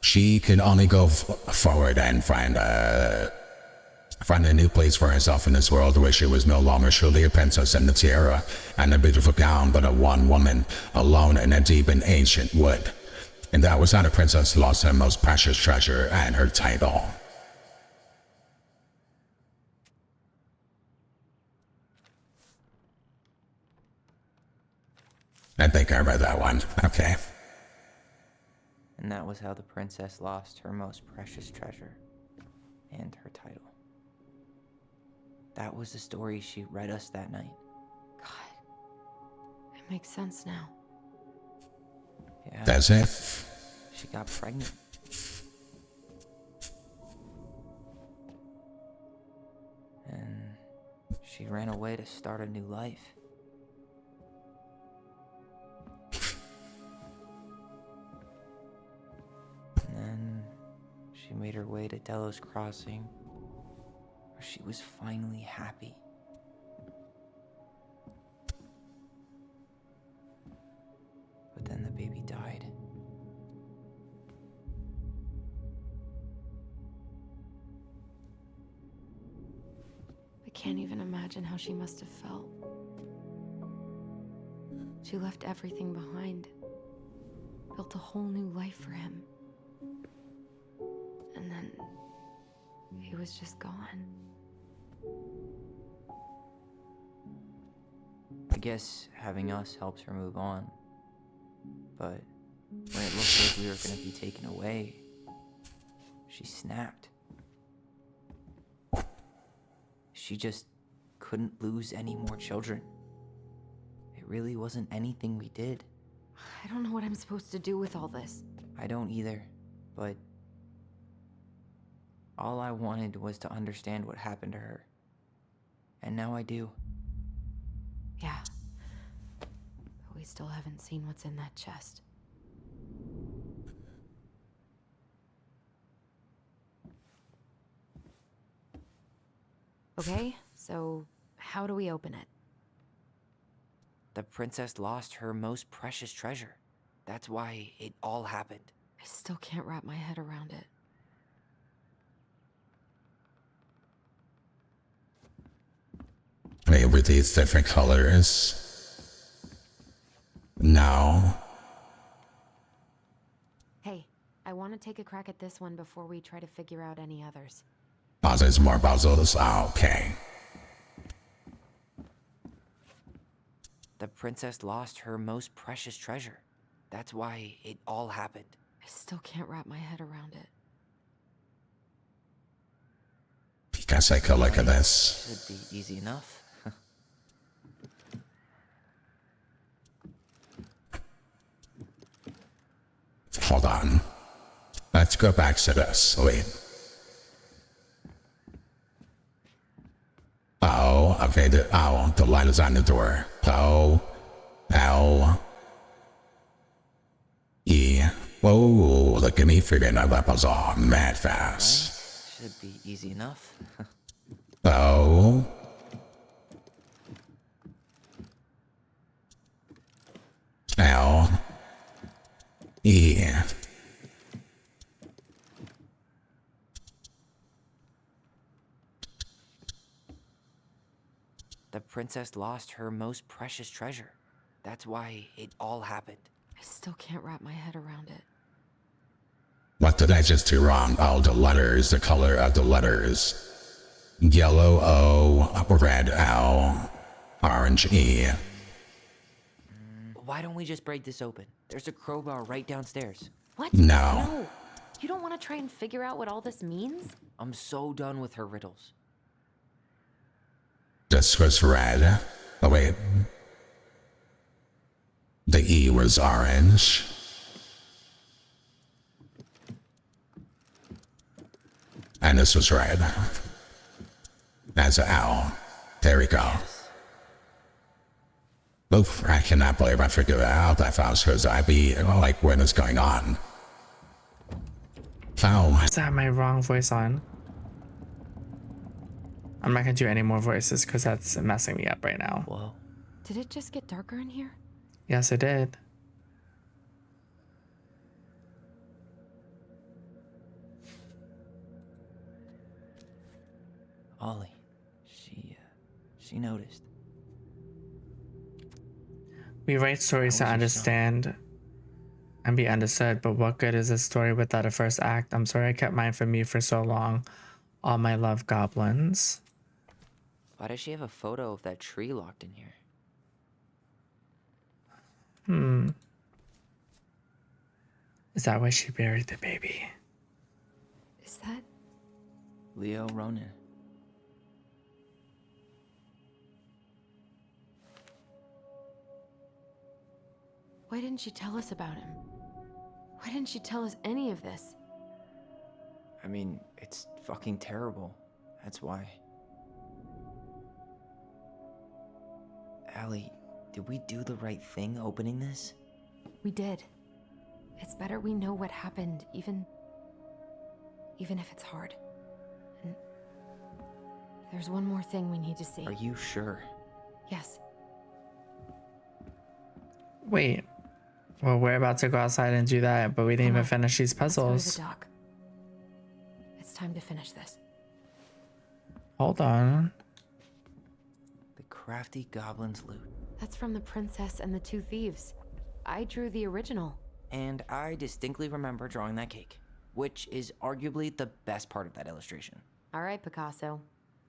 She could only go forward and find a new place for herself in this world where she was no longer truly a princess in the tiara and a beautiful gown, but a one woman, alone in a deep and ancient wood. And that was how the princess lost her most precious treasure and her title. I think I read that one. Okay. And that was how the princess lost her most precious treasure and her title. That was the story she read us that night. God, it makes sense now. Yeah. That's it. She got pregnant. And she ran away to start a new life. And then she made her way to Delos Crossing, where she was finally happy. But then the baby died. I can't even imagine how she must have felt. She left everything behind, built a whole new life for him. And then he was just gone. I guess having us helps her move on. But when it looked like we were gonna be taken away, she snapped. She just couldn't lose any more children. It really wasn't anything we did. I don't know what I'm supposed to do with all this. I don't either, but all I wanted was to understand what happened to her. And now I do. Yeah. But we still haven't seen what's in that chest. Okay, so how do we open it? The princess lost her most precious treasure. That's why it all happened. I still can't wrap my head around it. Maybe with these different colors. Now. Hey, I want to take a crack at this one before we try to figure out any others. There's more puzzles. Okay. The princess lost her most precious treasure. That's why it all happened. I still can't wrap my head around it. You guys take a look at this. Should be easy enough. Hold on. Let's go back to this. Wait. Oh, okay. The light is on the door. O, L, E. Whoa, look at me figuring out that puzzle mad fast. Right? Should be easy enough. O, L, E. The princess lost her most precious treasure. That's why it all happened. I still can't wrap my head around it. What did I just do wrong? Oh, the letters, the color of the letters. Yellow O, red L, orange E. Why don't we just break this open? There's a crowbar right downstairs. What? No. No. You don't want to try and figure out what all this means? I'm so done with her riddles. This was red. Oh, wait. The E was orange. And this was red. That's an L. There we go. Oof, I cannot believe I figured out that fast because I'd be like, what is going on? Oh. Is that my wrong voice on? I'm not gonna do any more voices because that's messing me up right now. Whoa. Did it just get darker in here? Yes, it did. Ollie, she noticed. We write stories to understand and be understood, but what good is a story without a first act? I'm sorry I kept mine from me for so long. All my love, goblins. Why does she have a photo of that tree locked in here? Is that why she buried the baby? Is that? Leo Ronan. Why didn't she tell us about him? Why didn't she tell us any of this? I mean, it's fucking terrible. That's why. Allie, did we do the right thing opening this? We did. It's better we know what happened, even if it's hard. And There's one more thing we need to see. Are you sure? Yes. Wait. Well, we're about to go outside and do that, but we didn't even finish these Let's go to puzzles. the dock. It's time to finish this. Hold on. The crafty goblin's loot. That's from the Princess and the Two Thieves. I drew the original. And I distinctly remember drawing that cake, which is arguably the best part of that illustration. All right, Picasso.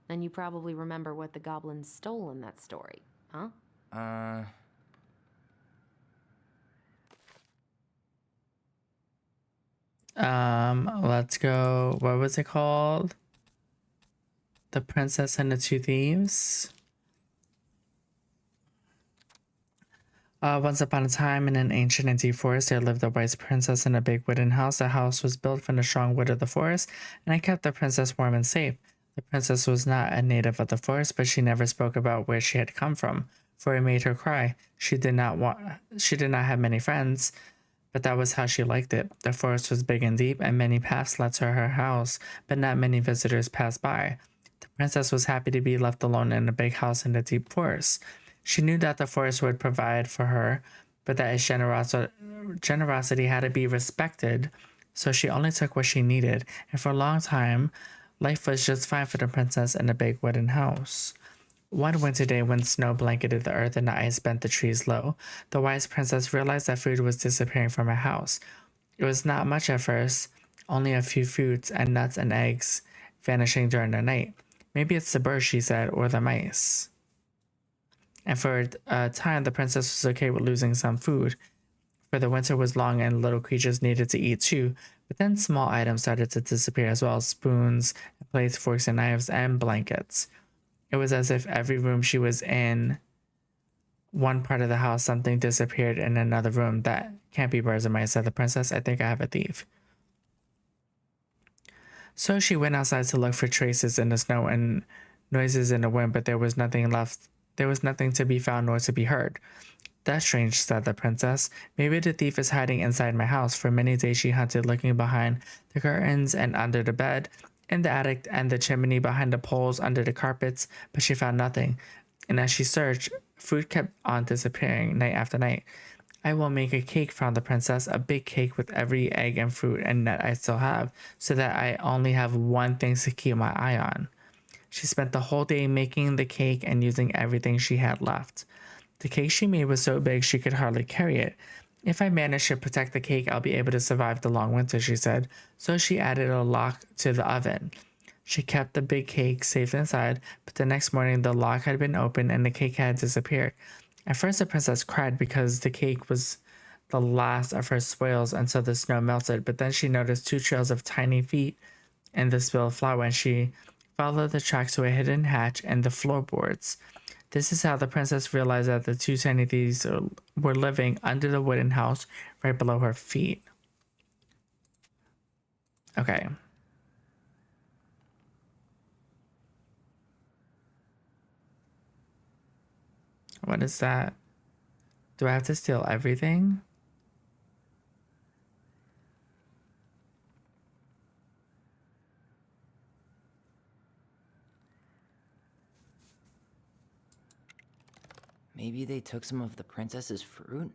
Then you probably remember what the goblins stole in that story, huh? Let's go. What was it called? The Princess and the Two Thieves. Once upon a time, in an ancient and deep forest, there lived a wise princess in a big wooden house. The house was built from the strong wood of the forest, and it kept the princess warm and safe. The princess was not a native of the forest, but she never spoke about where she had come from, for it made her cry. She did not have many friends, but that was how she liked it. The forest was big and deep, and many paths led to her house, but not many visitors passed by. The princess was happy to be left alone in a big house in the deep forest. She knew that the forest would provide for her, but that its generosity had to be respected, so she only took what she needed, and for a long time, life was just fine for the princess in the big wooden house. One winter day, when snow blanketed the earth and the ice bent the trees low, the wise princess realized that food was disappearing from her house. It was not much at first, only a few fruits and nuts and eggs vanishing during the night. Maybe it's the birds, she said, or the mice. And for a time, the princess was okay with losing some food, for the winter was long and little creatures needed to eat too. But then small items started to disappear as well, spoons, plates, forks, and knives, and blankets. It was as if every room she was in, one part of the house, something disappeared in another room. That can't be birds and mice, said the princess. I think I have a thief. So she went outside to look for traces in the snow and noises in the wind, but there was nothing left. There was nothing to be found nor to be heard. That's strange, said the princess. Maybe the thief is hiding inside my house. For many days she hunted, looking behind the curtains and under the bed, in the attic and the chimney, behind the poles, under the carpets, but she found nothing. And as she searched, food kept on disappearing night after night. I will make a cake, found the princess, a big cake with every egg and fruit and nut I still have, so that I only have one thing to keep my eye on. She spent the whole day making the cake and using everything she had left. The cake she made was so big she could hardly carry it. If I manage to protect the cake, I'll be able to survive the long winter, she said. So she added a lock to the oven. She kept the big cake safe inside, but the next morning the lock had been opened and the cake had disappeared. At first the princess cried because the cake was the last of her spoils until the snow melted, but then she noticed 2 trails of tiny feet in the spilled flour, and she followed the tracks to a hidden hatch in the floorboards. This is how the princess realized that the 2 tiny thieves were living under the wooden house right below her feet. Okay. What is that? Do I have to steal everything? Maybe they took some of the princess's fruit?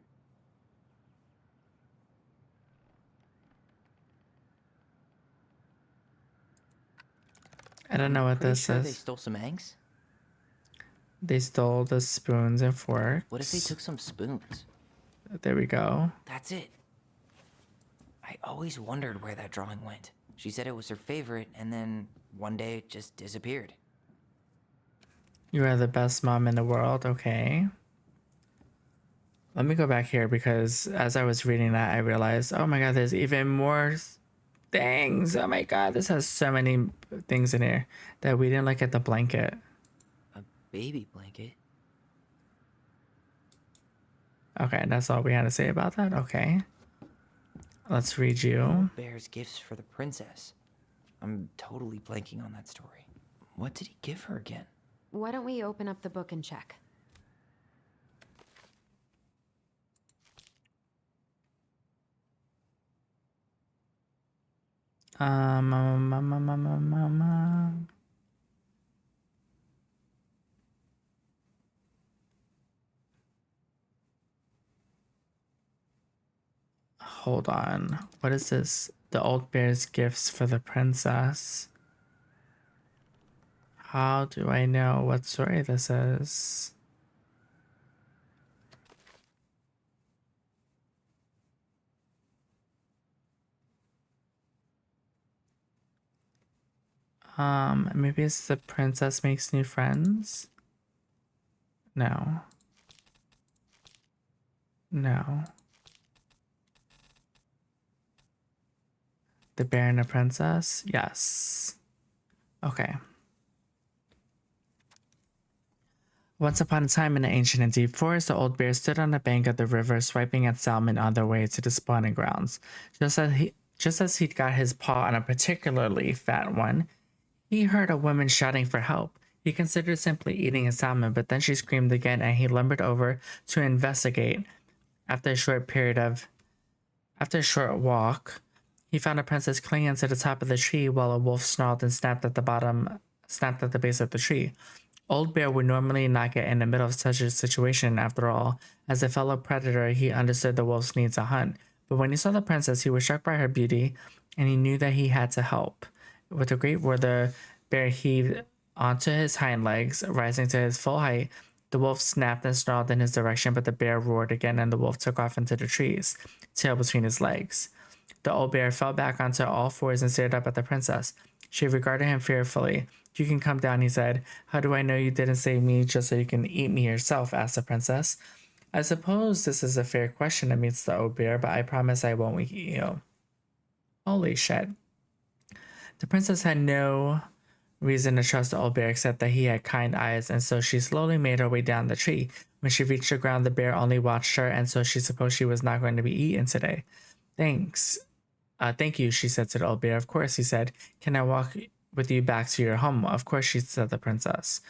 I don't know what Pretty this sure is. They stole some eggs? They stole the spoons and forks. What if they took some spoons? There we go. That's it. I always wondered where that drawing went. She said it was her favorite, and then one day it just disappeared. You are the best mom in the world. Okay. Let me go back here because as I was reading that, I realized, oh my god, there's even more things. Oh my god, this has so many things in here that we didn't look at the blanket. A baby blanket? Okay, that's all we had to say about that. Okay. Let's read you. Bears gifts for the princess. I'm totally blanking on that story. What did he give her again? Why don't we open up the book and check? hold on. What is this? The old bear's gifts for the princess. How do I know what story this is? Maybe it's the princess makes new friends? No. No. The bear and the princess? Yes. Okay. Once upon a time in an ancient and deep forest, the old bear stood on the bank of the river, swiping at salmon on their way to the spawning grounds. Just as he'd got his paw on a particularly fat one, he heard a woman shouting for help. He considered simply eating a salmon, but then she screamed again, and he lumbered over to investigate. After a short walk, he found a princess clinging to the top of the tree while a wolf snarled and snapped at the base of the tree. Old Bear would normally not get in the middle of such a situation. After all, as a fellow predator, he understood the wolf's need to hunt. But when he saw the princess, he was struck by her beauty, and he knew that he had to help. With a great roar, the bear heaved onto his hind legs, rising to his full height. The wolf snapped and snarled in his direction, but the bear roared again, and the wolf took off into the trees, tail between his legs. The old bear fell back onto all fours and stared up at the princess. She regarded him fearfully. "You can come down," he said. "How do I know you didn't save me just so you can eat me yourself?" asked the princess. "I suppose this is a fair question," admits the old bear, "but I promise I won't eat you." Holy shit. The princess had no reason to trust the old bear except that he had kind eyes, and so she slowly made her way down the tree. When she reached the ground, the bear only watched her, and so she supposed she was not going to be eaten today. Thank you, she said to the old bear. "Of course," he said. "Can I walk with you back to your home?" "Of course," she said the princess.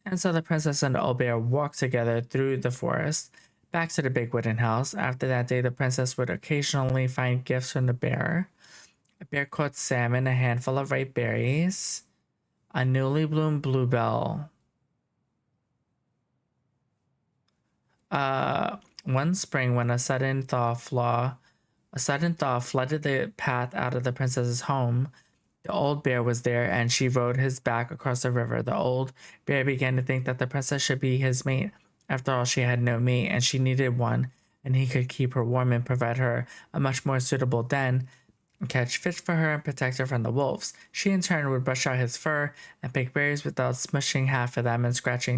And so the princess and the old bear walked together through the forest, back to the big wooden house. After that day, the princess would occasionally find gifts from the bear. A bear caught salmon, a handful of ripe berries, a newly bloomed bluebell. One spring, when a sudden thaw flooded the path out of the princess's home, the old bear was there, and she rode his back across the river. The old bear began to think that the princess should be his mate. After all, she had no mate, and she needed one, and he could keep her warm and provide her a much more suitable den, catch fish for her, and protect her from the wolves. She, in turn, would brush out his fur and pick berries without smushing half of them and scratched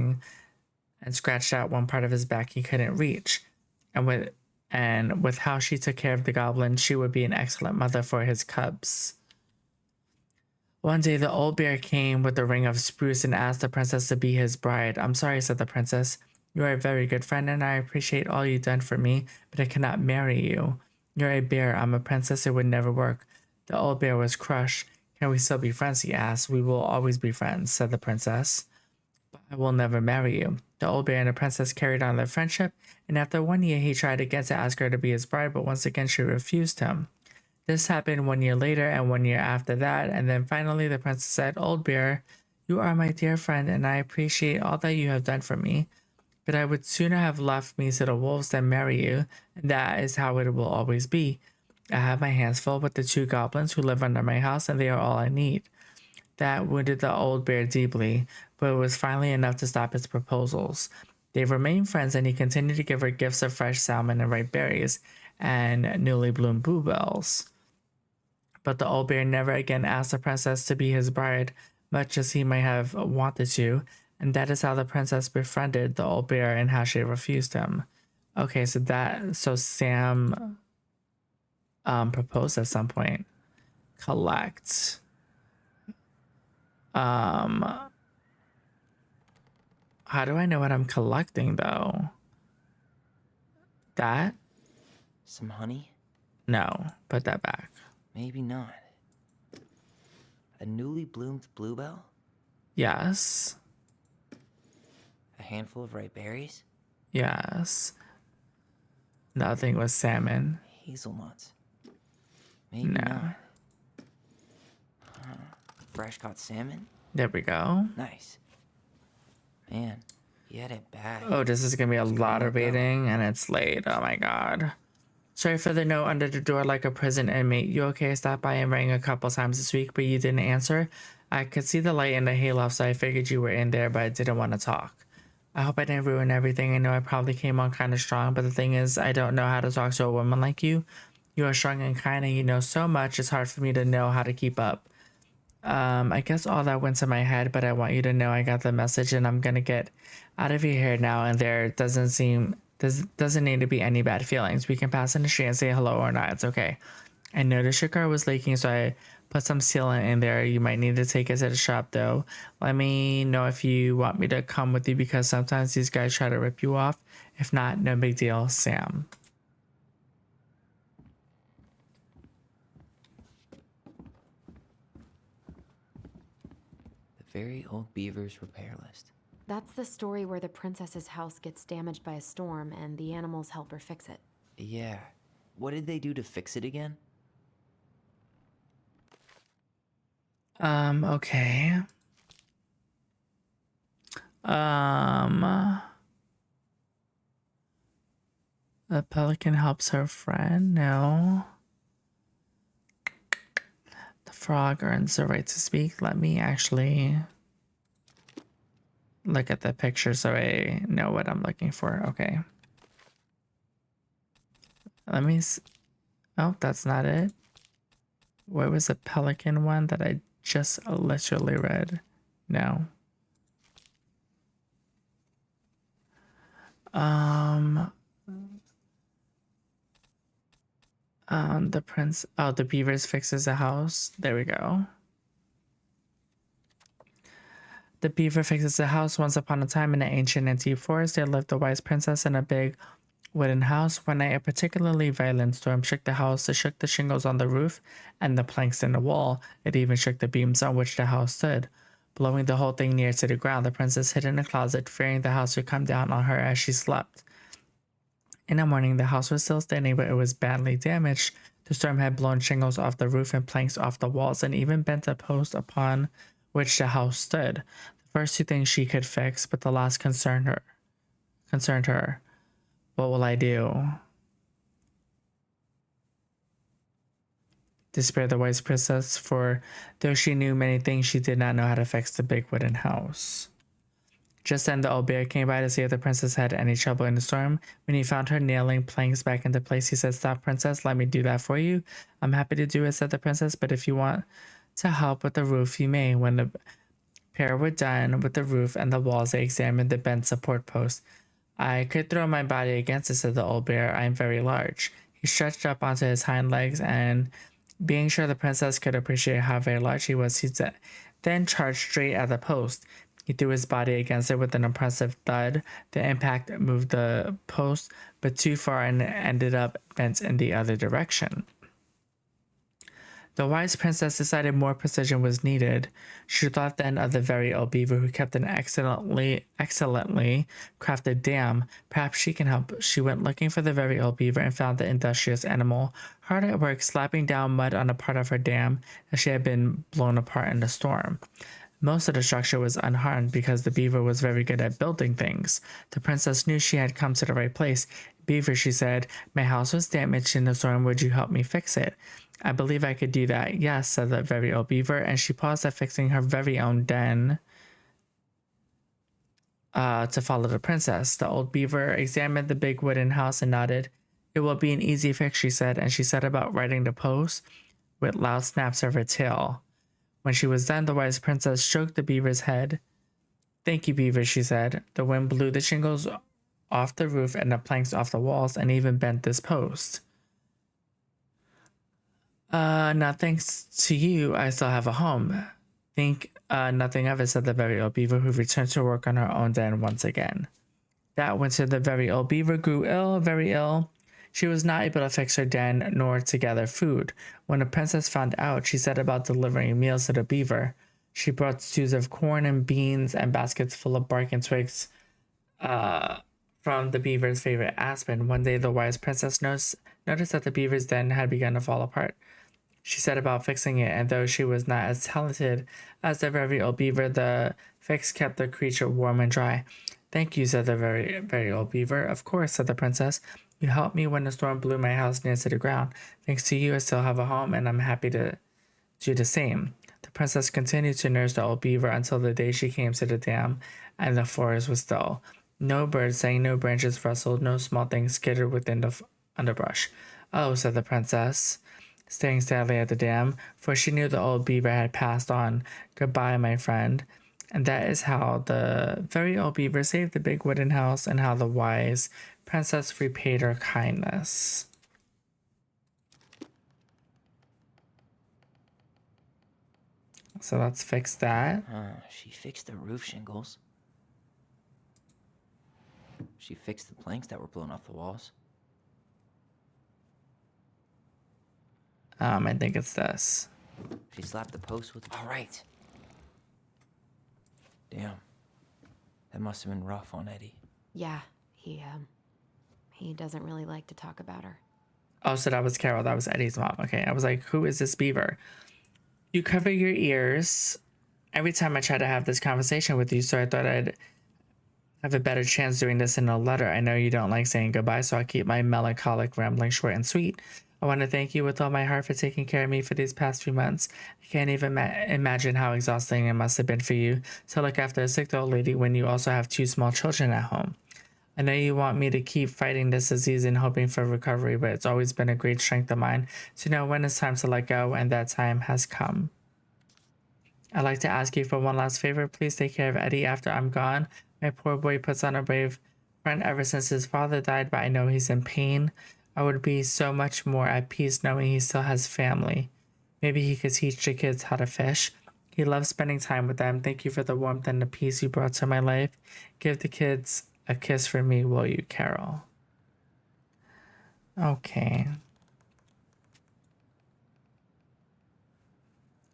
out one part of his back he couldn't reach. And with how she took care of the goblin, she would be an excellent mother for his cubs. One day, the old bear came with a ring of spruce and asked the princess to be his bride. "I'm sorry," said the princess. "You are a very good friend, and I appreciate all you've done for me, but I cannot marry you. You're a bear. I'm a princess. It would never work." The old bear was crushed. "Can we still be friends?" he asked. "We will always be friends," said the princess. "But I will never marry you." The old bear and the princess carried on their friendship, and after 1 year, he tried again to ask her to be his bride, but once again, she refused him. This happened 1 year later and 1 year after that, and then finally the princess said, "Old bear, you are my dear friend, and I appreciate all that you have done for me, but I would sooner have left me to the wolves than marry you, and that is how it will always be. I have my hands full with the 2 goblins who live under my house, and they are all I need." That wounded the old bear deeply, but it was finally enough to stop his proposals. They remained friends, and he continued to give her gifts of fresh salmon and ripe berries and newly bloomed bluebells. But the old bear never again asked the princess to be his bride, much as he might have wanted to, and that is how the princess befriended the old bear and how she refused him. Okay, so Sam proposed at some point. Collect. How do I know what I'm collecting though? That? Some honey? No, put that back. Maybe not. A newly bloomed bluebell? Yes. A handful of ripe berries? Yes. Nothing was salmon. Hazelnuts? Maybe No. not. Fresh caught salmon? There we go. Nice. Man, he had it bad. Oh, this is gonna be a lot of reading, and it's late. Oh my god. Sorry for the note under the door like a prison inmate. You okay? I stopped by and rang a couple times this week, but you didn't answer. I could see the light in the hayloft, so I figured you were in there, but I didn't want to talk. I hope I didn't ruin everything. I know I probably came on kind of strong, but the thing is, I don't know how to talk to a woman like you. You are strong and kind, and you know so much, it's hard for me to know how to keep up. I guess all that went to my head, but I want you to know I got the message, and I'm gonna get out of your hair now, and there doesn't need to be any bad feelings. We can pass in the street and say hello or not. It's okay. I noticed your car was leaking, so I put some sealant in there. You might need to take it to the shop, though. Let me know if you want me to come with you, because sometimes these guys try to rip you off. If not, no big deal, Sam. The very old beaver's repair list. That's the story where the princess's house gets damaged by a storm and the animals help her fix it. Yeah. What did they do to fix it again? Okay. The pelican helps her friend? No. The frog earns the right to speak. Let me actually look at the picture so I know what I'm looking for. Okay. Let me oh, that's not it. What was the pelican one that I just literally read? No. The beavers fixes the house. There we go. The beaver fixes the house. Once upon a time in an ancient and deep forest, there lived a wise princess in a big wooden house. One night, a particularly violent storm shook the house. It shook the shingles on the roof and the planks in the wall. It even shook the beams on which the house stood, blowing the whole thing near to the ground. The princess hid in a closet, fearing the house would come down on her as she slept. In the morning, the house was still standing, but it was badly damaged. The storm had blown shingles off the roof and planks off the walls, and even bent a post upon which the house stood. The first two things she could fix, but the last concerned her. What will I do? Despaired the wise princess, for though she knew many things, she did not know how to fix the big wooden house. Just then the old bear came by to see if the princess had any trouble in the storm. When he found her nailing planks back into place, he said, "Stop, princess, let me do that for you." "I'm happy to do it," said the princess, "but if you want to help with the roof, you may." When the pair were done with the roof and the walls, they examined the bent support post. "I could throw my body against it," said the old bear. "I am very large." He stretched up onto his hind legs, and being sure the princess could appreciate how very large he was, he then charged straight at the post. He threw his body against it with an impressive thud. The impact moved the post, but too far, and ended up bent in the other direction. The wise princess decided more precision was needed. She thought then of the very old beaver who kept an excellently crafted dam. Perhaps she can help. She went looking for the very old beaver and found the industrious animal hard at work slapping down mud on a part of her dam as she had been blown apart in the storm. Most of the structure was unharmed because the beaver was very good at building things. The princess knew she had come to the right place. "Beaver," she said, "my house was damaged in the storm. Would you help me fix it?" "I believe I could do that." "Yes," said the very old beaver, and she paused at fixing her very own den to follow the princess. The old beaver examined the big wooden house and nodded. "It will be an easy fix," she said, and she set about writing the post with loud snaps of her tail. When she was done, the wise princess stroked the beaver's head. "Thank you, beaver," she said. "The wind blew the shingles off the roof and the planks off the walls, and even bent this post. Now thanks to you, I still have a home." "Think nothing of it," said the very old beaver, who returned to work on her own den once again. That winter, the very old beaver grew ill, very ill. She was not able to fix her den nor to gather food. When the princess found out, she set about delivering meals to the beaver. She brought stews of corn and beans and baskets full of bark and twigs from the beaver's favorite aspen. One day, the wise princess noticed that the beaver's den had begun to fall apart. She set about fixing it, and though she was not as talented as the very old beaver, the fix kept the creature warm and dry. Thank you, said the very, very old beaver. Of course, said the princess. You helped me when the storm blew my house near to the ground. Thanks to you, I still have a home, and I'm happy to do the same. The princess continued to nurse the old beaver until the day she came to the dam, and the forest was still. No birds sang, no branches rustled, no small things skittered within the underbrush. Oh, said the princess, staring sadly at the dam, for she knew the old beaver had passed on. Goodbye, my friend. And that is how the very old beaver saved the big wooden house, and how the wise princess repaid her kindness. So let's fix that. She fixed the roof shingles. She fixed the planks that were blown off the walls. I think it's this. She slapped the post with... All right. Damn. That must have been rough on Eddie. Yeah, he doesn't really like to talk about her. Oh, so that was Carol. That was Eddie's mom. Okay, I was like, who is this beaver? You cover your ears every time I try to have this conversation with you, so I thought I'd have a better chance doing this in a letter. I know you don't like saying goodbye, so I'll keep my melancholic rambling short and sweet. I want to thank you with all my heart for taking care of me for these past few months. I can't even imagine how exhausting it must have been for you to look after a sick old lady when you also have 2 small children at home. I know you want me to keep fighting this disease and hoping for recovery, but it's always been a great strength of mine to know when it's time to let go, and that time has come. I'd like to ask you for one last favor. Please take care of Eddie after I'm gone. My poor boy puts on a brave front ever since his father died, but I know he's in pain. I would be so much more at peace knowing he still has family. Maybe he could teach the kids how to fish. He loves spending time with them. Thank you for the warmth and the peace you brought to my life. Give the kids a kiss for me, will you, Carol? Okay.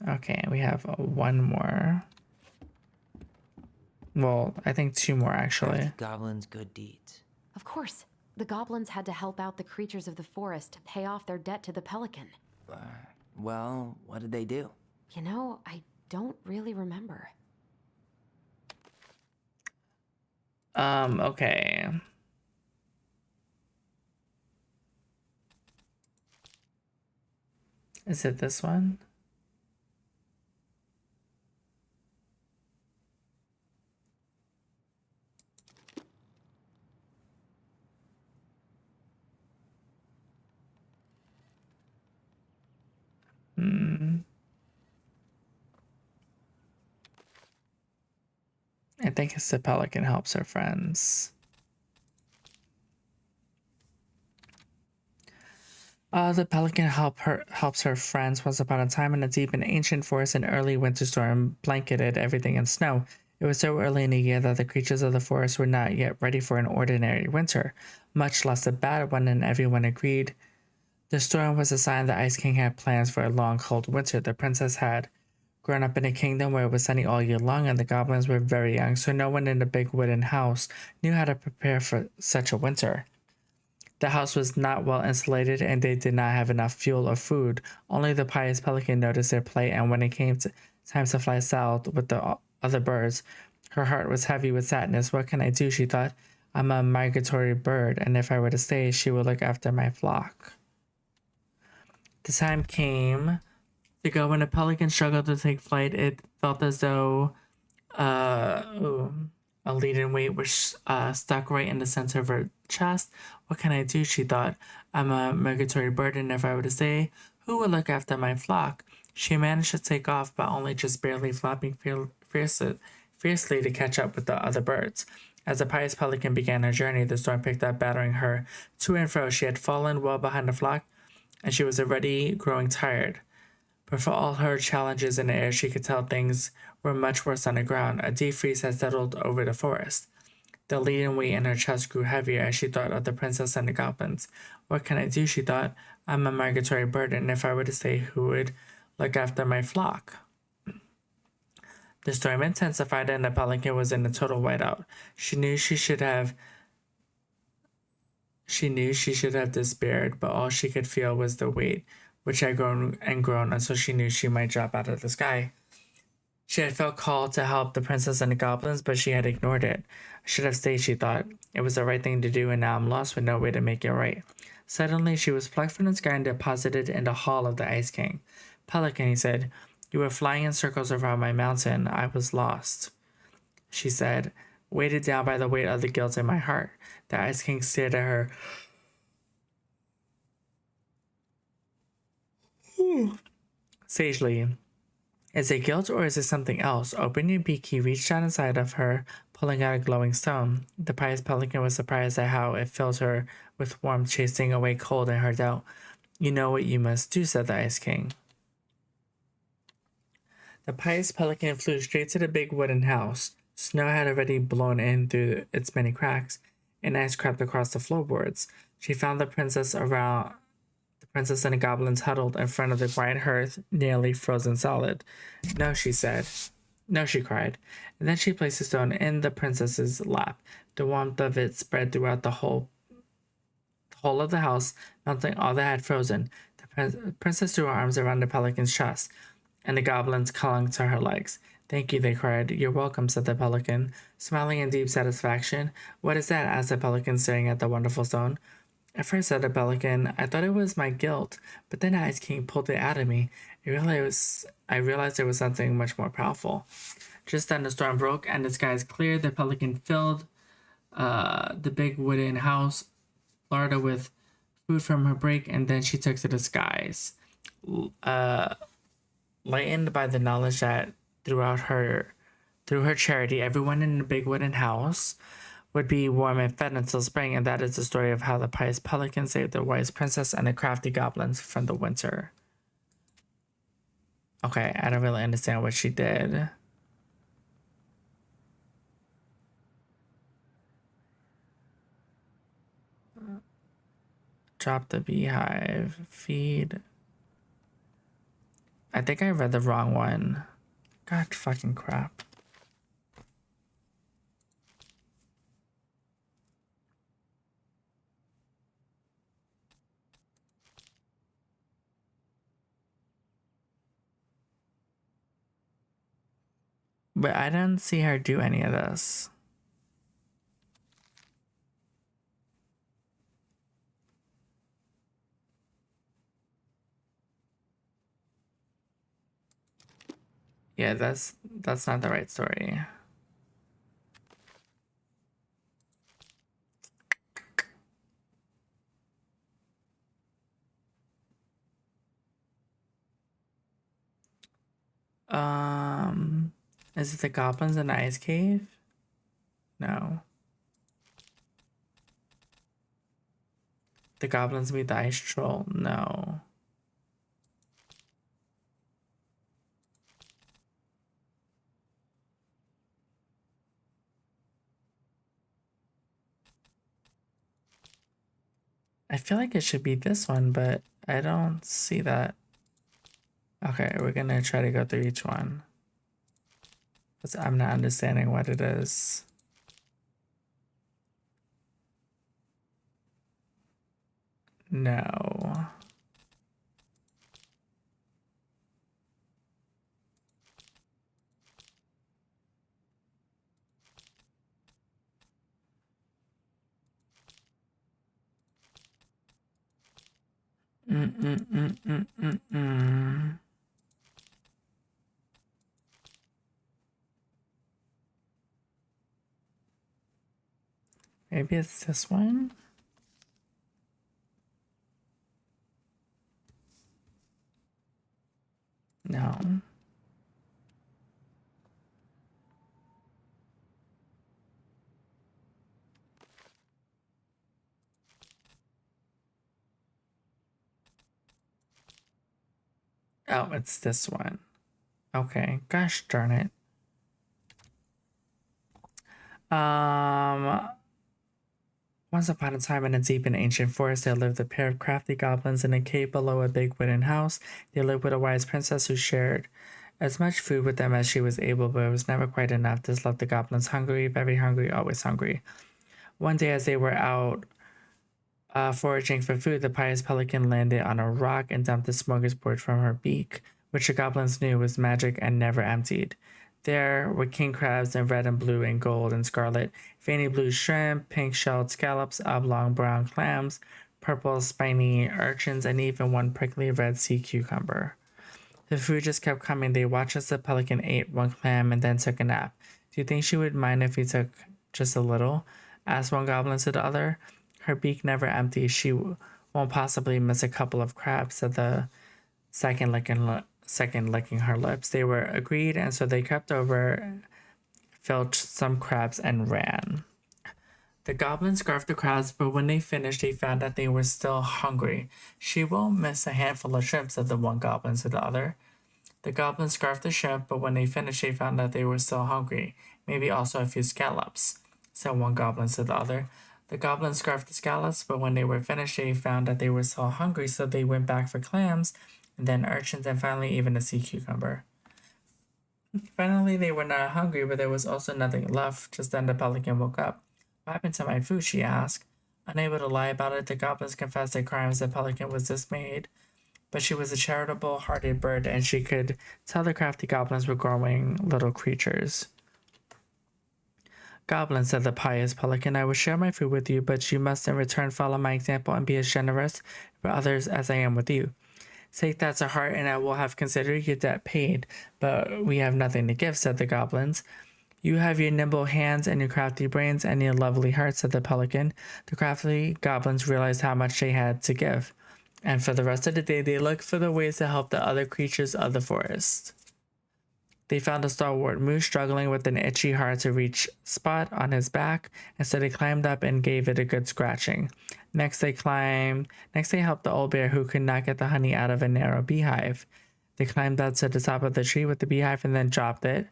Okay, we have one more. Well, I think 2 more, actually. Goblins' good deeds. Of course. The goblins had to help out the creatures of the forest to pay off their debt to the pelican. Well, what did they do? You know, I don't really remember. Okay. Is it this one? I think it's the pelican helps her friends. The pelican helps her friends. Once upon a time in a deep and ancient forest, an early winter storm blanketed everything in snow. It was so early in the year that the creatures of the forest were not yet ready for an ordinary winter, much less a bad one, and everyone agreed. The storm was a sign the Ice King had plans for a long, cold winter. The princess had grown up in a kingdom where it was sunny all year long, and the goblins were very young, so no one in the big wooden house knew how to prepare for such a winter. The house was not well insulated, and they did not have enough fuel or food. Only the pious pelican noticed their plight, and when it came time to fly south with the other birds, her heart was heavy with sadness. What can I do, she thought. I'm a migratory bird, and if I were to stay, she would look after my flock. The time came to go when the pelican struggled to take flight. It felt as though a leaden weight was stuck right in the center of her chest. What can I do, she thought. I'm a migratory bird, and if I were to stay, who would look after my flock? She managed to take off, but only just barely, flapping fiercely to catch up with the other birds. As the pious pelican began her journey, the storm picked up, battering her to and fro. She had fallen well behind the flock, and she was already growing tired. But for all her challenges in the air, she could tell things were much worse on the ground. A deep freeze had settled over the forest. The leading weight in her chest grew heavier as she thought of the princess and the goblins. What can I do, she thought. I'm a migratory bird, and if I were to stay, who would look after my flock? The storm intensified, and the pelican was in a total whiteout. She knew she should have despaired, but all she could feel was the weight, which had grown and grown until she knew she might drop out of the sky. She had felt called to help the princess and the goblins, but she had ignored it. I should have stayed, she thought. It was the right thing to do, and now I'm lost with no way to make it right. Suddenly, she was plucked from the sky and deposited in the hall of the Ice King. Pelican, he said, you were flying in circles around my mountain. I was lost. She said, weighted down by the weight of the guilt in my heart. The Ice King stared at her. Sagely. Is it guilt or is it something else? Opening your beak, he reached out inside of her, pulling out a glowing stone. The pious pelican was surprised at how it filled her with warmth, chasing away cold and her doubt. You know what you must do, said the Ice King. The pious pelican flew straight to the big wooden house. Snow had already blown in through its many cracks, and ice crept across the floorboards. She found the princess and the goblins huddled in front of the quiet hearth, nearly frozen solid. No, she said. No, she cried. And then she placed the stone in the princess's lap. The warmth of it spread throughout the whole of the house, melting all that had frozen. The princess threw her arms around the pelican's chest, and the goblins clung to her legs. Thank you, they cried. You're welcome, said the pelican, smiling in deep satisfaction. What is that? Asked the pelican, staring at the wonderful stone. At first, said the pelican, I thought it was my guilt, but then Ice King pulled it out of me. I realized it was something much more powerful. Just then the storm broke and the skies cleared. The pelican filled the big wooden house, Florida, with food from her break, and then she took to the skies. Lightened by the knowledge that through her charity, everyone in the big wooden house would be warm and fed until spring, and that is the story of how the pious pelican saved the wise princess and the crafty goblins from the winter. Okay, I don't really understand what she did. Drop the beehive. Feed. I think I read the wrong one. God fucking crap. But I didn't see her do any of this. Yeah, that's not the right story. Is it the goblins in the ice cave? No. The goblins meet the ice troll? No. I feel like it should be this one, but I don't see that. Okay, we're gonna try to go through each one, because I'm not understanding what it is. No. Maybe it's this one? No. Oh, it's this one. Okay, gosh darn it. Once upon a time in a deep and ancient forest, there lived a pair of crafty goblins in a cave below a big wooden house. They lived with a wise princess who shared as much food with them as she was able, but it was never quite enough. This left the goblins hungry, very hungry, always hungry. One day, as they were out foraging for food, the pious pelican landed on a rock and dumped a smorgasbord from her beak, which the goblins knew was magic and never emptied. There were king crabs in red and blue and gold and scarlet, veiny blue shrimp, pink shelled scallops, oblong brown clams, purple spiny urchins, and even one prickly red sea cucumber. The food just kept coming. They watched as the pelican ate one clam and then took a nap. Do you think she would mind if we took just a little? Asked one goblin to the other. Her beak never empties. She won't possibly miss a couple of crabs, said the second licking her lips. They were agreed, and so they crept over, filched some crabs, and ran. The goblin scarfed the crabs, but when they finished, they found that they were still hungry. She won't miss a handful of shrimp, said the one goblin to the other. The goblin scarfed the shrimp, but when they finished, they found that they were still hungry. Maybe also a few scallops, said one goblin to the other. The goblin scarfed the scallops, but when they were finished, they found that they were still hungry, so they went back for clams, and then urchins, and finally even a sea cucumber. Finally, they were not hungry, but there was also nothing left. Just then the pelican woke up. What happened to my food? She asked. Unable to lie about it, the goblins confessed their crimes. The pelican was dismayed, but she was a charitable-hearted bird, and she could tell the crafty goblins were growing little creatures. Goblin, said the pious pelican, I will share my food with you, but you must in return follow my example and be as generous for others as I am with you. Take that to heart, and I will have considered your debt paid, but we have nothing to give, said the goblins. You have your nimble hands and your crafty brains and your lovely heart, said the pelican. The crafty goblins realized how much they had to give, and for the rest of the day they looked for the ways to help the other creatures of the forest. They found a stalwart moose struggling with an itchy hard-to-reach spot on his back, and so they climbed up and gave it a good scratching. Next they helped the old bear who could not get the honey out of a narrow beehive. They climbed up to the top of the tree with the beehive and then dropped it,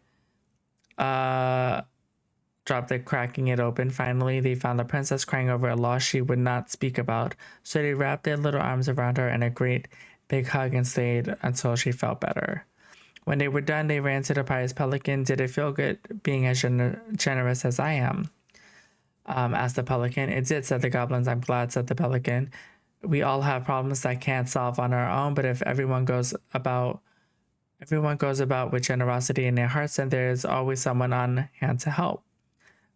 cracking it open. Finally, they found the princess crying over a loss she would not speak about, so they wrapped their little arms around her in a great big hug and stayed until she felt better. When they were done, they ran to the pious pelican. Did it feel good being as generous as I am? Asked the pelican. It did, said the goblins. I'm glad, said the pelican. We all have problems that can't solve on our own, but if everyone goes about with generosity in their hearts, then there is always someone on hand to help.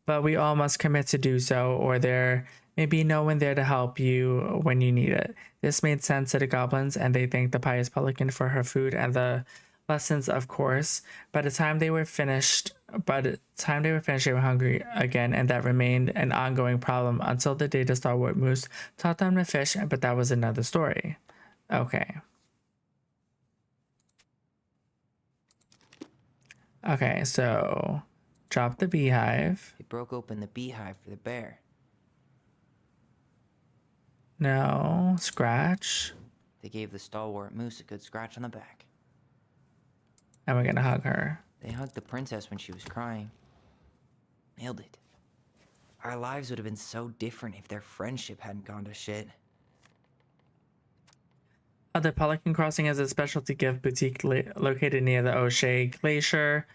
But we all must commit to do so, or there may be no one there to help you when you need it. This made sense to the goblins, and they thanked the pious pelican for her food and the lessons, of course. By the time they were finished, they were hungry again, and that remained an ongoing problem until the day the stalwart moose taught them to fish, but that was another story. Okay, so drop the beehive. They broke open the beehive for the bear. No, scratch. They gave the stalwart moose a good scratch on the back. And we're gonna hug her. They hugged the princess when she was crying. Nailed it. Our lives would have been so different if their friendship hadn't gone to shit. The Pelican Crossing is a specialty gift boutique located near the O'Shea Glacier.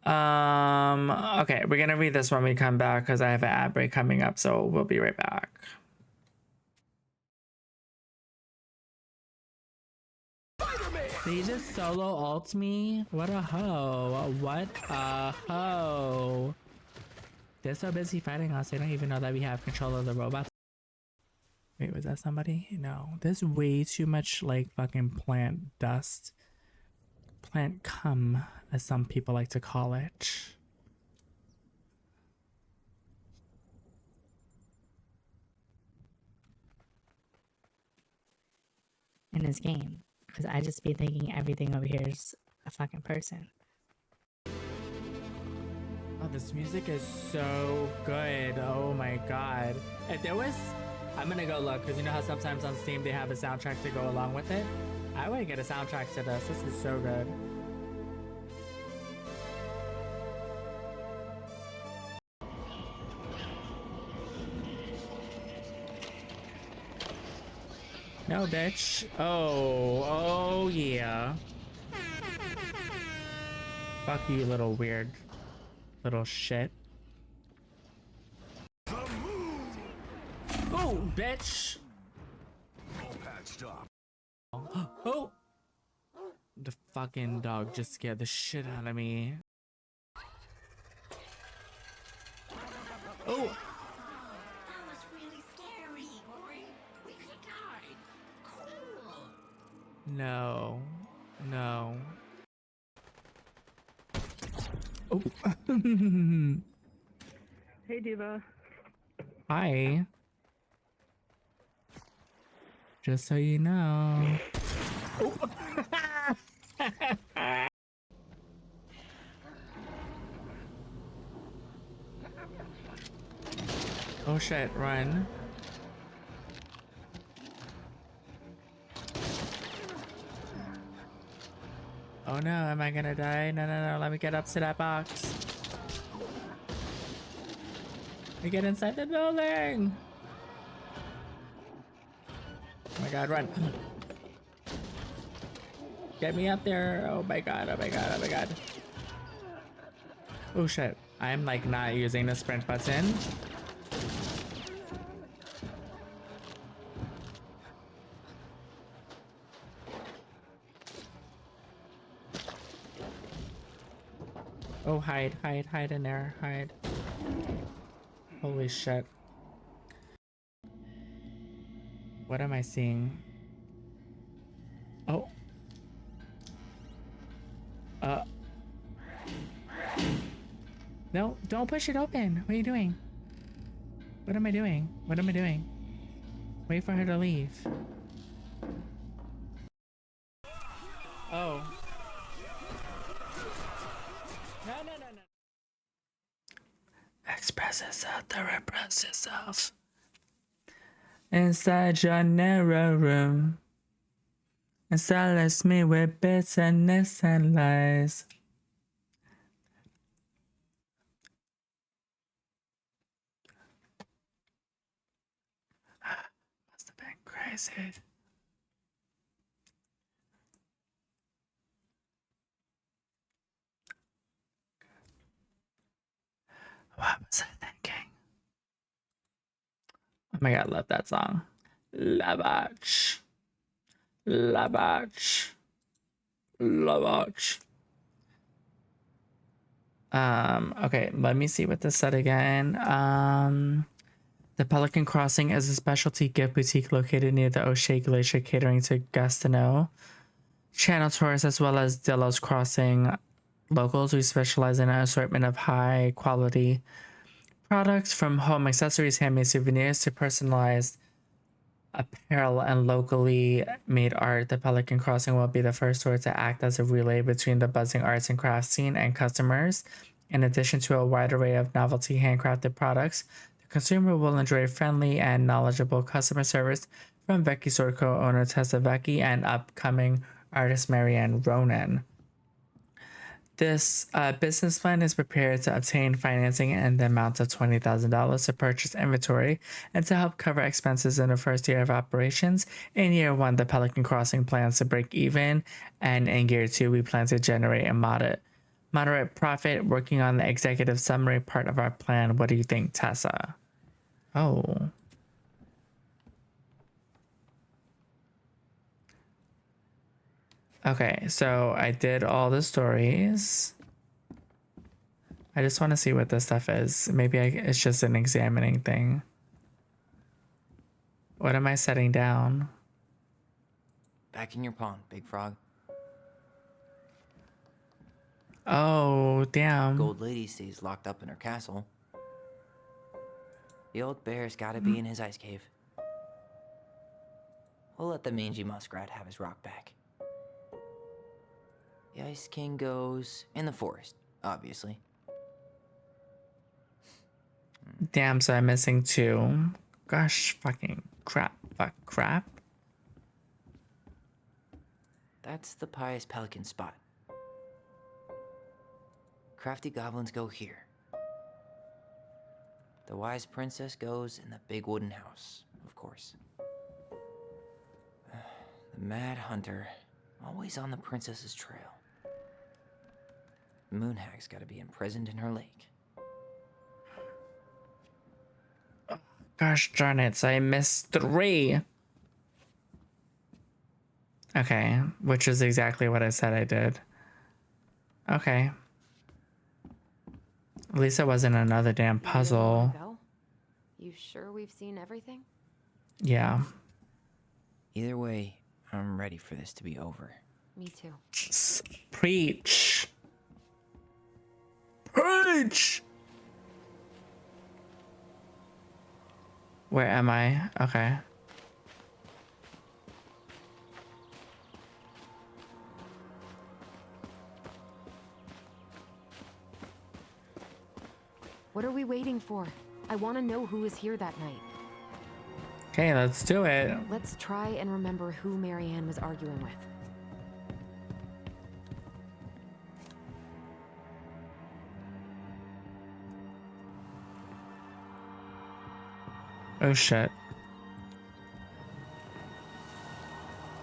Okay, we're gonna read this when we come back because I have an ad break coming up, so we'll be right back. Did he just solo ult me? What a hoe. What a hoe. They're so busy fighting us, they don't even know that we have control of the robots. Wait, was that somebody? No. There's way too much, like, fucking plant dust. Plant cum, as some people like to call it. In this game. Because I just be thinking everything over here is a fucking person. Oh, this music is so good. Oh my god. If there was... I'm gonna go look, because you know how sometimes on Steam they have a soundtrack to go along with it? I would get a soundtrack to this. This is so good. No, bitch. Oh yeah. Fuck you, little weird little shit. Oh, bitch. Oh, the fucking dog just scared the shit out of me. Oh. That was really scary. We could have died. Cool. No. No. Oh. Hey, Diva. Hi. Just so you know. Oh. Oh shit, run. Oh no, am I gonna die? No, no, no, let me get up to that box. Let me get inside the building. Oh my god, run. Get me up there. Oh my god, oh my god, oh my god. Oh shit, I'm like not using the sprint button. Oh, hide, hide, hide in there, hide. Holy shit. What am I seeing? Oh. No, don't push it open. What are you doing? What am I doing? What am I doing? Wait for her to leave. Oh. No, no, no, no. Express yourself to repress yourself. Inside your narrow room. And silence me with bitterness and lies. Must have been crazy. What was I thinking? Oh my god, love that song. Lavage. Lavage. Lavage. Okay, let me see what this said again. The Pelican Crossing is a specialty gift boutique located near the O'Shea Glacier, catering to Gastineau Channel tourists as well as Delos Crossing locals. We specialize in an assortment of high quality products from home accessories, handmade souvenirs to personalized apparel and locally made art. The Pelican Crossing will be the first store to act as a relay between the buzzing arts and crafts scene and customers. In addition to a wide array of novelty handcrafted products, the consumer will enjoy friendly and knowledgeable customer service from Becky store co-owner Tessa Vecchi and upcoming artist Marianne Ronan. This business plan is prepared to obtain financing in the amount of $20,000 to purchase inventory and to help cover expenses in the first year of operations. In year one, the Pelican Crossing plans to break even, and in year two, we plan to generate a moderate profit. Working on the executive summary part of our plan. What do you think, Tessa? Oh. Okay, so I did all the stories. I just want to see what this stuff is. Maybe it's just an examining thing. What am I setting down? Back in your pond, Big Frog. Oh, damn. Gold Lady stays locked up in her castle. The old bear's gotta be in his ice cave. We'll let the mangy muskrat have his rock back. The Ice King goes in the forest, obviously. Damn, so I'm missing two. Gosh, fucking crap. Fuck, crap. That's the pious pelican spot. Crafty goblins go here. The wise princess goes in the big wooden house, of course. The mad hunter, always on the princess's trail. The moon hag's gotta be imprisoned in her lake. Gosh darn it, so I missed 3. Okay, which is exactly what I said I did. Okay. At least it wasn't another damn puzzle. You sure we've seen everything? Yeah. Either way, I'm ready for this to be over. Me too. Preach. Preach. Where am I? Okay. What are we waiting for? I want to know who was here that night. Okay, let's do it. Let's try and remember who Marianne was arguing with. Oh shit.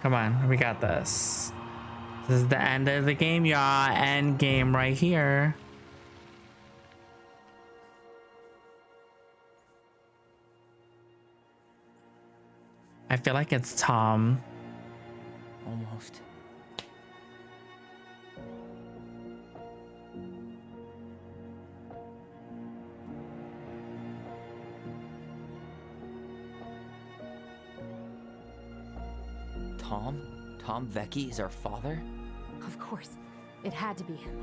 Come on, we got this. This is the end of the game, y'all. End game right here. I feel like it's Tom. Almost. Tom? Tom Vecchi is our father? Of course. It had to be him.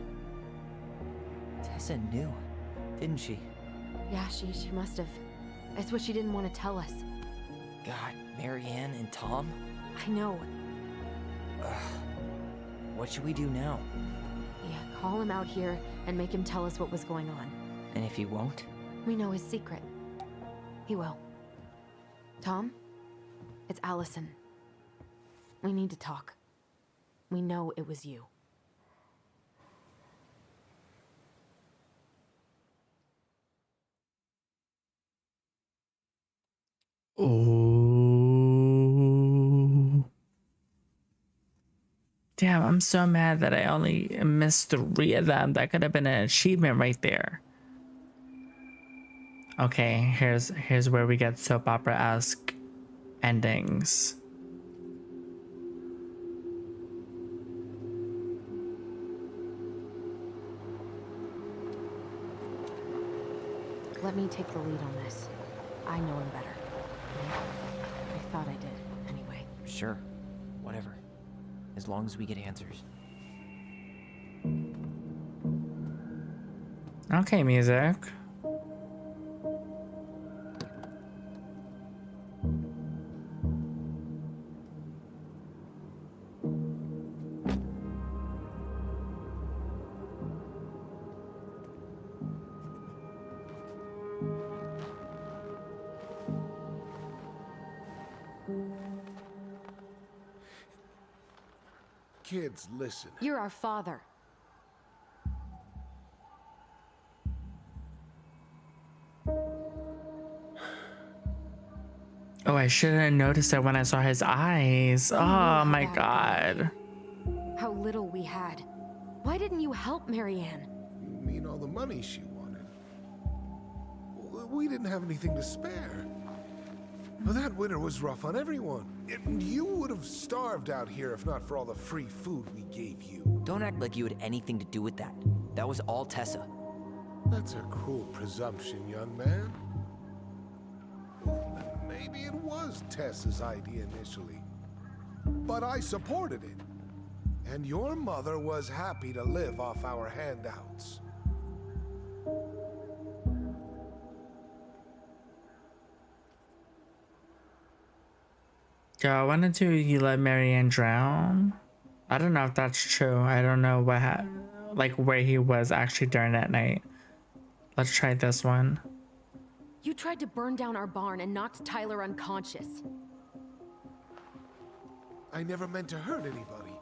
Tessa knew, didn't she? Yeah, she must have. That's what she didn't want to tell us. God, Marianne and Tom? I know. What should we do now? Yeah, call him out here and make him tell us what was going on. And if he won't? We know his secret. He will. Tom? It's Allison. We need to talk. We know it was you. Oh. Damn, I'm so mad that I only missed 3 of them. That could have been an achievement right there. Okay, here's where we get soap opera-esque endings. Let me take the lead on this. I know him better. I thought I did, anyway. Sure. Whatever. As long as we get answers. Okay, music. Kids, listen. You're our father. Oh, I should have noticed that when I saw his eyes. Oh my god. How little we had. Why didn't you help Marianne? You mean all the money she wanted? We didn't have anything to spare. Well, that winter was rough on everyone. You would have starved out here if not for all the free food we gave you. Don't act like you had anything to do with that. That was all Tessa. That's a cruel presumption, young man. Maybe it was Tessa's idea initially, but I supported it. And your mother was happy to live off our handouts. Yeah, why don't you let Marianne drown? I don't know if that's true. I don't know what like where he was actually during that night. Let's try this one. You tried to burn down our barn and knocked Tyler unconscious. I never meant to hurt anybody.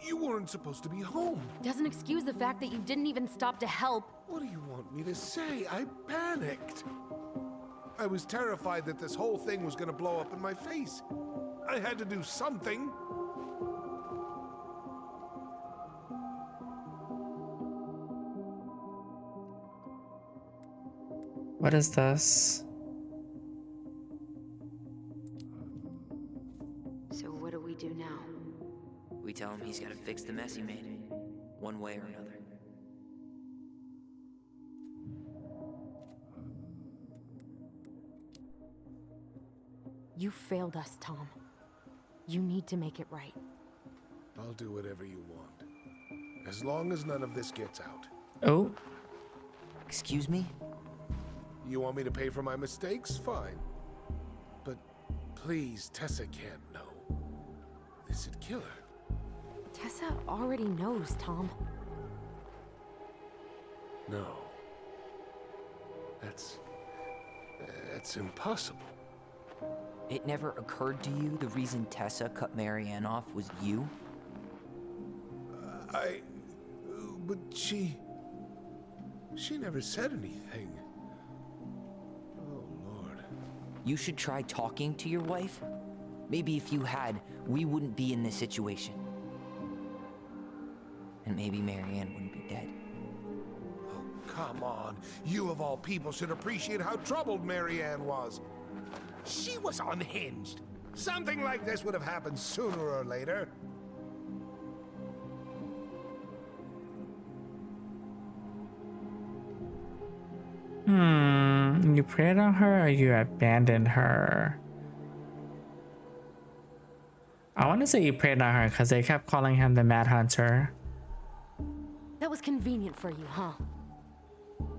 You weren't supposed to be home. Doesn't excuse the fact that you didn't even stop to help. What do you want me to say? I panicked. I was terrified that this whole thing was gonna blow up in my face. I had to do something. What is this? So what do we do now? We tell him he's got to fix the mess he made, one way or another. You failed us, Tom. You need to make it right. I'll do whatever you want. As long as none of this gets out. Oh. Excuse me? You want me to pay for my mistakes? Fine. But please, Tessa can't know. This would kill her. Tessa already knows, Tom. No. That's impossible. It never occurred to you the reason Tessa cut Marianne off was you? But she never said anything. Oh, Lord. You should try talking to your wife. Maybe if you had, we wouldn't be in this situation. And maybe Marianne wouldn't be dead. Oh, come on. You of all people should appreciate how troubled Marianne was. She was unhinged. Something like this would have happened sooner or later. You preyed on her or you abandoned her? I want to say you preyed on her because they kept calling him the Mad Hunter. That was convenient for you, huh?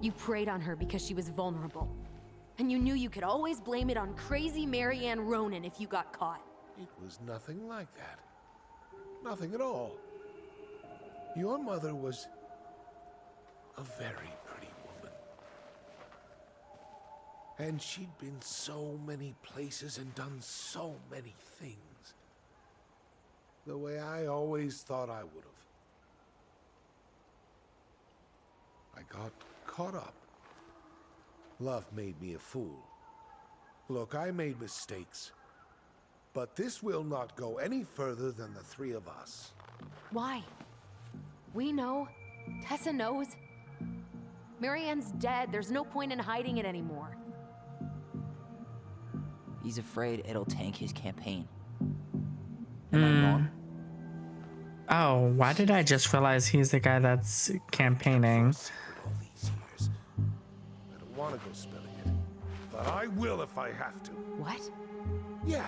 You preyed on her because she was vulnerable. And you knew you could always blame it on crazy Marianne Ronan if you got caught. It was nothing like that. Nothing at all. Your mother was a very pretty woman. And she'd been so many places and done so many things. The way I always thought I would have. I got caught up. Love made me a fool. Look, I made mistakes. But this will not go any further than the three of us. Why? We know. Tessa knows. Marianne's dead. There's no point in hiding it anymore. He's afraid it'll tank his campaign. Am I wrong? Oh, why did I just realize he's the guy that's campaigning? All these years. I don't want to go spilling it, but I will if I have to. What? Yeah.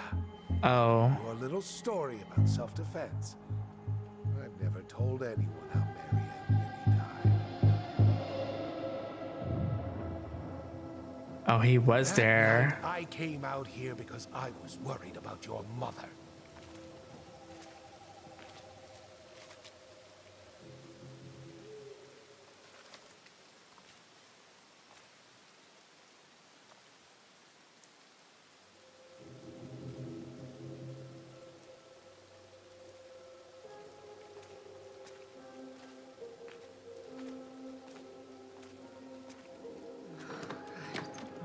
Oh. Your little story about self-defense. I've never told anyone how Marianne really died. Oh, he was That there. night, I came out here because I was worried about your mother.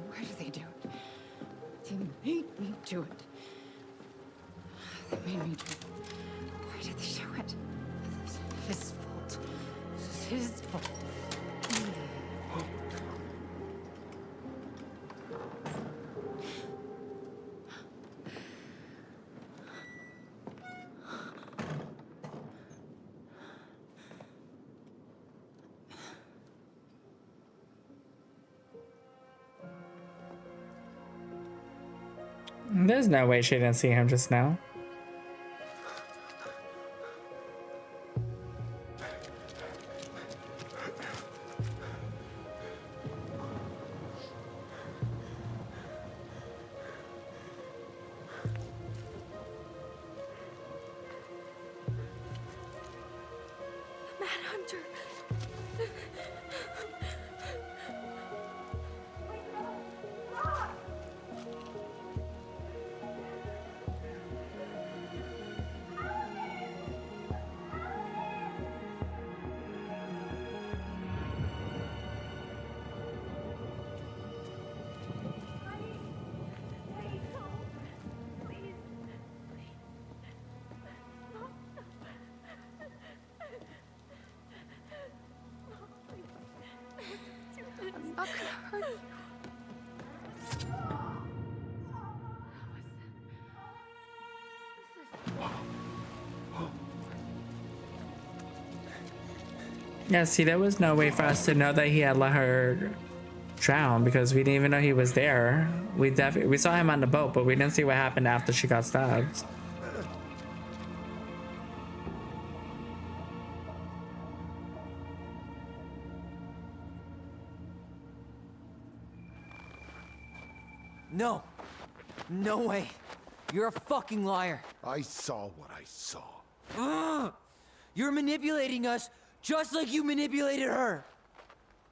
Why did they do it? They made me do it. They made me do it. Why did they do it? This is his fault. This is his fault. There's no way she didn't see him just now. Mad Hunter. I'm not gonna hurt you. Yeah, see, there was no way for us to know that he had let her drown because we didn't even know he was there. we saw him on the boat, but we didn't see what happened after she got stabbed. No. No way. You're a fucking liar. I saw what I saw. Ugh! You're manipulating us just like you manipulated her.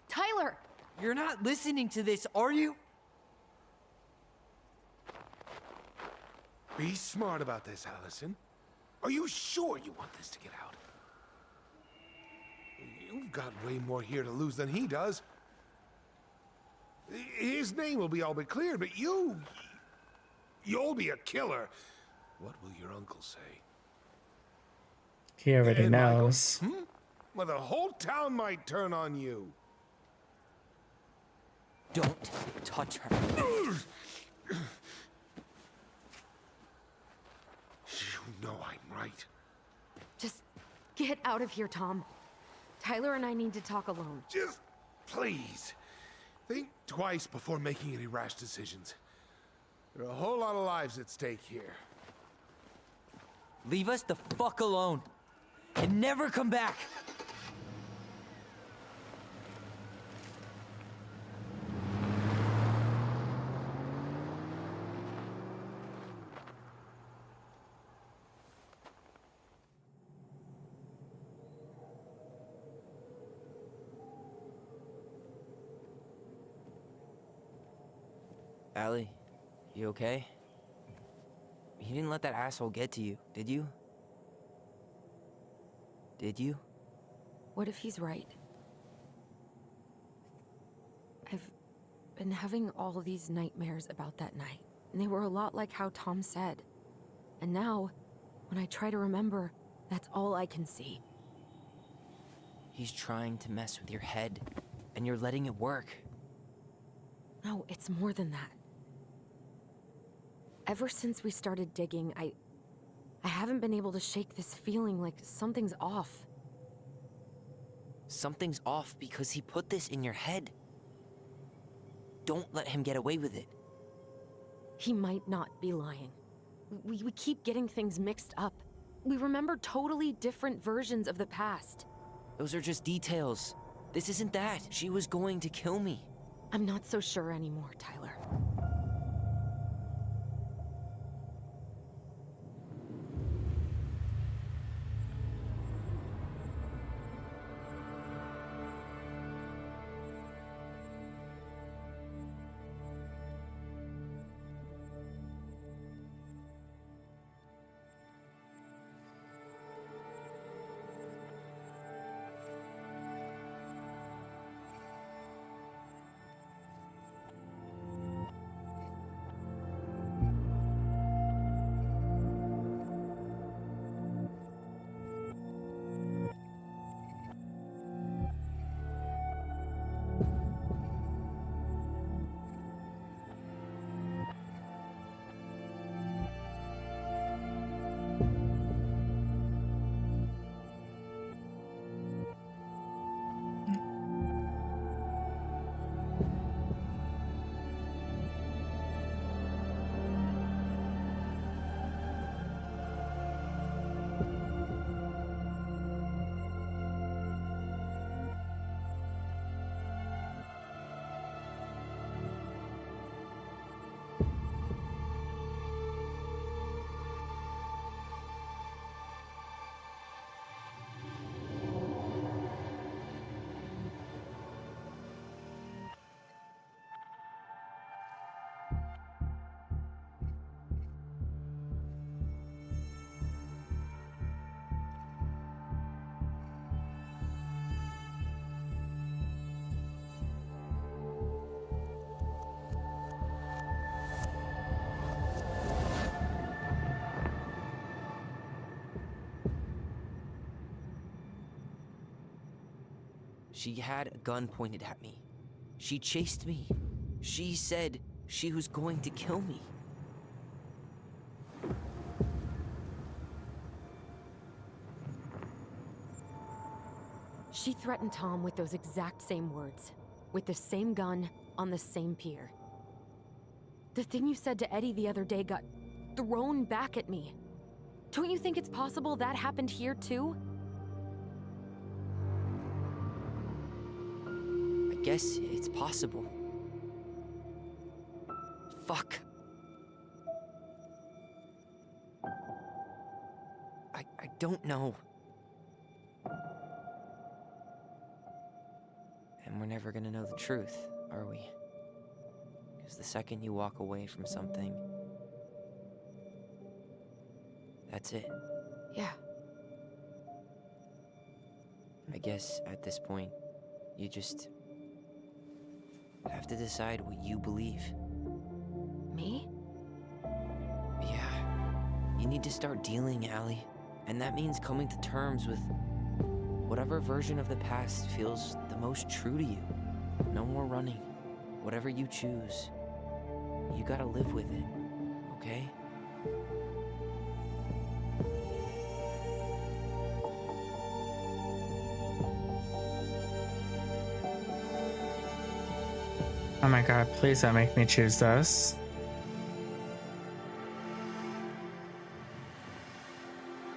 Tyler! You're not listening to this, are you? Be smart about this, Allison. Are you sure you want this to get out? You've got way more here to lose than he does. His name will be all but cleared, but you'll be a killer. What will your uncle say? He already And knows. Michael, well, the whole town might turn on you. Don't touch her. You know I'm right. Just get out of here, Tom. Tyler and I need to talk alone. Just please. Think twice before making any rash decisions. There are a whole lot of lives at stake here. Leave us the fuck alone. And never come back. Allie, you okay? You didn't let that asshole get to you, did you? Did you? What if he's right? I've been having all these nightmares about that night, and they were a lot like how Tom said. And now, when I try to remember, that's all I can see. He's trying to mess with your head, and you're letting it work. No, it's more than that. Ever since we started digging, I haven't been able to shake this feeling like something's off. Something's off because he put this in your head. Don't let him get away with it. He might not be lying. We keep getting things mixed up. We remember totally different versions of the past. Those are just details. This isn't that. She was going to kill me. I'm not so sure anymore, Tyler. She had a gun pointed at me. She chased me. She said she was going to kill me. She threatened Tom with those exact same words, with the same gun, on the same pier. The thing you said to Eddie the other day got thrown back at me. Don't you think it's possible that happened here too? I guess it's possible. Fuck. I don't know. And we're never gonna know the truth, are we? Because the second you walk away from something, that's it. Yeah. I guess at this point, you just have to decide what you believe. Me? Yeah. You need to start dealing, Allie. And that means coming to terms with whatever version of the past feels the most true to you. No more running. Whatever you choose, you gotta live with it, okay? Oh my god, please don't make me choose this.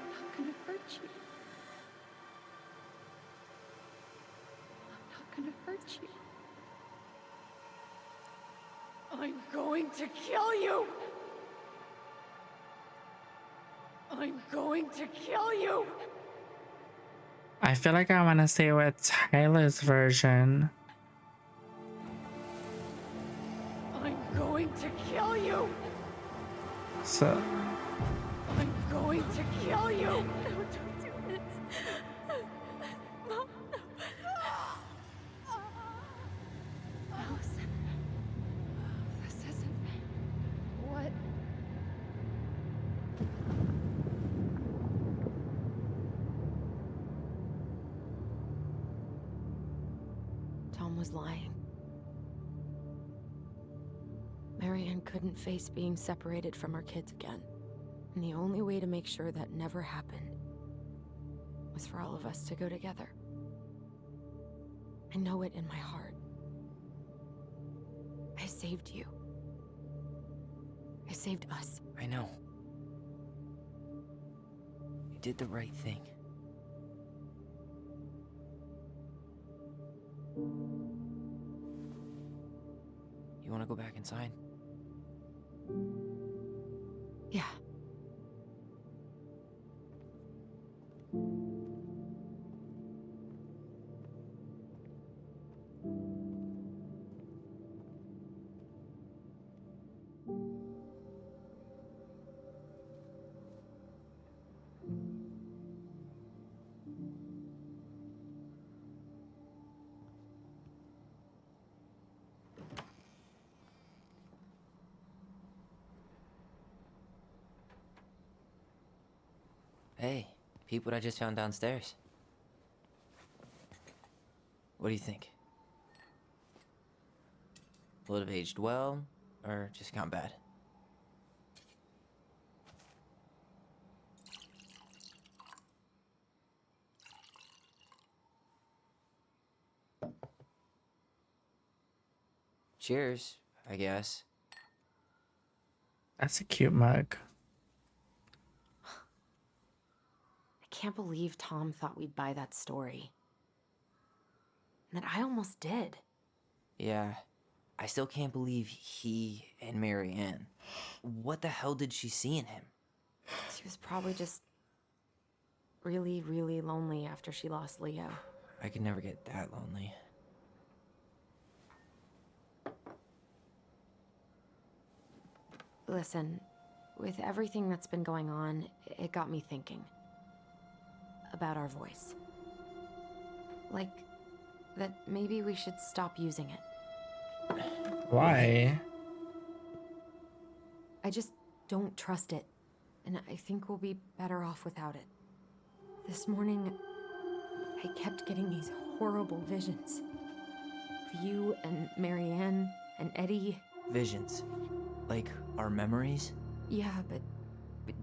I'm not gonna hurt you. I'm not gonna hurt you. I'm going to kill you! I'm going to kill you! I feel like I want to stay with Tyler's version. I'm going to kill you! So, I'm going to kill you! No, don't do this. Mom, no. Allison. This isn't... What? Tom was lying. Marianne couldn't face being separated from her kids again. And the only way to make sure that never happened was for all of us to go together. I know it in my heart. I saved you. I saved us. I know. You did the right thing. You want to go back inside? Yeah. Hey, peep what I just found downstairs. What do you think? Will it have aged well, or just gone bad? Cheers, I guess. that's a cute mug. I can't believe Tom thought we'd buy that story. And that I almost did. Yeah, I still can't believe he and Marianne. What the hell did she see in him? She was probably just really, really lonely after she lost Leo. I could never get that lonely. Listen, with everything that's been going on, it got me thinking about our voice. Like, that maybe we should stop using it. Why? I just don't trust it, and I think we'll be better off without it. This morning, I kept getting these horrible visions. Of you and Marianne and Eddie. Visions? Like our memories? Yeah, but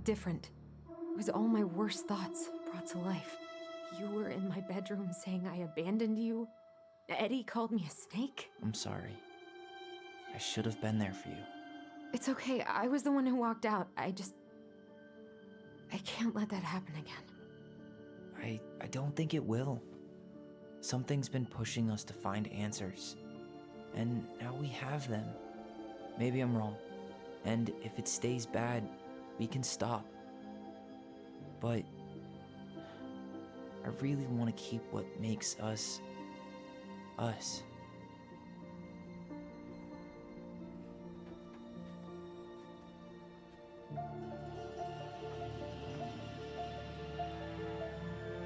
different. It was all my worst thoughts brought to life. You were in my bedroom saying I abandoned you. Eddie called me a snake. I'm sorry. I should have been there for you. It's okay. I was the one who walked out. I can't let that happen again. I don't think it will. Something's been pushing us to find answers. And now we have them. Maybe I'm wrong. And if it stays bad, we can stop. But I really want to keep what makes us, us.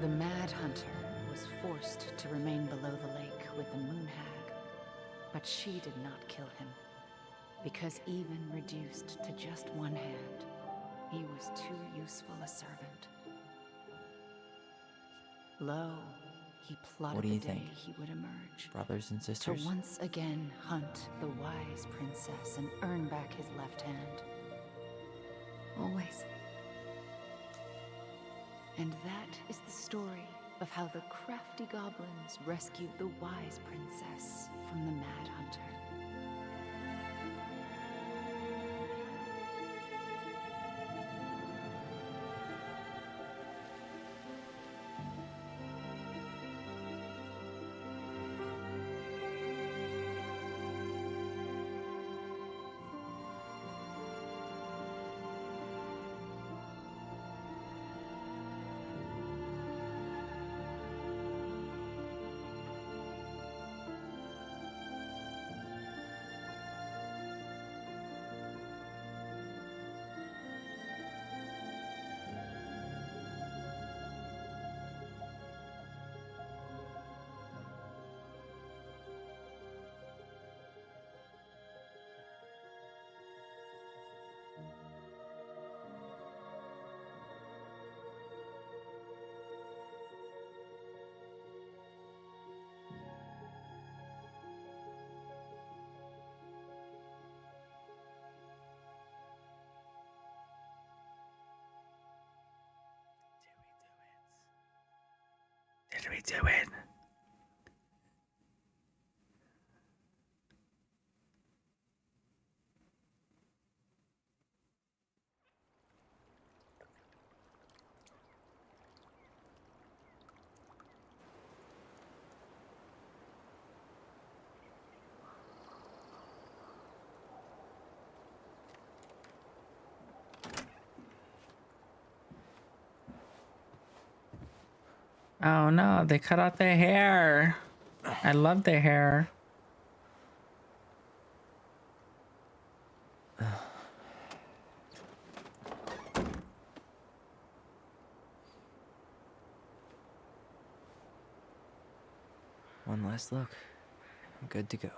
The Mad Hunter was forced to remain below the lake with the Moon Hag, but she did not kill him, because even reduced to just one hand, he was too useful a servant. Lo, he plotted What do you the day think? he would emerge. Brothers and sisters? To once again hunt the wise princess and earn back his left hand. Always. And that is the story of how the crafty goblins rescued the wise princess from the Mad Hunter. Did we do it? Oh no, they cut out their hair. I love their hair. One last look. I'm good to go.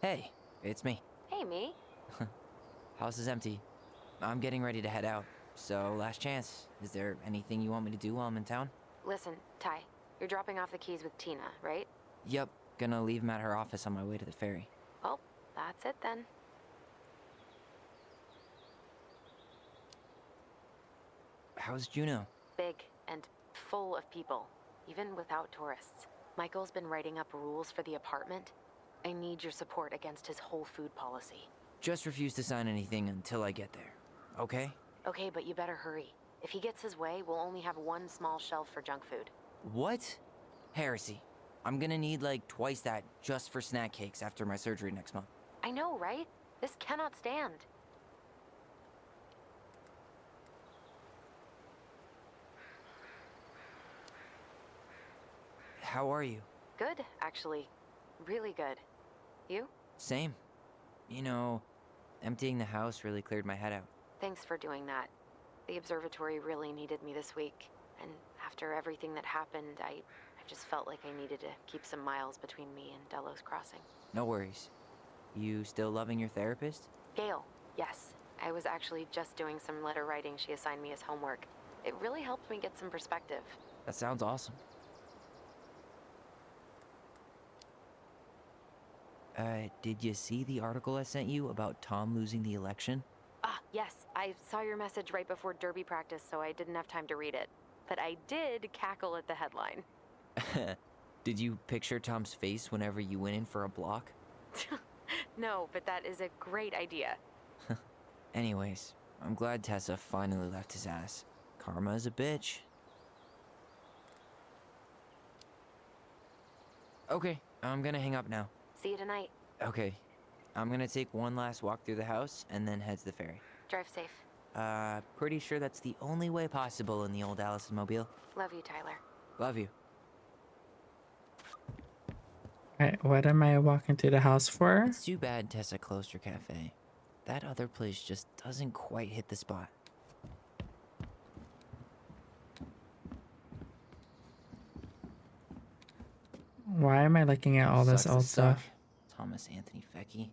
Hey, it's me. Hey, me. House is empty. I'm getting ready to head out. So, last chance. Is there anything you want me to do while I'm in town? Listen, Ty, you're dropping off the keys with Tina, right? Yep, gonna leave them at her office on my way to the ferry. Well, that's it then. How's Juno? Big and full of people, even without tourists. Michael's been writing up rules for the apartment. I need your support against his whole food policy. Just refuse to sign anything until I get there, okay? Okay, but you better hurry. If he gets his way, we'll only have one small shelf for junk food. What? Heresy. I'm gonna need like twice that just for snack cakes after my surgery next month. I know, right? This cannot stand. How are you? Good, actually. Really good. You? Same. You know, emptying the house really cleared my head out. Thanks for doing that. The observatory really needed me this week. And after everything that happened, I just felt like I needed to keep some miles between me and Delos Crossing. No worries. You still loving your therapist? Gail, yes. I was actually just doing some letter writing she assigned me as homework. It really helped me get some perspective. That sounds awesome. Did you see the article I sent you about Tom losing the election? Ah, yes. I saw your message right before derby practice, so I didn't have time to read it. But I did cackle at the headline. Did you picture Tom's face whenever you went in for a block? No, but that is a great idea. Anyways, I'm glad Tessa finally left his ass. Karma is a bitch. Okay, I'm gonna hang up now. See you tonight. Okay, I'm gonna take one last walk through the house and then head to the ferry. Drive safe. Pretty sure that's the only way possible in the old Allison mobile. Love you, Tyler. Love you. Alright, what am I walking through the house for? It's too bad Tessa closed her cafe. That other place just doesn't quite hit the spot. Why am I looking at all this Sucks to old suck. stuff? Thomas Anthony Fecky.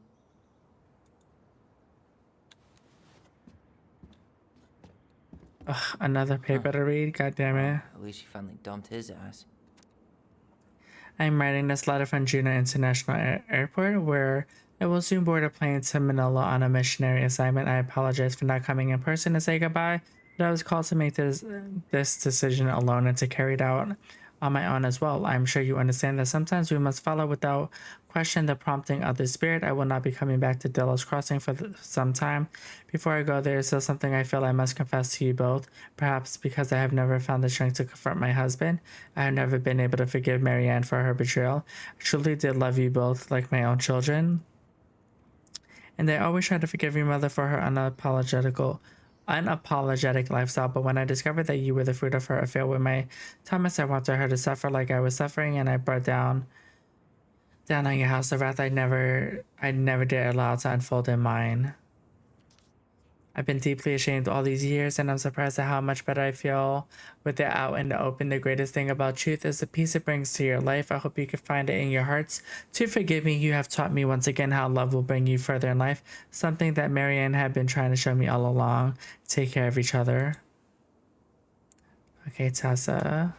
Ugh, another paper to read? God damn it. At least she finally dumped his ass. I'm writing this letter from Juneau International Airport, where I will soon board a plane to Manila on a missionary assignment. I apologize for not coming in person to say goodbye, but I was called to make this decision alone and to carry it out on my own as well. I'm sure you understand that sometimes we must follow without question the prompting of the spirit. I will not be coming back to Delos Crossing for some time. Before I go, there is still something I feel I must confess to you both. Perhaps because I have never found the strength to confront my husband, I have never been able to forgive Marianne for her betrayal. I truly did love you both like my own children, and I always tried to forgive your mother for her unapologetic lifestyle, but when I discovered that you were the fruit of her affair with my Thomas, I wanted her to suffer like I was suffering, and I brought down on your house the wrath I never dare allow to unfold in mine. I've been deeply ashamed all these years, and I'm surprised at how much better I feel with it out in the open. The greatest thing about truth is the peace it brings to your life. I hope you can find it in your hearts to forgive me. You have taught me once again how love will bring you further in life, something that Marianne had been trying to show me all along. Take care of each other. Okay, Tessa.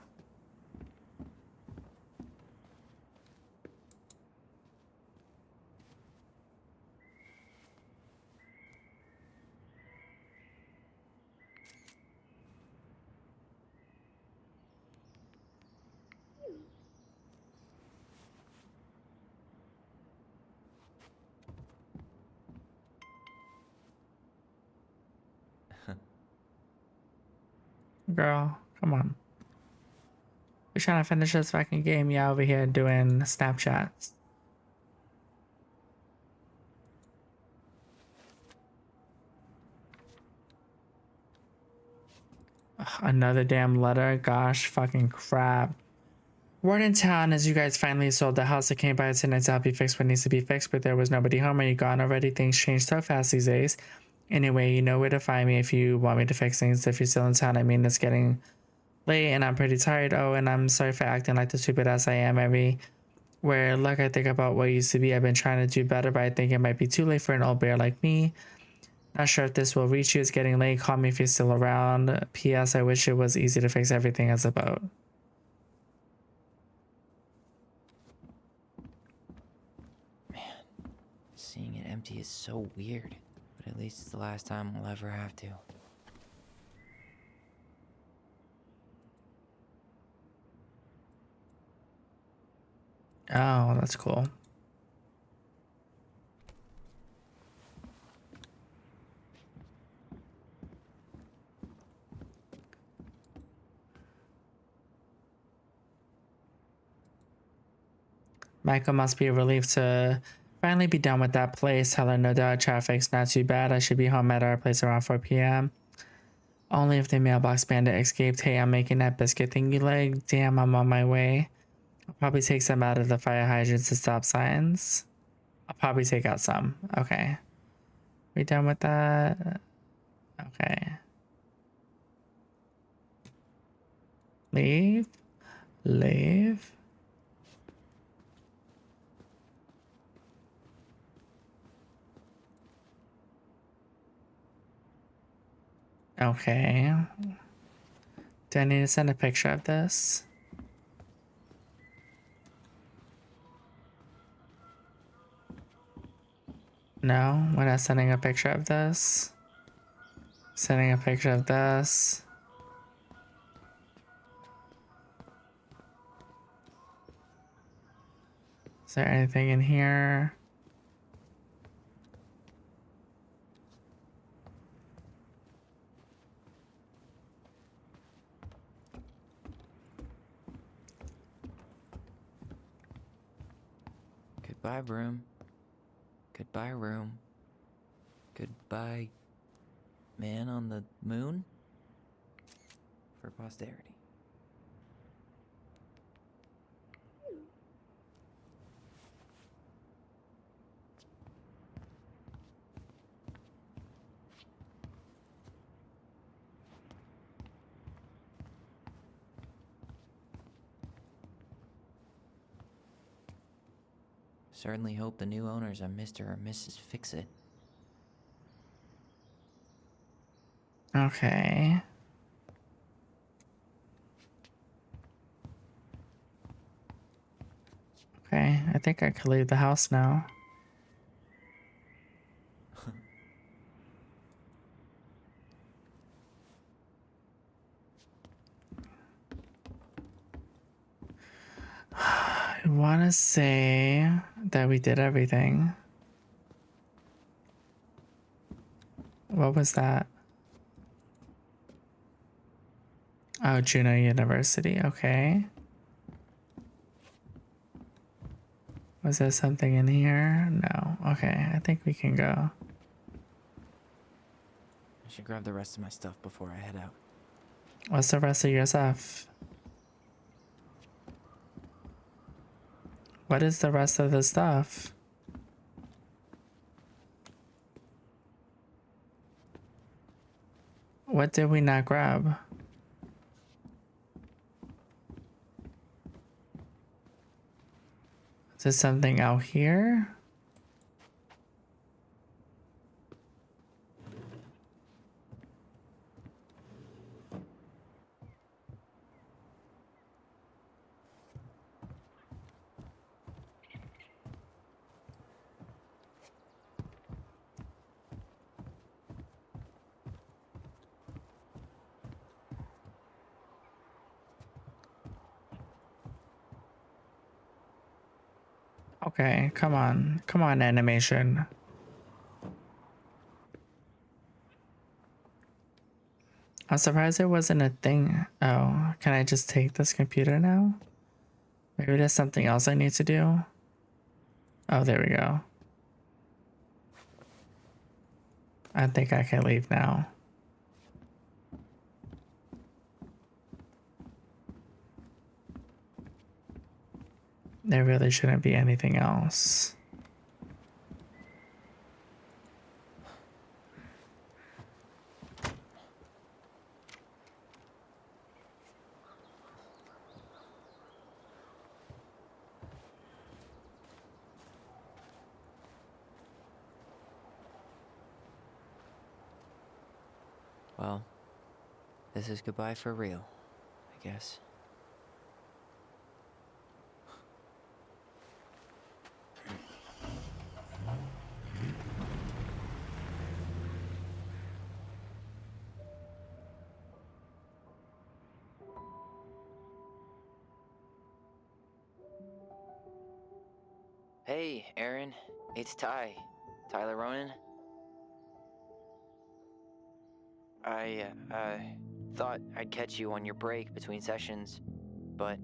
Girl, come on. We're trying to finish this fucking game. Yeah, over here doing Snapchats. Ugh, another damn letter. Gosh, fucking crap. Word in town is you guys finally sold the house. I came by tonight to help you fix what needs to be fixed, but there was nobody home. Are you gone already? Things change so fast these days. Anyway, you know where to find me if you want me to fix things. If you're still in town, I mean, it's getting late and I'm pretty tired. Oh, and I'm sorry for acting like the stupid ass I am everywhere. Look, I think about what used to be. I've been trying to do better, but I think it might be too late for an old bear like me. Not sure if this will reach you. It's getting late. Call me if you're still around. P.S. I wish it was easy to fix everything as a boat. Man, seeing it empty is so weird. But at least it's the last time we'll ever have to. Oh, that's cool. Michael must be a relief to finally be done with that place. Tell her no doubt traffic's not too bad. I should be home at our place around 4 p.m. Only if the mailbox bandit escaped. Hey, I'm making that biscuit thing you like. Damn, I'm on my way. I'll probably take some out of the fire hydrants and stop signs. I'll probably take out some. Okay. We done with that? Okay. Leave. Leave. Okay. Do I need to send a picture of this? No, we're not sending a picture of this. Sending a picture of this. Is there anything in here? Goodbye, room. Goodbye, room. Goodbye, man on the moon. For posterity. Certainly hope the new owners are Mr. or Mrs. Fix-It. Okay. Okay, I think I could leave the house now. I want to say that we did everything. What was that? Oh, Juneau University. Okay. Was there something in here? No. Okay, I think we can go. I should grab the rest of my stuff before I head out. What's the rest of your stuff? What is the rest of the stuff? What did we not grab? Is there something out here? Okay, come on. Come on, animation. I'm surprised there wasn't a thing. Oh, can I just take this computer now? Maybe there's something else I need to do. Oh, there we go. I think I can leave now. There really shouldn't be anything else. Well, this is goodbye for real, I guess. Hey, Aaron. It's Ty. Tyler Ronan. I thought I'd catch you on your break between sessions, but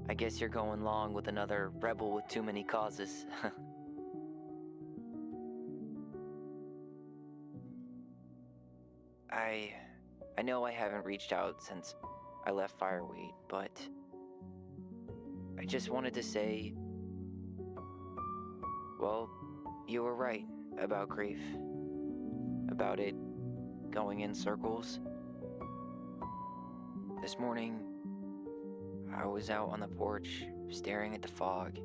I guess you're going long with another rebel with too many causes. I know I haven't reached out since I left Fireweed, but I just wanted to say, well, you were right about grief. About it going in circles. This morning, I was out on the porch staring at the fog,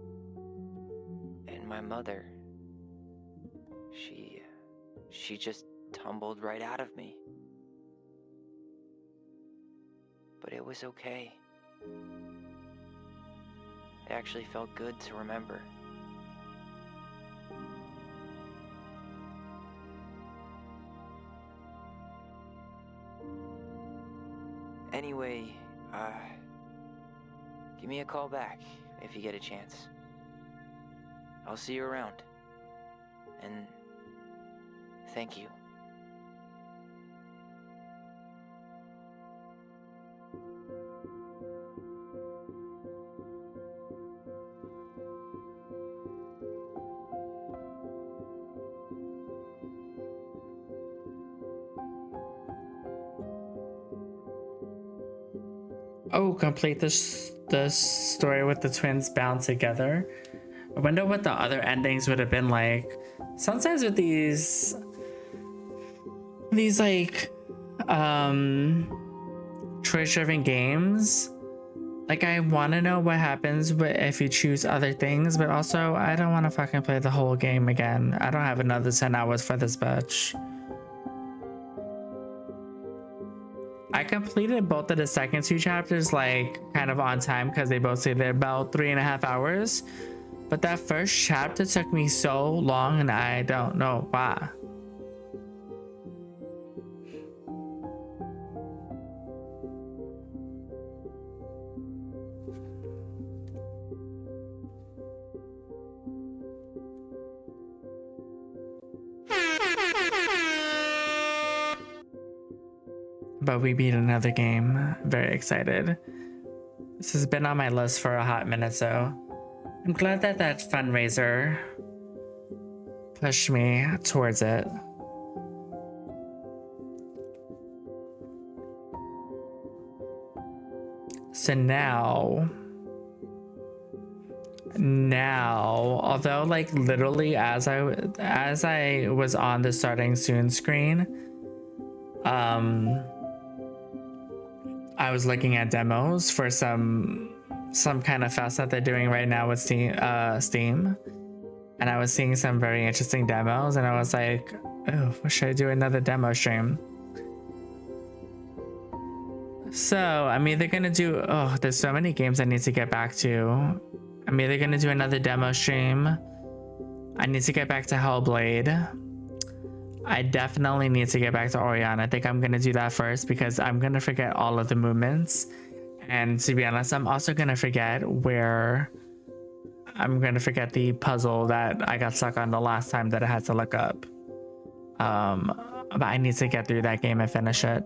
and my mother, she just tumbled right out of me. But it was okay. It actually felt good to remember. Anyway, give me a call back if you get a chance. I'll see you around. And thank you. Oh, complete this story with the twins bound together. I wonder what the other endings would have been like. Sometimes with these like choice-driven games, like I want to know what happens if you choose other things, but also I don't want to fucking play the whole game again. I don't have another 10 hours for this bitch. I completed both of the second two chapters like kind of on time because they both say they're about 3.5 hours. But that first chapter took me so long and I don't know why. But we beat another game. Very excited. This has been on my list for a hot minute, so I'm glad that that fundraiser pushed me towards it. So now, although like literally as I was on the starting soon screen, I was looking at demos for some kind of fest that they're doing right now with Steam, and I was seeing some very interesting demos, and I was like, oh, should I do another demo stream? So I'm either gonna do, oh, there's so many games I need to get back to. I'm either gonna do another demo stream. I need to get back to Hellblade. I definitely need to get back to Orion. I think I'm gonna do that first because I'm gonna forget all of the movements. And to be honest, I'm also gonna forget the puzzle that I got stuck on the last time that I had to look up. But I need to get through that game and finish it.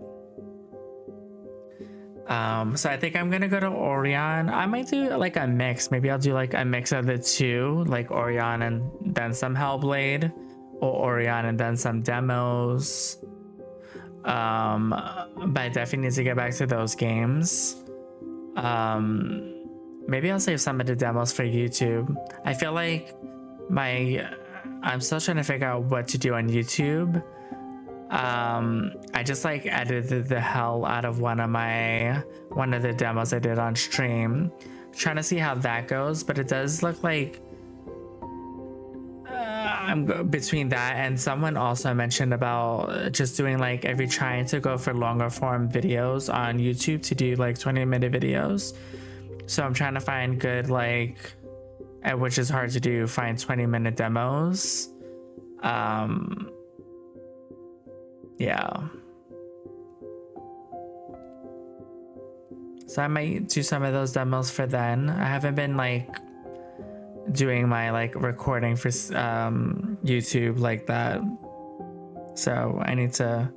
So I think I'm gonna go to Orion. I might do like a mix. Maybe I'll do like a mix of the two, like Orion and then some Hellblade, or Orion and then some demos. But I definitely need to get back to those games. Maybe I'll save some of the demos for YouTube. I feel like I'm still trying to figure out what to do on YouTube. I just like edited the hell out of one of the demos I did on stream, trying to see how that goes, but it does look like I'm between that, and someone also mentioned about just doing like if you're trying to go for longer form videos on YouTube to do like 20-minute videos. So I'm trying to find good, like, which is hard to do, find 20-minute demos. Yeah. So I might do some of those demos for then. I haven't been like doing my like recording for YouTube like that. So I need to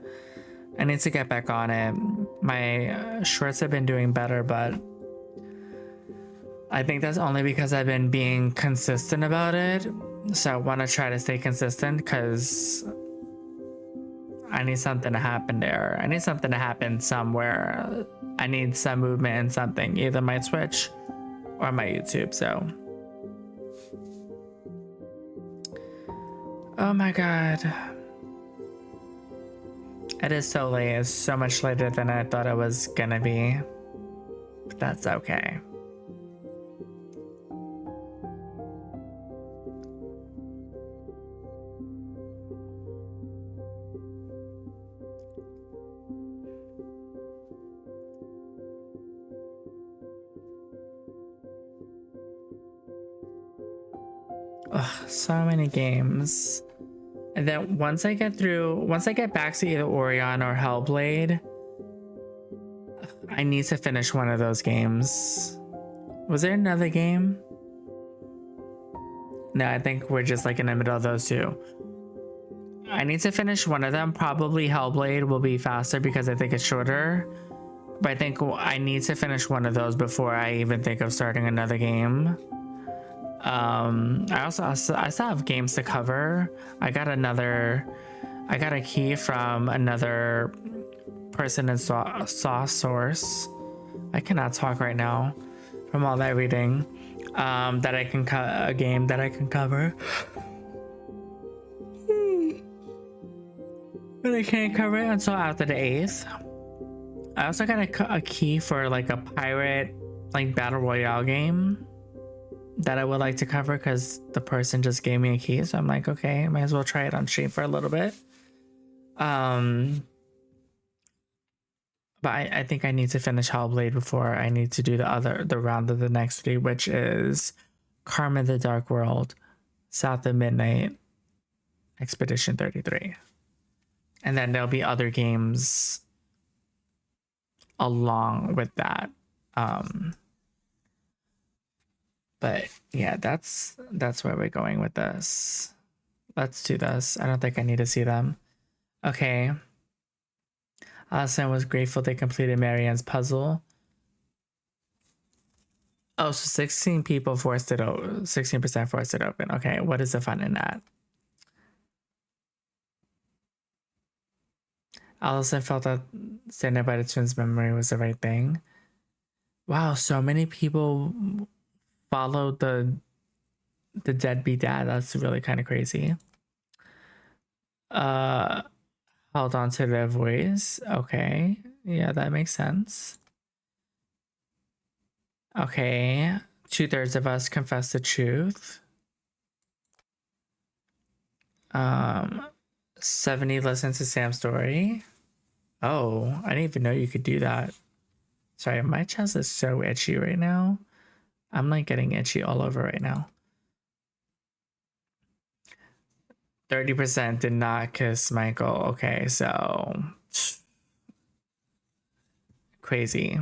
get back on it. My shorts have been doing better, but I think that's only because I've been being consistent about it. So I want to try to stay consistent because I need something to happen there. I need something to happen somewhere. I need some movement in something, either my Twitch or my YouTube. So, oh my god, it is so late. It's so much later than I thought it was gonna be, but that's okay. Ugh, so many games. And then once I get back to either Orion or Hellblade, I need to finish one of those games. Was there another game? No, I think we're just like in the middle of those two. I need to finish one of them. Probably Hellblade will be faster because I think it's shorter. But I think I need to finish one of those before I even think of starting another game. I still have games to cover. I got a key from another person in Saw Source. I cannot talk right now from all that reading. That I can a game that I can cover. But I can't cover it until after the 8th. I also got a key for like a pirate like battle royale game that I would like to cover because the person just gave me a key. So I'm like, okay, might as well try it on stream for a little bit. But I think I need to finish Hellblade before I need to do the round of the next 3, which is Karma the Dark World, South of Midnight, Expedition 33. And then there'll be other games along with that. But yeah, that's where we're going with this. Let's do this. I don't think I need to see them. Okay. Allison was grateful they completed Marianne's puzzle. Oh, so 16 people forced it open. 16% forced it open. Okay, what is the fun in that? Allison felt that standing by the twins' memory was the right thing. Wow, so many people followed the deadbeat dad. That's really kind of crazy. Held on to their voice. Okay, yeah, that makes sense. Okay, 2/3 of us confess the truth. 70 listen to Sam's story. Oh, I didn't even know you could do that. Sorry, my chest is so itchy right now. I'm like getting itchy all over right now. 30% did not kiss Michael. Okay, so crazy.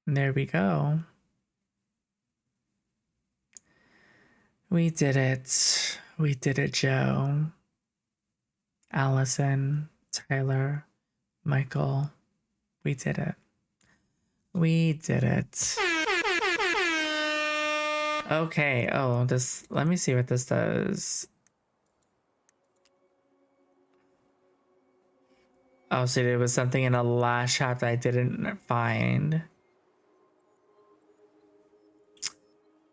There we go. We did it. We did it, Joe. Allison, Tyler, Michael. We did it. We did it. Okay. Oh, this. Let me see what this does. Oh, so there was something in the last chapter I didn't find.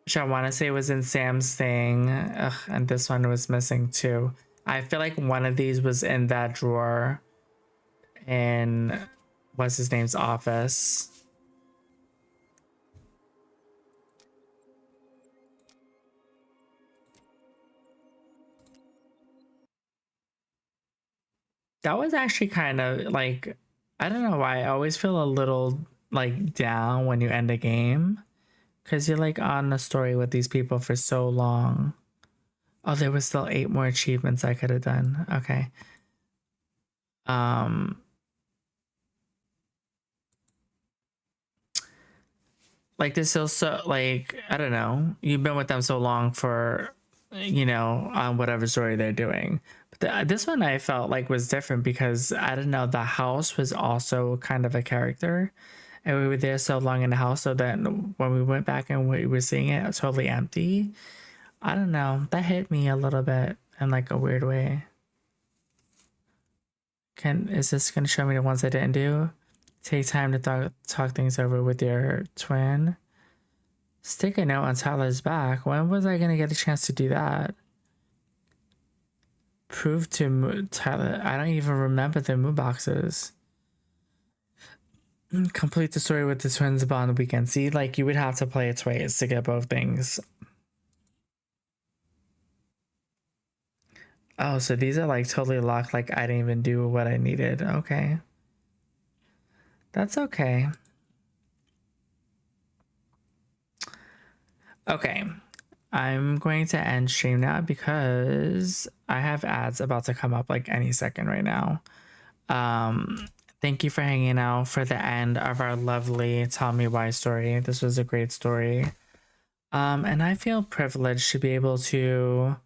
Which I want to say was in Sam's thing. Ugh, and this one was missing too. I feel like one of these was in that drawer in what's his name's office. That was actually kind of like, I don't know why. I always feel a little like down when you end a game. Because you're like on a story with these people for so long. Oh, there was still 8 more achievements I could have done. Okay. Like this still so like, I don't know. You've been with them so long for, you know, on whatever story they're doing. But this one I felt like was different because I don't know, the house was also kind of a character. And we were there so long in the house, so that when we went back and we were seeing it totally empty, I don't know, that hit me a little bit in like a weird way. Is this gonna show me the ones I didn't do? Take time to talk things over with your twin. Stick a note on Tyler's back. When was I gonna get a chance to do that? Prove to Tyler. I don't even remember the mood boxes. Complete the story with the twins bond weekend. See, like you would have to play it twice to get both things. Oh, so these are like totally locked, like I didn't even do what I needed. Okay. That's okay. Okay. I'm going to end stream now because I have ads about to come up like any second right now. Thank you for hanging out for the end of our lovely Tell Me Why story. This was a great story. And I feel privileged to be able to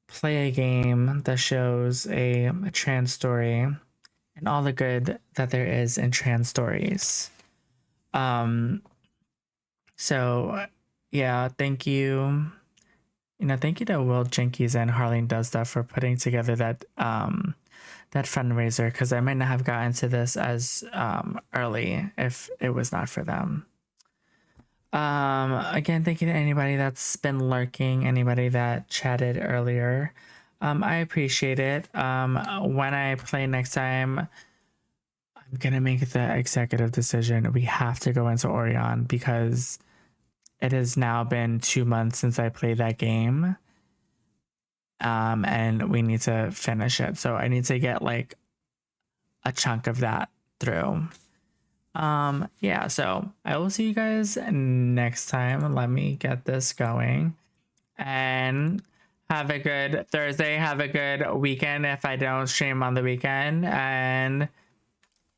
play a game that shows a trans story and all the good that there is in trans stories. So yeah, thank you. Thank you to Will Jenkins and Harleen Does Stuff for putting together that that fundraiser, because I might not have gotten to this as early if it was not for them. Again, thank you to anybody that's been lurking, anybody that chatted earlier. I appreciate it. When I play next time, I'm gonna make the executive decision. We have to go into Orion because it has now been 2 months since I played that game. And we need to finish it. So I need to get like a chunk of that through. Yeah, so I will see you guys next time. Let me get this going. And have a good Thursday. Have a good weekend if I don't stream on the weekend. And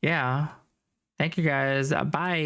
yeah, thank you guys. Bye.